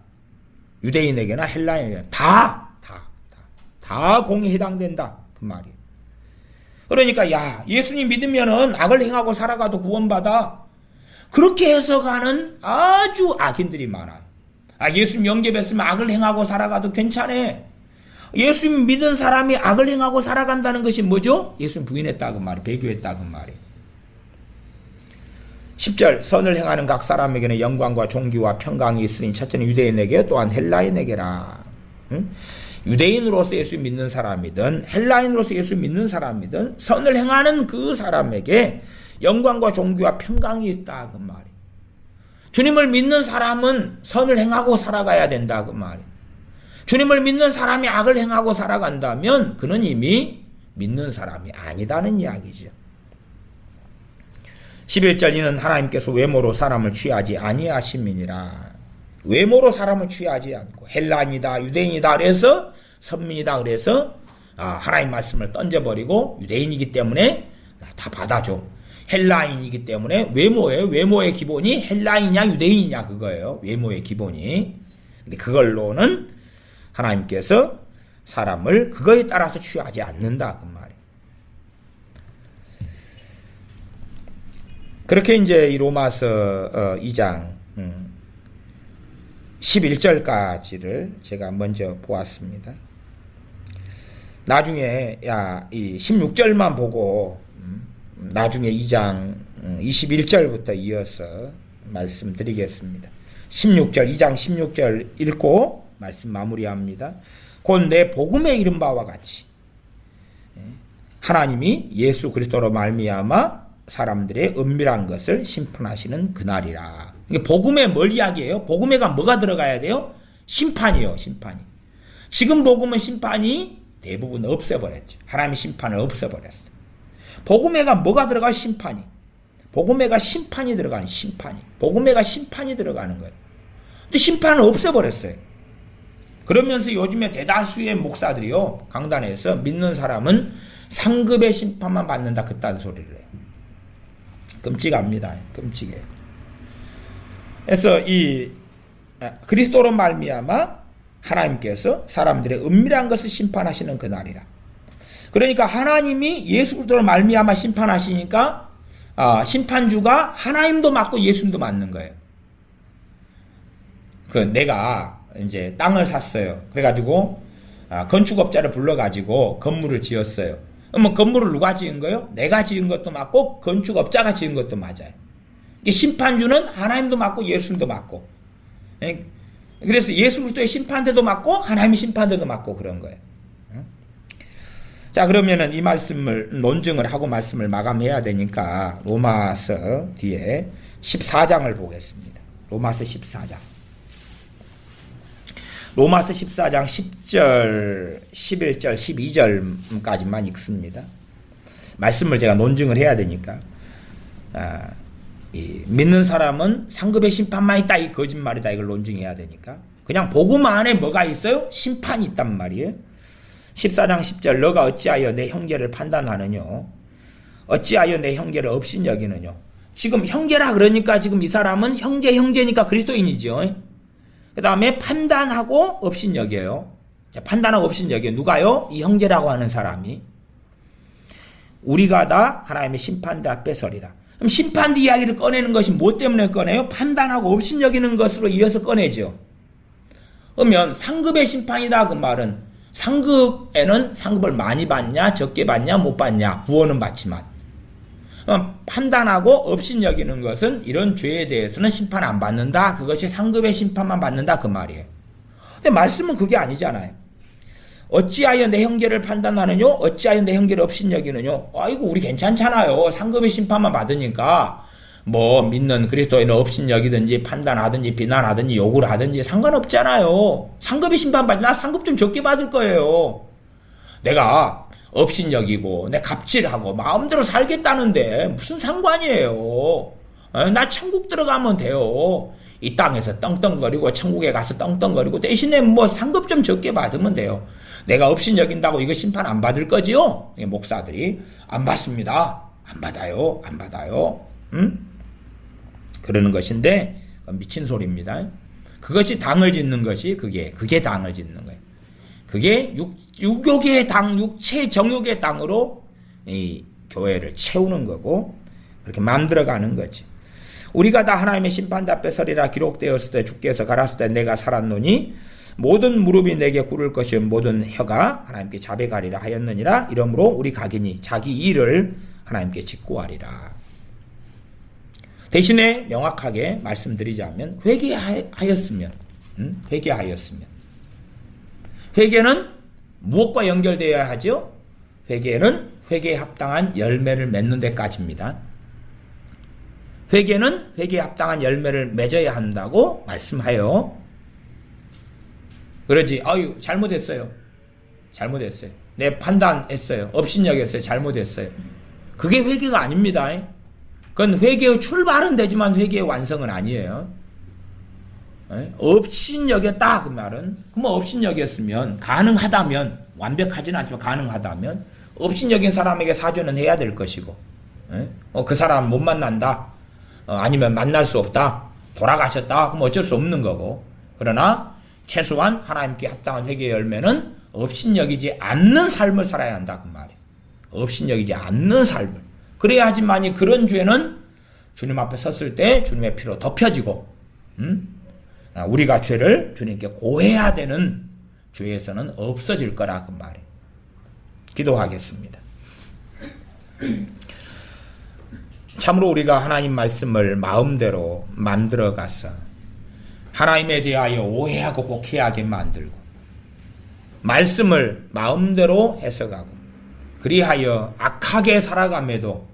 유대인에게나 헬라인에게나 다 공에 해당된다 그 말이에요. 그러니까 예수님 믿으면은 악을 행하고 살아가도 구원받아. 그렇게 해석하는 아주 악인들이 많아요. 예수님 영접했으면 악을 행하고 살아가도 괜찮아. 예수님 믿은 사람이 악을 행하고 살아간다는 것이 뭐죠? 예수님 부인했다 그 말이 배교했다 그 말이. 10절 선을 행하는 각 사람에게는 영광과 존귀와 평강이 있으니 첫째는 유대인에게 또한 헬라인에게라. 유대인으로서 예수 믿는 사람이든 헬라인으로서 예수 믿는 사람이든 선을 행하는 그 사람에게 영광과 존귀와 평강이 있다 그 말이. 주님을 믿는 사람은 선을 행하고 살아가야 된다 그 말이. 주님을 믿는 사람이 악을 행하고 살아간다면 그는 이미 믿는 사람이 아니다는 이야기죠. 11절 이는 하나님께서 외모로 사람을 취하지 아니하심이니라. 외모로 사람을 취하지 않고 헬라인이다 유대인이다 그래서 선민이다 그래서 하나님 말씀을 던져버리고 유대인이기 때문에 다 받아줘. 헬라인이기 때문에 외모의 기본이 헬라인이냐 유대인이냐 그거예요. 외모의 기본이. 근데 그걸로는 하나님께서 사람을 그거에 따라서 취하지 않는다 그 말이에요. 그렇게 이제 이 로마서 2장 11절까지를 제가 먼저 보았습니다. 나중에 이 16절만 보고 나중에 2장 21절부터 이어서 말씀드리겠습니다. 16절 2장 16절 읽고 말씀 마무리합니다. 곧 내 복음에 이른 바와 같이 하나님이 예수 그리스도로 말미암아 사람들의 은밀한 것을 심판하시는 그날이라. 이게 복음에 뭘 이야기해요? 복음에가 뭐가 들어가야 돼요? 심판이요, 심판이. 지금 복음은 심판이 대부분 없애버렸죠. 하나님의 심판을 없애버렸어요. 복음에가 뭐가 들어가? 심판이. 복음에가 심판이 들어가는 심판이. 복음에가 심판이 들어가는 거예요. 근데 심판을 없애버렸어요. 그러면서 요즘에 대다수의 목사들이요, 강단에서 믿는 사람은 상급의 심판만 받는다, 그딴 소리를 해요. 끔찍합니다. 끔찍해요. 그래서 이 그리스도로 말미암아 하나님께서 사람들의 은밀한 것을 심판하시는 그날이라. 그러니까 하나님이 예수 그리스도로 말미암아 심판하시니까 심판주가 하나님도 맞고 예수님도 맞는 거예요. 내가 이제 땅을 샀어요. 그래가지고 건축업자를 불러가지고 건물을 지었어요. 그러면 건물을 누가 지은 거예요? 내가 지은 것도 맞고 건축업자가 지은 것도 맞아요. 심판주는 하나님도 맞고 예수님도 맞고. 그래서 예수 그리스도의 심판대도 맞고 하나님의 심판대도 맞고 그런 거예요. 자, 그러면은 이 말씀을 논증을 하고 말씀을 마감해야 되니까 로마서 뒤에 14장을 보겠습니다. 로마서 14장. 로마서 14장 10절, 11절, 12절까지만 읽습니다. 말씀을 제가 논증을 해야 되니까. 믿는 사람은 상급의 심판만 있다, 이 거짓말이다, 이걸 논증해야 되니까. 그냥 복음 안에 뭐가 있어요? 심판이 있단 말이에요. 14장 10절, 너가 어찌하여 내 형제를 판단하느냐? 어찌하여 내 형제를 업신여기느냐? 지금 형제라 그러니까 지금 이 사람은 형제니까 그리스도인이죠. 그 다음에 판단하고 업신여겨요. 판단하고 업신여겨요. 누가요? 이 형제라고 하는 사람이. 우리가 다 하나님의 심판대 앞에 서리라. 그럼 심판대 이야기를 꺼내는 것이 뭐 때문에 꺼내요? 판단하고 업신여기는 것으로 이어서 꺼내죠. 그러면 상급의 심판이다, 그 말은 상급에는 상급을 많이 받냐, 적게 받냐, 못 받냐, 구원은 받지만 판단하고 업신여기는 것은 이런 죄에 대해서는 심판 안 받는다, 그것이 상급의 심판만 받는다, 그 말이에요. 근데 말씀은 그게 아니잖아요. 어찌하여 내 형제를 판단하느냐? 어찌하여 내 형제를 업신여기느냐? 아이고, 우리 괜찮잖아요. 상급의 심판만 받으니까 뭐 믿는 그리스도인은 업신여기든지 판단하든지 비난하든지 욕을 하든지 상관없잖아요. 상급의 심판 받나? 상급 좀 적게 받을 거예요. 내가 업신여기고 내 갑질하고 마음대로 살겠다는데 무슨 상관이에요. 나 천국 들어가면 돼요. 이 땅에서 떵떵거리고 천국에 가서 떵떵거리고 대신에 뭐 상급 좀 적게 받으면 돼요. 내가 업신여긴다고 이거 심판 안 받을 거지요? 목사들이 안 받습니다. 안 받아요. 안 받아요. 그러는 것인데 미친 소리입니다. 그것이 당을 짓는 것이 그게 당을 짓는 거예요. 그게 육욕의 당, 육체 정욕의 당으로 이 교회를 채우는 거고 그렇게 만들어가는 거지. 우리가 다 하나님의 심판대 앞에 서리라 기록되었을 때 주께서 가라사대 때 내가 살았노니 모든 무릎이 내게 꿇을 것이요 모든 혀가 하나님께 자백하리라 하였느니라. 이러므로 우리 각인이 자기 일을 하나님께 직고하리라. 대신에 명확하게 말씀드리자면 회개하였으면 회개는 무엇과 연결되어야 하죠? 회개는 회개에 합당한 열매를 맺는 데까지입니다. 회개는 회개에 합당한 열매를 맺어야 한다고 말씀하여. 그러지, 아유, 잘못했어요. 내 판단했어요. 업신여겼어요. 잘못했어요. 그게 회개가 아닙니다. 그건 회개의 출발은 되지만 회개의 완성은 아니에요. 업신여겼다, 그 말은. 그럼 업신여겼으면, 가능하다면, 완벽하지는 않지만 가능하다면, 업신여긴 사람에게 사죄는 해야 될 것이고, 그 사람 못 만난다, 아니면 만날 수 없다, 돌아가셨다, 그럼 어쩔 수 없는 거고. 그러나, 최소한 하나님께 합당한 회개의 열매는 업신여기지 않는 삶을 살아야 한다, 그 말이에요. 업신여기지 않는 삶을. 그래야지만이 그런 죄는 주님 앞에 섰을 때 주님의 피로 덮여지고, 우리가 죄를 주님께 고해야 되는 죄에서는 없어질 거라, 그 말이에요. 기도하겠습니다. 참으로 우리가 하나님 말씀을 마음대로 만들어가서 하나님에 대하여 오해하고 곡해하게 만들고 말씀을 마음대로 해석하고 그리하여 악하게 살아감에도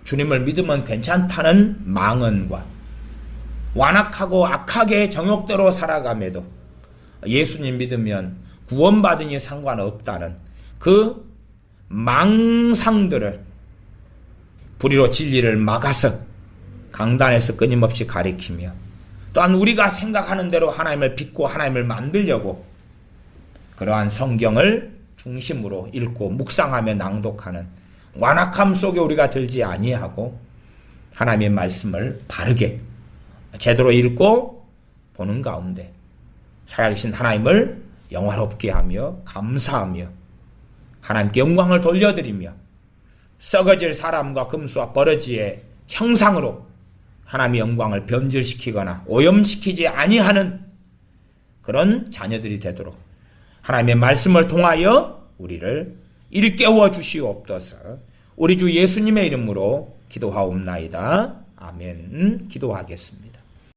주님을 믿으면 괜찮다는 망언과 완악하고 악하게 정욕대로 살아감에도 예수님 믿으면 구원받으니 상관없다는 그 망상들을 불의로 진리를 막아서 강단에서 끊임없이 가리키며 또한 우리가 생각하는 대로 하나님을 믿고 하나님을 만들려고 그러한 성경을 중심으로 읽고 묵상하며 낭독하는 완악함 속에 우리가 들지 아니하고 하나님의 말씀을 바르게 제대로 읽고 보는 가운데 살아계신 하나님을 영화롭게 하며 감사하며 하나님께 영광을 돌려드리며 썩어질 사람과 금수와 버러지의 형상으로 하나님의 영광을 변질시키거나 오염시키지 아니하는 그런 자녀들이 되도록 하나님의 말씀을 통하여 우리를 일깨워 주시옵소서. 우리 주 예수님의 이름으로 기도하옵나이다. 아멘. 기도하겠습니다.